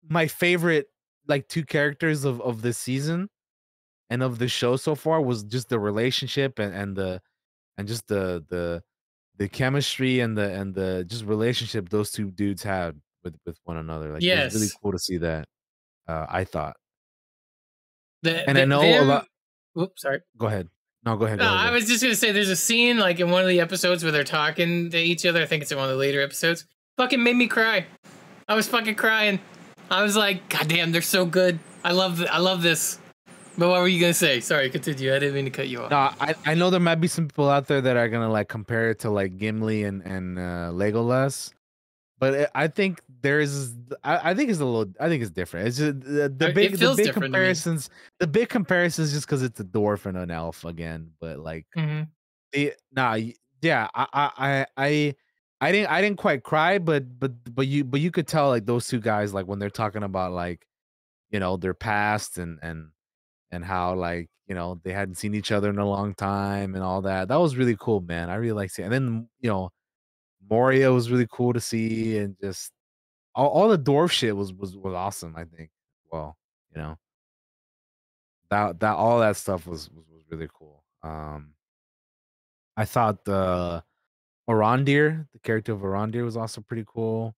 my favorite like two characters of this season and of the show so far was just the relationship and just the chemistry and the just relationship those two dudes had with one another. Like it was really cool to see that. I thought. I know a lot. Oops, sorry. Go ahead. No, go ahead. No, I was just gonna say there's a scene like in one of the episodes where they're talking to each other. I think it's in one of the later episodes. Fucking made me cry. I was fucking crying. I was like, God damn, they're so good. I love this. But what were you gonna say? Sorry, continue. I didn't mean to cut you off. No, I know there might be some people out there that are gonna like compare it to like Gimli and Legolas, but I think I think it's different. It's just the big comparisons. The big comparisons just because it's a dwarf and an elf again. But like, yeah, I didn't quite cry, but you could tell like those two guys like when they're talking about like their past and how like they hadn't seen each other in a long time and all that. That was really cool, man. I really liked it. And then Moria was really cool to see, and just all the dwarf shit was awesome. I think. Well, that all that stuff was really cool. I thought the character of Arondir was also pretty cool.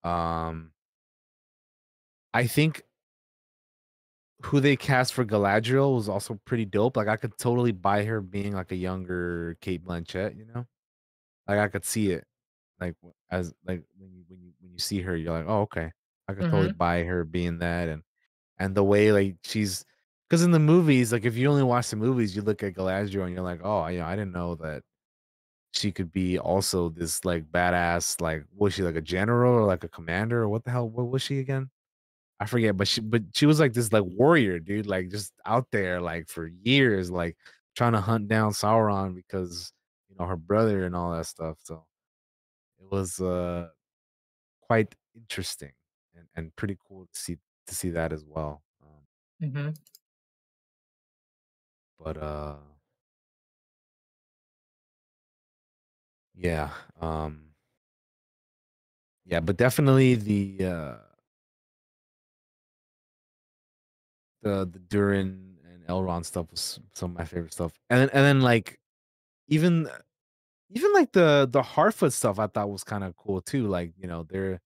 I think who they cast for Galadriel was also pretty dope. Like I could totally buy her being like a younger Kate Blanchett, Like I could see it. Like as like when you see her, you're like, oh, okay. I could totally buy her being that, and the way like she's because in the movies, like if you only watch the movies, you look at Galadriel and you're like, oh, I didn't know that she could be also this like badass. Like was she like a general or like a commander or what the hell? What was she again? I forget, but she was like this like warrior, dude, like just out there like for years, like trying to hunt down Sauron because her brother and all that stuff. So it was quite interesting and pretty cool to see that as well. But yeah, yeah, but definitely the Durin and Elrond stuff was some of my favorite stuff. And then like even like the Harfoot stuff I thought was kind of cool too. Like, you know, they're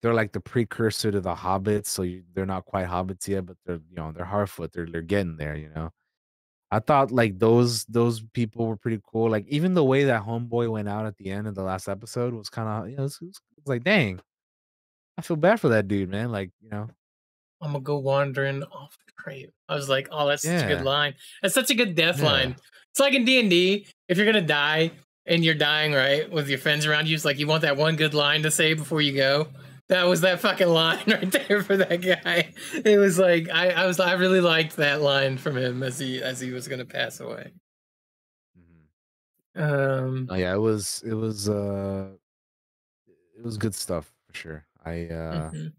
like the precursor to the hobbits, so they're not quite hobbits yet, but they're, you know, they're Harfoot. They're getting there, you know. I thought like those people were pretty cool. Like even the way that Homeboy went out at the end of the last episode was kind of, you know, it's like, dang, I feel bad for that dude, man. Like, you know, I'm gonna go wandering off the grave. I was like, oh, that's such a good yeah, line. That's such a good death yeah, line. It's like in D&D, if you're gonna die and you're dying right with your friends around you, it's like you want that one good line to say before you go. That was that fucking line right there for that guy. It was like I really liked that line from him as he was gonna pass away. oh yeah, it was good stuff for sure. Mhm.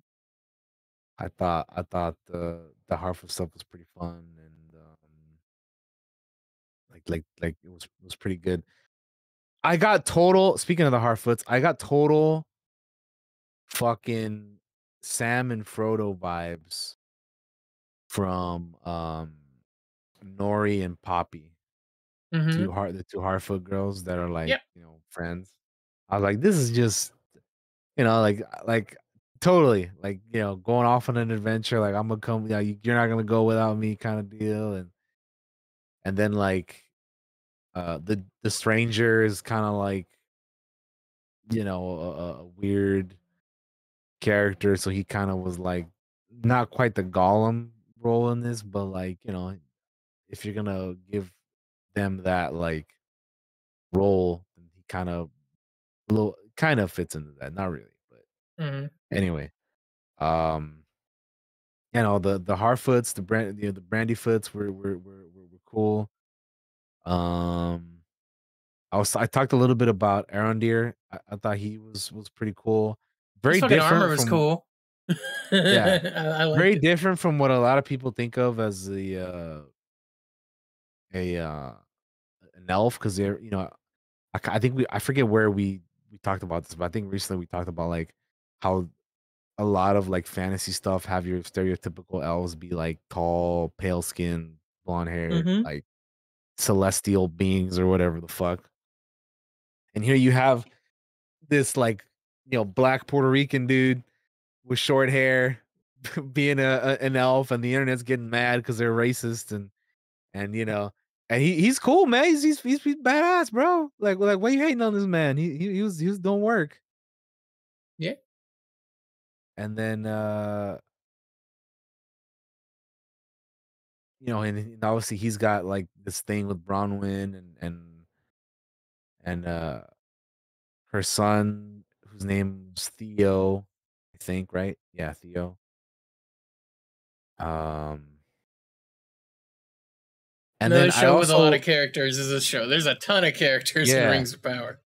I thought the Harfoot stuff was pretty fun, and like it was pretty good. I got total, speaking of the Harfoots, I got total fucking Sam and Frodo vibes from Nori and Poppy, Mhm. the two Harfoot girls that are like, Yep. you know, friends. I was like, this is just, you know, like totally like, you know, going off on an adventure. Like I'm gonna come, you know, you're not gonna go without me, kind of deal. And then like the stranger is kind of like, you know, a weird character, so he kind of was like not quite the Gollum role in this, but like, you know, if you're gonna give them that like role, then he kind of fits into that. Not really, but Mhm. anyway, um, you know, the Harfoots, you know, the Brandyfoots were cool. Um, I talked a little bit about Arondir. I thought he was pretty cool. His Very fucking armor different was from cool. yeah, I liked very it. different from what a lot of people think of as the a an elf, because they're, you know, I think I forget where we talked about this, but I think recently we talked about like how a lot of like fantasy stuff have your stereotypical elves be like tall, pale skin, blonde haired, Mhm. like celestial beings or whatever the fuck. And here you have this like, you know, black Puerto Rican dude with short hair being an elf, and the internet's getting mad because they're racist, and you know, and he's cool, man. He's badass, bro. Like why you hating on this man? He was doing work. Yeah. And then you know, and obviously he's got like this thing with Bronwyn and her son, whose name's Theo, I think, right? Yeah, Theo. Um and Another then I show with a lot also, of characters is this show. There's a ton of characters in yeah, Rings of Power.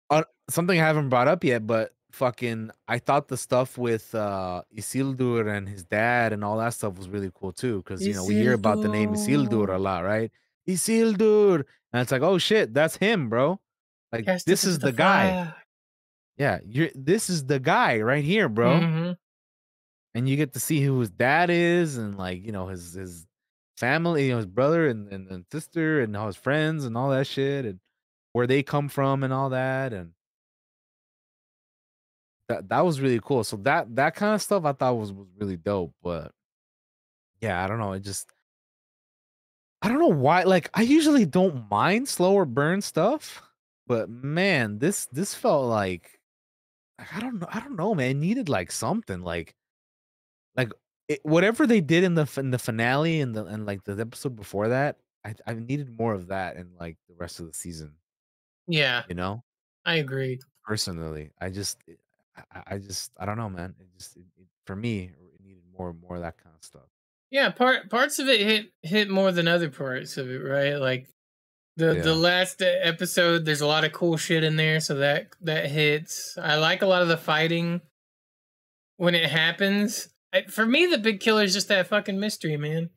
something I haven't brought up yet, but fucking, I thought the stuff with Isildur and his dad and all that stuff was really cool too. Because, you know, we hear about the name Isildur a Isildur lot, right? Isildur, and it's like, oh shit, that's him, bro. Like cast us this into is the the guy. fire. Yeah, this is the guy right here, bro. Mhm. And you get to see who his dad is, and like, you know, his family, you know, his brother and sister and all his friends and all that shit, and where they come from and all that. And that was really cool. So that kind of stuff I thought was really dope. But yeah, I don't know. I don't know why. Like, I usually don't mind slower burn stuff, but man, this felt like I don't know, man. It needed like something like whatever they did in in the finale and like the episode before that. I needed more of that in like the rest of the season. Yeah, You know, I agree. personally, I just I don't know, man. For me, it needed more of that kind of stuff. Yeah, parts of it hit more than other parts of it, right? Like the Yeah. last episode, there's a lot of cool shit in there, so that hits. I like a lot of the fighting when it happens. For me, the big killer is just that fucking mystery, man.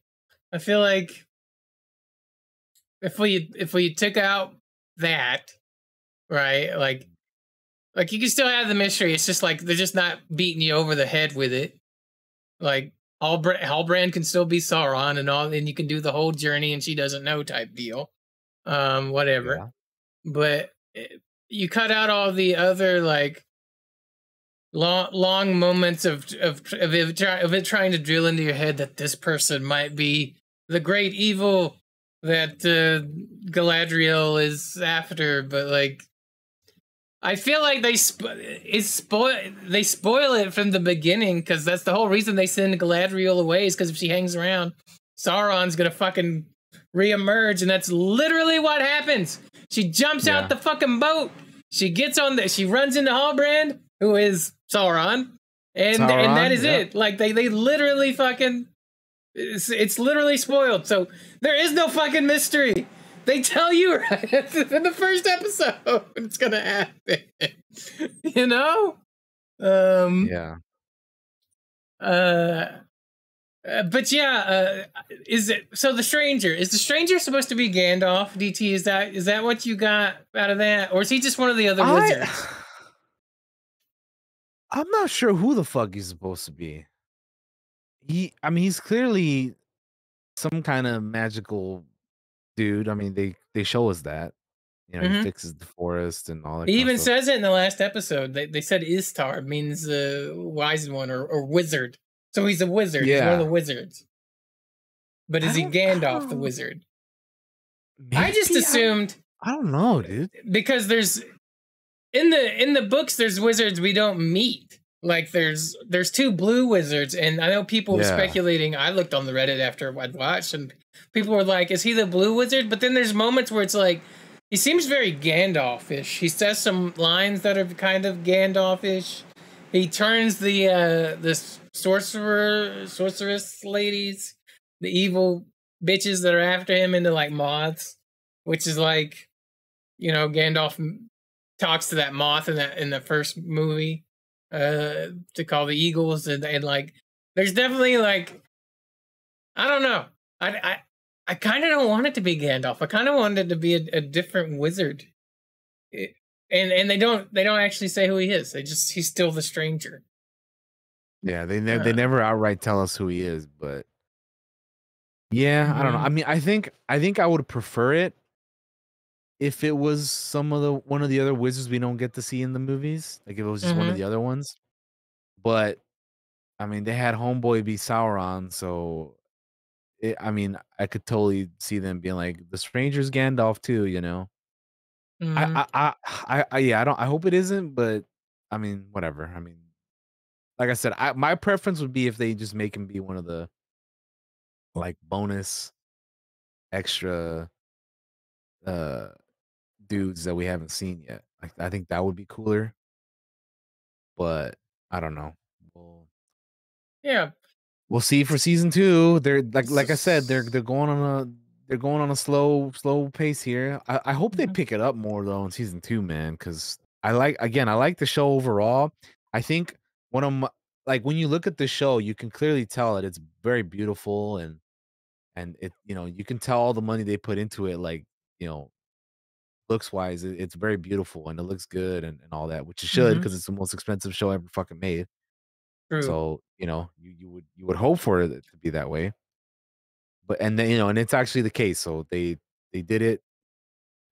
I feel like if we took out that, right, like you can still have the mystery. It's just like they're just not beating you over the head with it. Like Halbrand can still be Sauron and all, and you can do the whole journey, and she doesn't know type deal. Whatever. Yeah. But you cut out all the other like long moments of it trying to drill into your head that this person might be the great evil that Galadriel is after, but like I feel like they spoil it from the beginning, because that's the whole reason they send Galadriel away, is because if she hangs around, Sauron's gonna fucking reemerge, and that's literally what happens. She jumps out the fucking boat. She gets on she runs into Halbrand, who is Sauron, and that is it. Like they literally fucking it's literally spoiled. So there is no fucking mystery. They tell you right in the first episode it's gonna happen. You know? Yeah. But yeah, is it so? The stranger supposed to be Gandalf? DT, is that what you got out of that, or is he just one of the other wizards? I'm not sure who the fuck he's supposed to be. He's clearly some kind of magical dude. I mean, they show us that. You know, he fixes the forest and all that. He even says it in the last episode. They said Istar means wise one or wizard. So he's a wizard. Yeah. He's one of the wizards. But is he Gandalf the wizard? Maybe, I just assumed. I don't know, dude. Because there's in the books there's wizards we don't meet. Like there's two blue wizards, and I know people were speculating. I looked on the Reddit after I'd watched, and people were like, "Is he the blue wizard?" But then there's moments where it's like he seems very Gandalf-ish. He says some lines that are kind of Gandalf-ish. He turns the sorceress ladies, the evil bitches that are after him, into like moths, which is like, you know, Gandalf talks to that moth in the first movie to call the eagles, and like there's definitely like I don't know. I kind of don't want it to be Gandalf. I kind of want it to be a different wizard. And they don't actually say who he is. He's still the stranger. Yeah, they never outright tell us who he is, but yeah, I don't know. I mean, I think I would prefer it if it was one of the other wizards we don't get to see in the movies. Like if it was just one of the other ones. But I mean, they had Homeboy be Sauron, so I mean, I could totally see them being like the stranger's Gandalf too, you know. I hope it isn't, but I mean, whatever. I mean, like I said, my preference would be if they just make him be one of the like bonus extra dudes that we haven't seen yet. Like I think that would be cooler. But I don't know. We'll see for season 2. They're like I said, they're going on a slow pace here. I hope they pick it up more though in season 2, man, because I like the show overall. I think when you look at the show, you can clearly tell that it's very beautiful and it, you know, you can tell all the money they put into it, like, you know, looks wise, it's very beautiful and it looks good and all that, which it should, because it's the most expensive show ever fucking made. True. So, you know, you would hope for it to be that way. But and then, you know, and it's actually the case. So they did it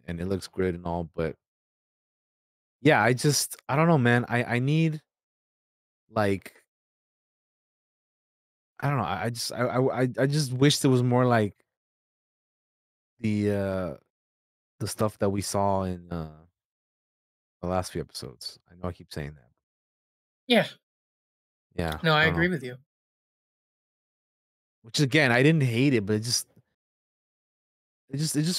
and it looks good and all, but yeah, I don't know, man. I need like I don't know. I just wish there was more like the stuff that we saw in the last few episodes. I know I keep saying that. Yeah. Yeah. No, I agree with you. Which again, I didn't hate it, but it just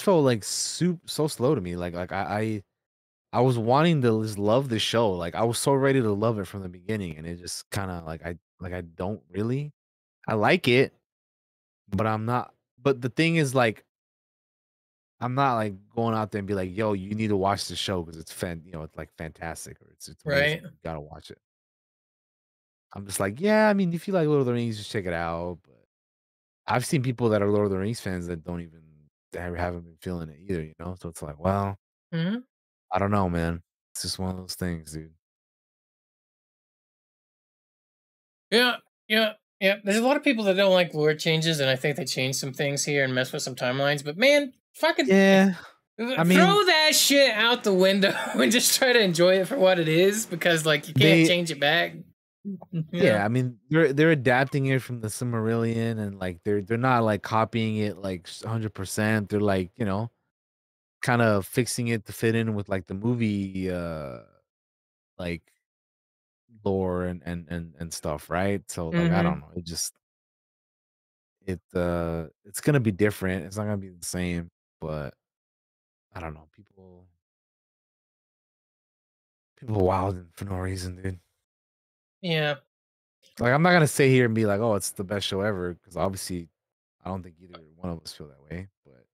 felt like so slow to me. Like I was wanting to just love the show. Like I was so ready to love it from the beginning, and it just kind of like I don't really. I like it, but I'm not. But the thing is, like, I'm not like going out there and be like, "Yo, you need to watch the show because it's it's like fantastic or it's amazing. Right. You gotta watch it." I'm just like, yeah. I mean, if you like Lord of the Rings, just check it out. But I've seen people that are Lord of the Rings fans that haven't been feeling it either. You know, so it's like, well, I don't know, man. It's just one of those things, dude. Yeah. Yeah, there's a lot of people that don't like lore changes, and I think they changed some things here and messed with some timelines. But man, fucking Yeah, I mean, throw that shit out the window and just try to enjoy it for what it is, because like you can't they change it back. yeah, I mean, they're adapting it from the Silmarillion, and like they're not like copying it like 100%. They're like, kind of fixing it to fit in with like the movie like lore and stuff, right? So like I Mm-hmm. don't know. It's gonna be different. It's not gonna be the same, but I don't know. People wilding for no reason, dude. Yeah. Like I'm not gonna sit here and be like, oh, it's the best show ever, because obviously I don't think either one of us feel that way. But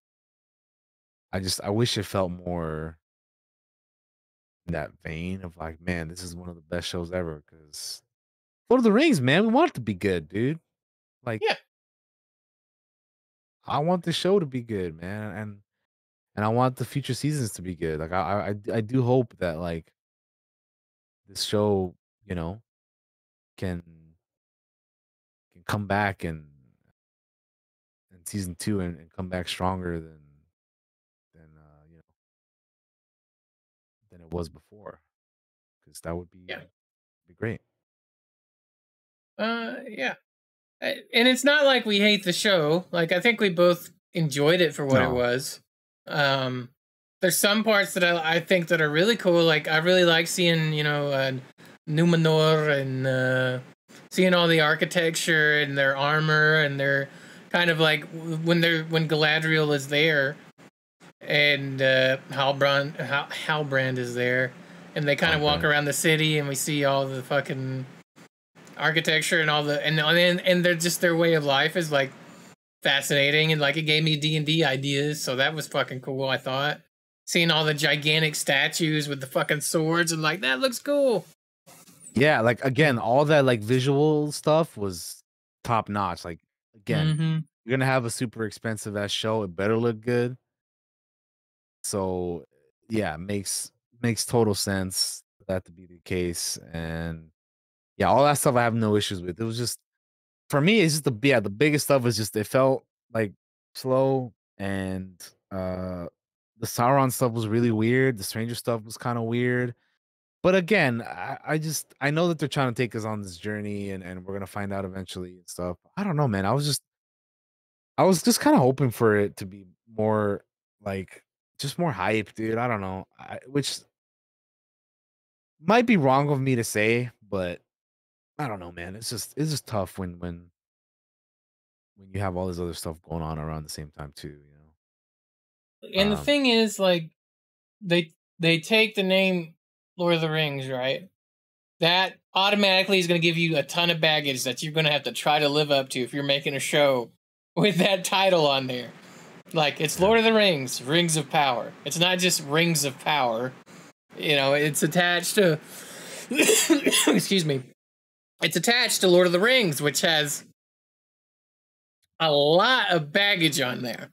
I wish it felt more in that vein of like, man, this is one of the best shows ever. Because Lord of the Rings, man, we want it to be good, dude. Like Yeah. I want the show to be good, man, and I want the future seasons to be good. Like I do hope that like this show, you know, can come back and in season 2 and come back stronger than than it was before, because that would Yeah. be great. Yeah. And it's not like we hate the show. Like I think we both enjoyed it for what it No, was. Um, there's some parts that I think that are really cool. Like I really like seeing Numenor and seeing all the architecture and their armor and their kind of like when Galadriel is there and Halbrand is there, and they kind of walk Halbrand. around the city and we see all the fucking architecture and all the and they're just their way of life is like fascinating, and like it gave me D&D ideas, so that was fucking cool. I thought seeing all the gigantic statues with the fucking swords and like that looks cool. Yeah, like again, all that like visual stuff was top notch. Like again, Mm-hmm. you're gonna have a super expensive ass show. It better look good. So yeah, makes total sense for that to be the case. And yeah, all that stuff I have no issues with. It was just for me, it's just the biggest stuff was just it felt like slow, and the Sauron stuff was really weird. The Stranger stuff was kind of weird. But again, I know that they're trying to take us on this journey, and we're gonna find out eventually and stuff. I don't know, man. I was just kind of hoping for it to be more like just more hype, dude. I don't know. Which might be wrong of me to say, but I don't know, man. It's just tough when you have all this other stuff going on around the same time too, you know. And the thing is, like, they take the name Lord of the Rings, right? That automatically is going to give you a ton of baggage that you're going to have to try to live up to if you're making a show with that title on there. Like, it's Lord of the Rings, Rings of Power. It's not just Rings of Power. You know, it's attached to excuse me. It's attached to Lord of the Rings, which has a lot of baggage on there.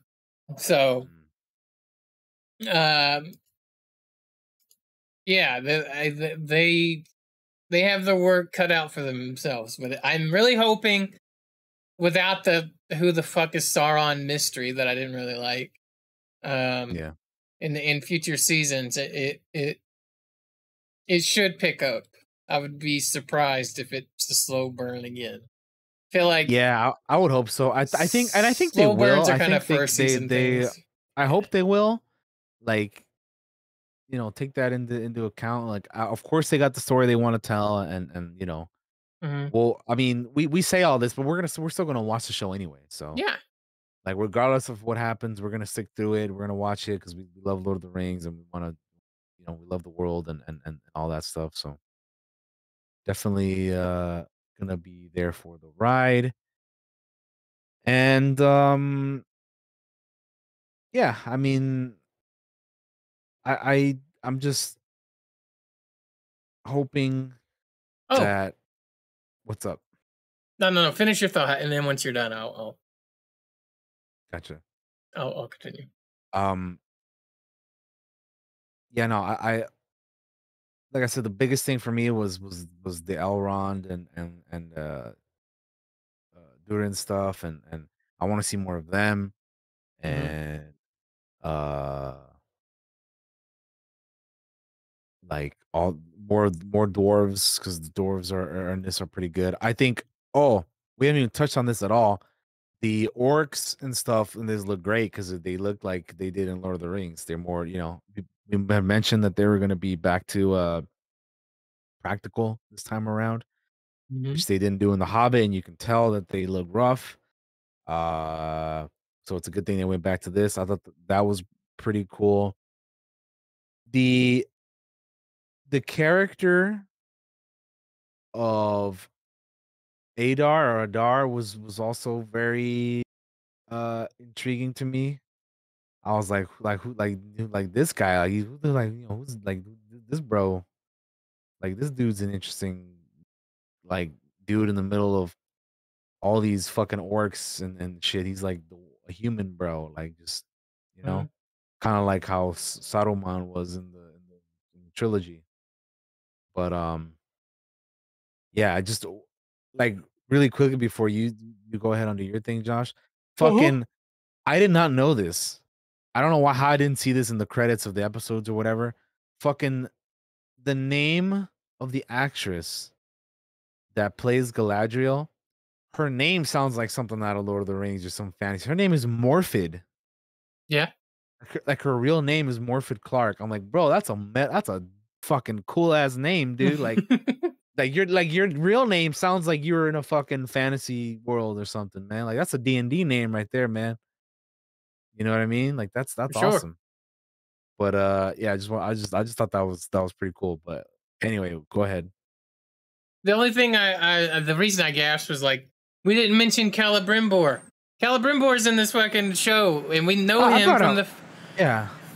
So, um, yeah, they have their work cut out for themselves. But I'm really hoping, without the who the fuck is Sauron mystery that I didn't really like, Yeah. in future seasons, it should pick up. I would be surprised if it's a slow burn again. Feel like Yeah, I would hope so. I think they slow will. burns are I kind of think they first they season they things. I hope they will. Like, take that into account. Like, of course they got the story they want to tell, and Mm-hmm. well, I mean, we say all this, but we're still gonna watch the show anyway. So Yeah, like, regardless of what happens, we're gonna stick through it. We're gonna watch it because we love Lord of the Rings, and we want to, we love the world and all that stuff. So definitely gonna be there for the ride. And yeah, I mean, I'm just hoping oh, that what's up? no. Finish your thought, and then once you're done, Gotcha. I'll continue. Um yeah, no, I like I said, the biggest thing for me was the Elrond and doing stuff, and I want to see more of them, and uh like all more dwarves, because the dwarves are in this are pretty good. I think. Oh, we haven't even touched on this at all. The orcs and stuff in this look great because they look like they did in Lord of the Rings. They're more, we have mentioned that they were going to be back to practical this time around, which they didn't do in The Hobbit, and you can tell that they look rough. So it's a good thing they went back to this. I thought that was pretty cool. The character of Adar was also very intriguing to me. I was like who like this guy, like who's like this bro, like this dude's an interesting like dude in the middle of all these fucking orcs and shit. He's like a human bro, like just kind of like how Saruman was in the trilogy. But yeah, I just like really quickly before you go ahead onto your thing, Josh. Fucking, I did not know this. I don't know how I didn't see this in the credits of the episodes or whatever. Fucking the name of the actress that plays Galadriel, her name sounds like something out of Lord of the Rings or some fantasy. Her name is Morfydd. Yeah. Like her real name is Morfydd Clark. I'm like, bro, that's a fucking cool ass name, dude. Like like your real name sounds like you were in a fucking fantasy world or something, man. Like that's a D&D name right there, man. You know what I mean? Like that's awesome. But yeah, I just thought that was pretty cool. But anyway, go ahead. The only thing the reason I gasped was like we didn't mention Celebrimbor. Celebrimbor's in this fucking show, and we know him from the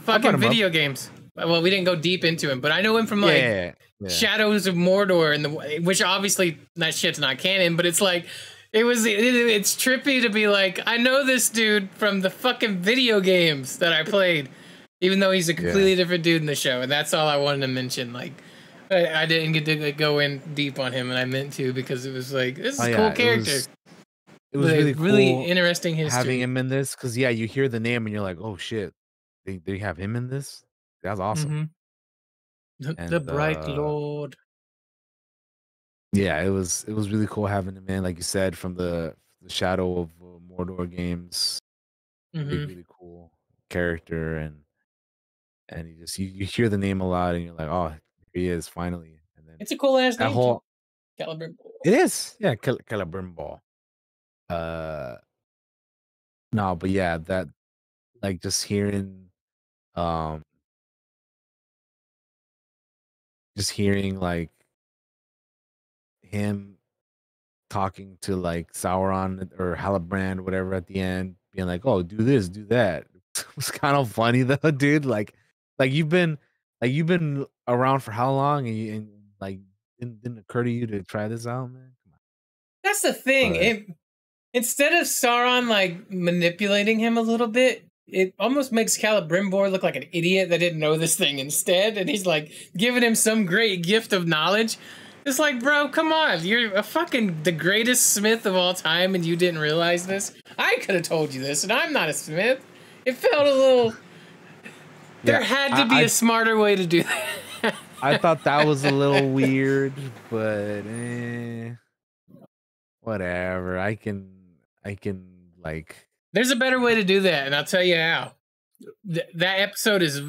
fucking video games. Well, we didn't go deep into him, but I know him from Shadows of Mordor, and which obviously that shit's not canon, but it's like it's trippy to be like, I know this dude from the fucking video games that I played, even though he's a completely different dude in the show, and that's all I wanted to mention. Like, I didn't get to go in deep on him, and I meant to because it was like, this is a cool character. It was really cool interesting history having him in this, because you hear the name and you're like, oh shit, they have him in this. That's awesome. The Bright Lord. Yeah, it was really cool having him in, like you said, from the Shadow of Mordor games. Really cool character, and you hear the name a lot, and you're like, oh, here he is finally. And then it's a cool ass name. Celebrimbor. It is, yeah, Celebrimbor. No, but yeah, that like just hearing like him talking to like Sauron or Halbrand, whatever, at the end, being like, "Oh, do this, do that." It was kind of funny though, dude. Like you've been around for how long, and like didn't occur to you to try this out, man? Come on. That's the thing. Instead of Sauron like manipulating him a little bit, it almost makes Celebrimbor look like an idiot that didn't know this thing instead, and he's like giving him some great gift of knowledge. It's like, bro, come on. You're the greatest smith of all time, and you didn't realize this? I could have told you this, and I'm not a smith. It felt a little... There had to be a smarter way to do that. I thought that was a little weird, but whatever. I can like... There's a better way to do that, and I'll tell you how. That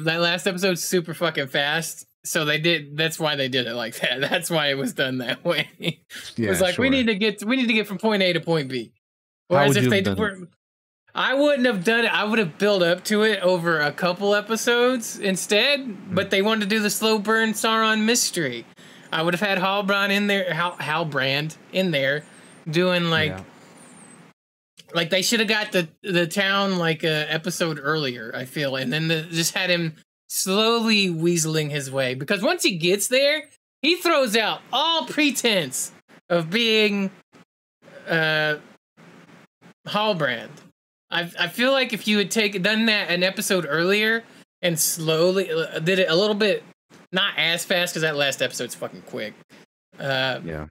last episode's super fucking fast. So that's why they did it like that. That's why it was done that way. It was like, we need to get from point A to point B. Whereas if they were, I wouldn't have done it. I would have built up to it over a couple episodes instead, but they wanted to do the slow burn Sauron mystery. I would have had Halbrand in there doing like they should have got the town like a episode earlier, I feel, and then just had him slowly weaseling his way, because once he gets there, he throws out all pretense of being Halbrand. I feel like if you had done that an episode earlier and slowly did it a little bit, not as fast because that last episode's fucking quick. And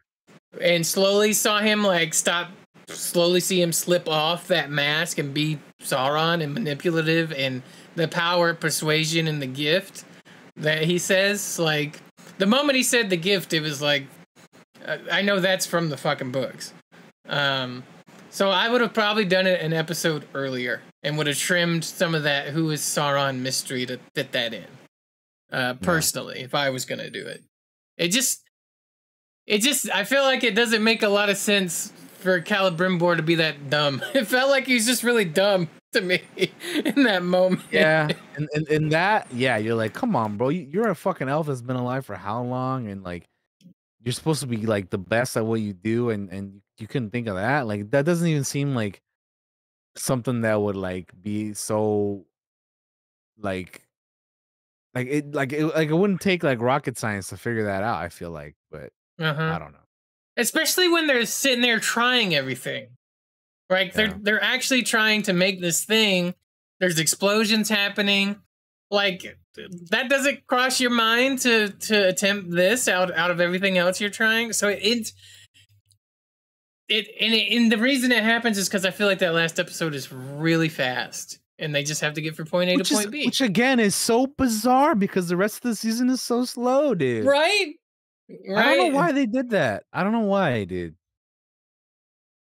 slowly saw him like stop slowly see him slip off that mask and be Sauron and manipulative, and the power of persuasion and the gift that he says. Like, the moment he said the gift, it was like, I know that's from the fucking books. So I would have probably done it an episode earlier and would have trimmed some of that who is Sauron mystery to fit that in. Personally, if I was gonna do it. It just I feel like it doesn't make a lot of sense for Celebrimbor to be that dumb. It felt like he's just really dumb to me in that moment. Yeah, and in that, yeah, you're like, come on, bro, you're a fucking elf that's been alive for how long, and like, you're supposed to be like the best at what you do, and you couldn't think of that. Like, that doesn't even seem like something that would like be so like it wouldn't take like rocket science to figure that out. I feel like, but I don't know. Especially when they're sitting there trying everything. Right? They're actually trying to make this thing. There's explosions happening. Like, that doesn't cross your mind to attempt this out of everything else you're trying. So and the reason it happens is because I feel like that last episode is really fast, and they just have to get from point A to point B. Which again is so bizarre because the rest of the season is so slow, dude. Right? I don't know why they did that. I don't know why, dude.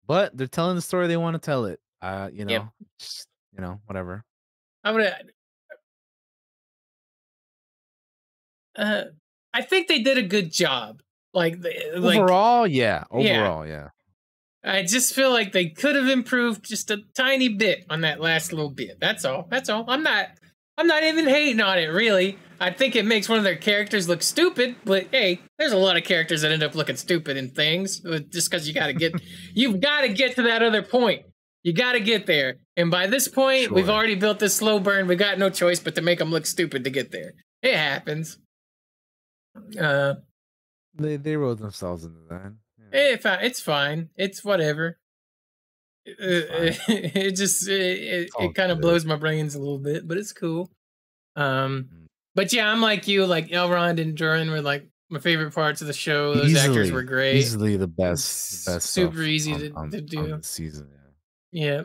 But they're telling the story they want to tell it. You know, just, you know, whatever. I think they did a good job. Overall, yeah. I just feel like they could have improved just a tiny bit on that last little bit. That's all. I'm not even hating on it, really. I think it makes one of their characters look stupid, but hey, there's a lot of characters that end up looking stupid in things just because you've got to get to that other point. You got to get there. And by this point, we've already built this slow burn. We got no choice but to make them look stupid to get there. It happens. They wrote themselves into that. Yeah. It's fine. It's whatever. It kind of blows my brains a little bit, but it's cool. But yeah, I'm like you. Like, Elrond and Durin were like my favorite parts of the show. Those actors were great. Easily the best. Super easy to do. On the season, yeah.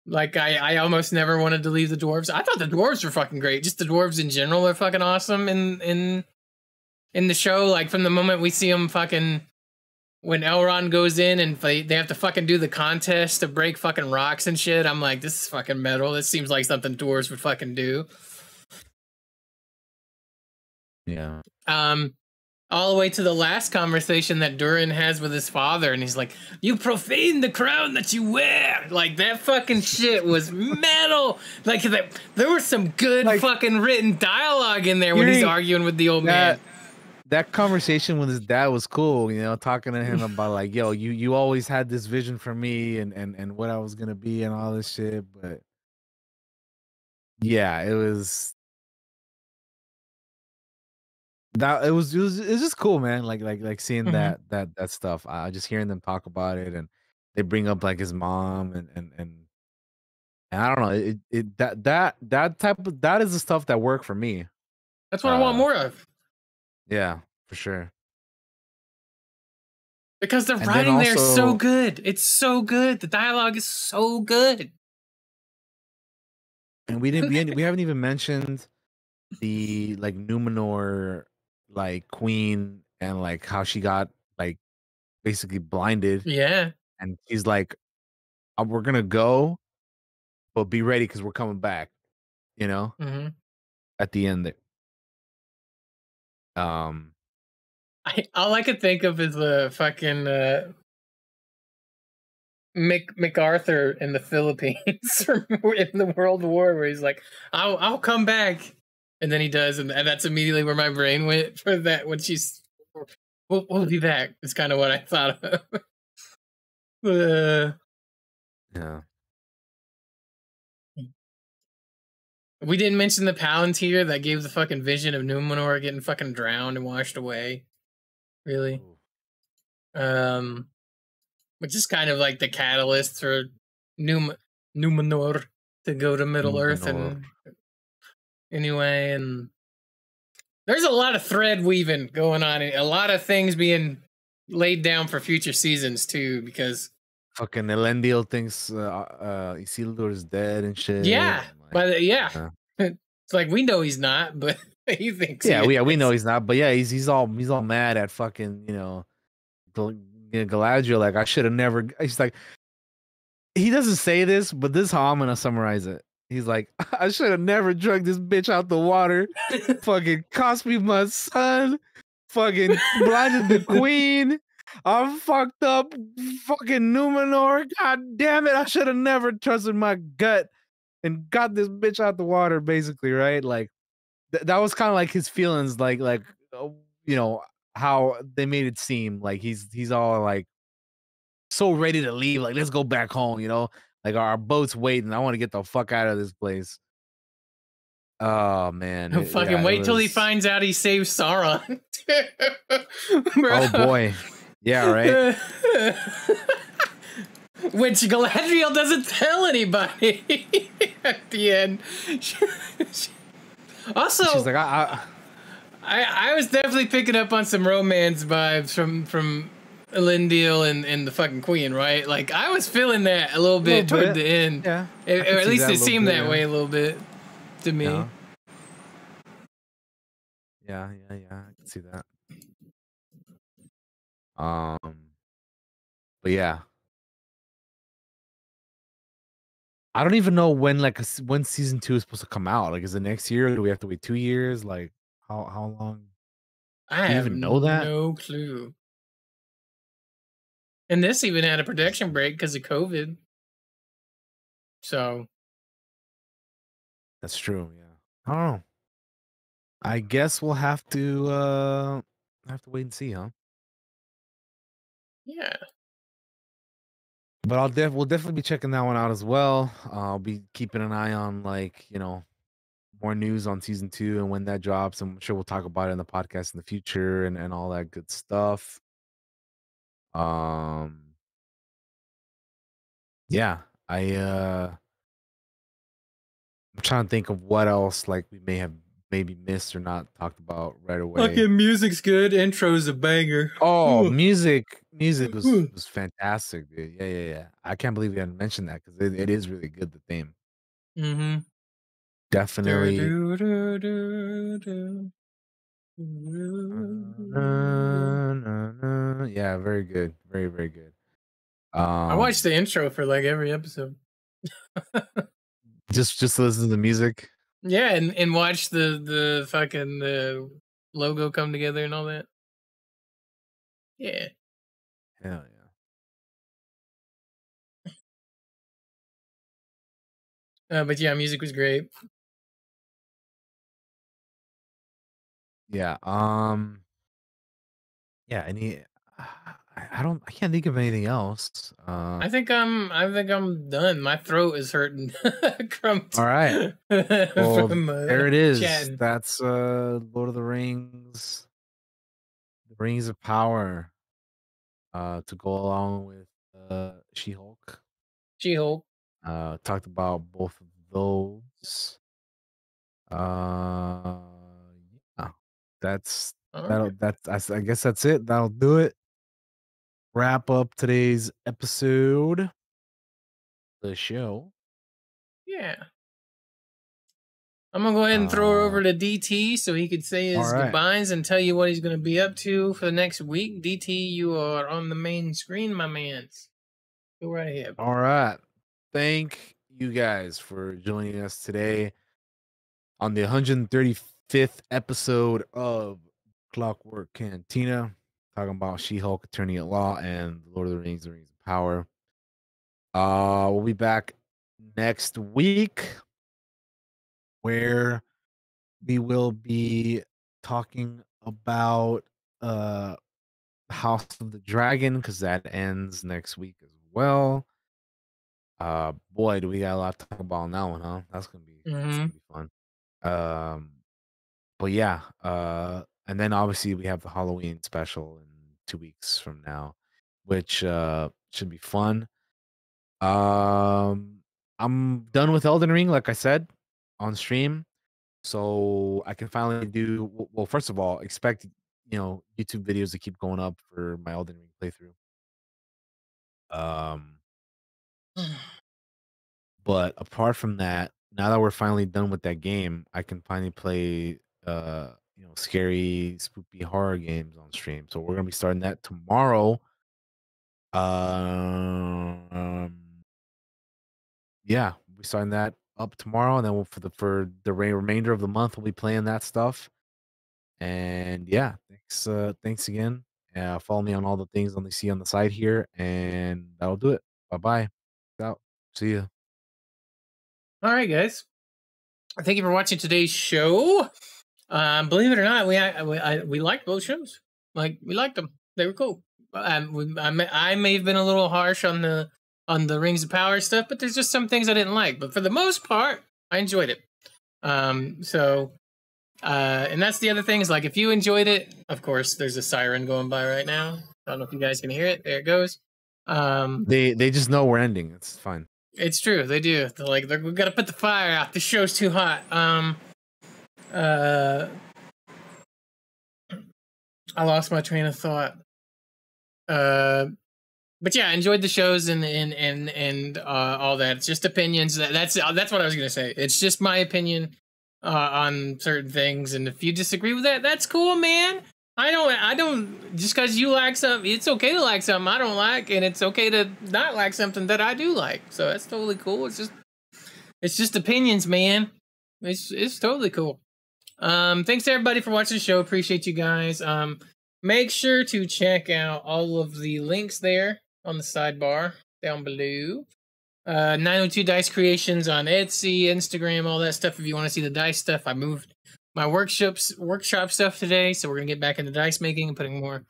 Like I almost never wanted to leave the dwarves. I thought the dwarves were fucking great. Just the dwarves in general are fucking awesome in the show. Like, from the moment we see them fucking, when Elrond goes in and they have to fucking do the contest to break fucking rocks and shit, I'm like, this is fucking metal. This seems like something dwarves would fucking do. Yeah. All the way to the last conversation that Durin has with his father, and he's like, "You profane the crown that you wear." Like, that fucking shit was metal. Like, there was some good fucking written dialogue in there when he's arguing with the old man. That conversation with his dad was cool, you know, talking to him about like, yo, you always had this vision for me and what I was gonna be and all this shit. But yeah, it was just cool, man. Like seeing that stuff. I just hearing them talk about it, and they bring up like his mom and I don't know, that is the stuff that worked for me. That's what I want more of. Yeah, for sure. Because the writing there is so good. It's so good. The dialogue is so good. And we haven't even mentioned the like Numenor like queen and like how she got like basically blinded. Yeah. And she's like, we're gonna go, but be ready because we're coming back, you know? Mm-hmm. At the end there. All I could think of is the fucking MacArthur in the Philippines in the World War, where he's like, I'll come back, and then he does, and that's immediately where my brain went for that. When she's, we'll be back. It's kind of what I thought of. Yeah. We didn't mention the Palantir that gave the fucking vision of Numenor getting fucking drowned and washed away. Really? Which is kind of like the catalyst for Numenor to go to Middle Earth, and anyway, and there's a lot of thread weaving going on, a lot of things being laid down for future seasons too, because fucking Elendil thinks Isildur is dead and shit. yeah, Like, yeah. It's like we know he's not, but he thinks yeah, he we is. know he's not, but yeah, he's all mad at fucking Galadriel. Like I should have never. He's like, he doesn't say this, but this is how I'm gonna summarize it. He's like, I should have never drug this bitch out the water. Fucking cost me my son. Fucking blinded the queen. I'm fucked up. Fucking Numenor. God damn it. I should have never trusted my gut and got this bitch out the water, basically, right? Like that was kind of like his feelings, like how they made it seem like he's all like so ready to leave, like let's go back home, like our boat's waiting. I want to get the fuck out of this place. Oh man, Fucking wait till he finds out he saved Sauron. Oh boy, yeah, right. Which Galadriel doesn't tell anybody at the end. Also, she's like, I was definitely picking up on some romance vibes from Elendil and the fucking queen, right? Like I was feeling that a little bit toward the end. Yeah, or at least it seemed that way a little bit to me. Yeah, I can see that. But yeah, I don't even know when when season 2 is supposed to come out. Like, is it next year? Or do we have to wait 2 years? Like, how long? I Do you have even know that? no clue. And this even had a production break because of COVID. So that's true. Yeah, I don't know. I guess we'll have to wait and see, huh? yeah. But we'll definitely be checking that one out as well. I'll be keeping an eye on more news on season 2 and when that drops. I'm sure we'll talk about it in the podcast in the future and all that good stuff. Yeah, I'm trying to think of what else like we may have maybe missed or not talked about right away. Fucking music's good. Intro's a banger. Oh, music was fantastic, dude. Yeah. I can't believe we hadn't mentioned that because it is really good. The theme. Mm-hmm. Definitely. Yeah, very good. Very, very good. I watched the intro for like every episode. just listen to the music. Yeah, and watch the fucking the logo come together and all that. Yeah. Hell yeah. But yeah, music was great. Yeah. Yeah. I can't think of anything else. I think I'm done. My throat is hurting. All right. Well, there it is. Chatting. That's Lord of the Rings. The Rings of Power. To go along with She-Hulk. She-Hulk. Talked about both of those. Yeah. I guess that's it. That'll do it. Wrap up today's episode. The show. Yeah. I'm gonna go ahead and throw her over to DT so he could say his goodbyes and tell you what he's gonna be up to for the next week. DT, you are on the main screen, my man. Go right ahead. All right. Thank you guys for joining us today on the 135th episode of Clockwork Cantina, talking about She-Hulk, Attorney at Law, and Lord of the Rings, The Rings of Power. We'll be back next week where we will be talking about House of the Dragon because that ends next week as well. Boy, do we got a lot to talk about on that one, huh? That's gonna be fun. But yeah, and then obviously we have the Halloween special in 2 weeks from now, which should be fun. I'm done with Elden Ring, like I said, on stream. So I can finally do well. First of all, expect YouTube videos that keep going up for my Elden Ring playthrough. But apart from that, now that we're finally done with that game, I can finally play scary, spooky horror games on stream. So we're gonna be starting that tomorrow. Yeah, we'll be starting that up tomorrow, and then for the remainder of the month, we'll be playing that stuff. And yeah, thanks again. Follow me on all the things on see on the side here, and that'll do it. Bye-bye. Out. See ya. All right, guys. Thank you for watching today's show. Believe it or not, we liked both shows. Like, we liked them. They were cool. I may have been a little harsh on the Rings of Power stuff, but there's just some things I didn't like. But for the most part, I enjoyed it. And that's the other thing is, like, if you enjoyed it, of course, there's a siren going by right now. I don't know if you guys can hear it. There it goes. They just know we're ending. It's fine. It's true. They do. We gotta put the fire out. The show's too hot. I lost my train of thought. But yeah, I enjoyed the shows and all that. It's just opinions. That's what I was gonna say. It's just my opinion on certain things, and if you disagree with that, that's cool, man. I don't. Just because you like something, it's okay to like something I don't like, and it's okay to not like something that I do like. So that's totally cool. It's just opinions, man. It's totally cool. Thanks everybody for watching the show. Appreciate you guys. Make sure to check out all of the links there on the sidebar down below. 902 Dice Creations on Etsy, Instagram, all that stuff. If you want to see the dice stuff, I moved my workshop stuff today, so we're gonna get back into dice making and putting more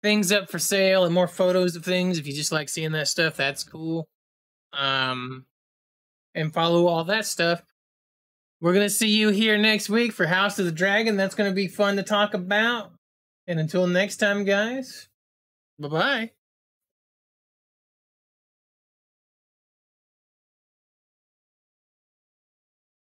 things up for sale and more photos of things. If you just like seeing that stuff, that's cool. And follow all that stuff. We're gonna see you here next week for House of the Dragon. That's gonna be fun to talk about. And until next time, guys, bye-bye.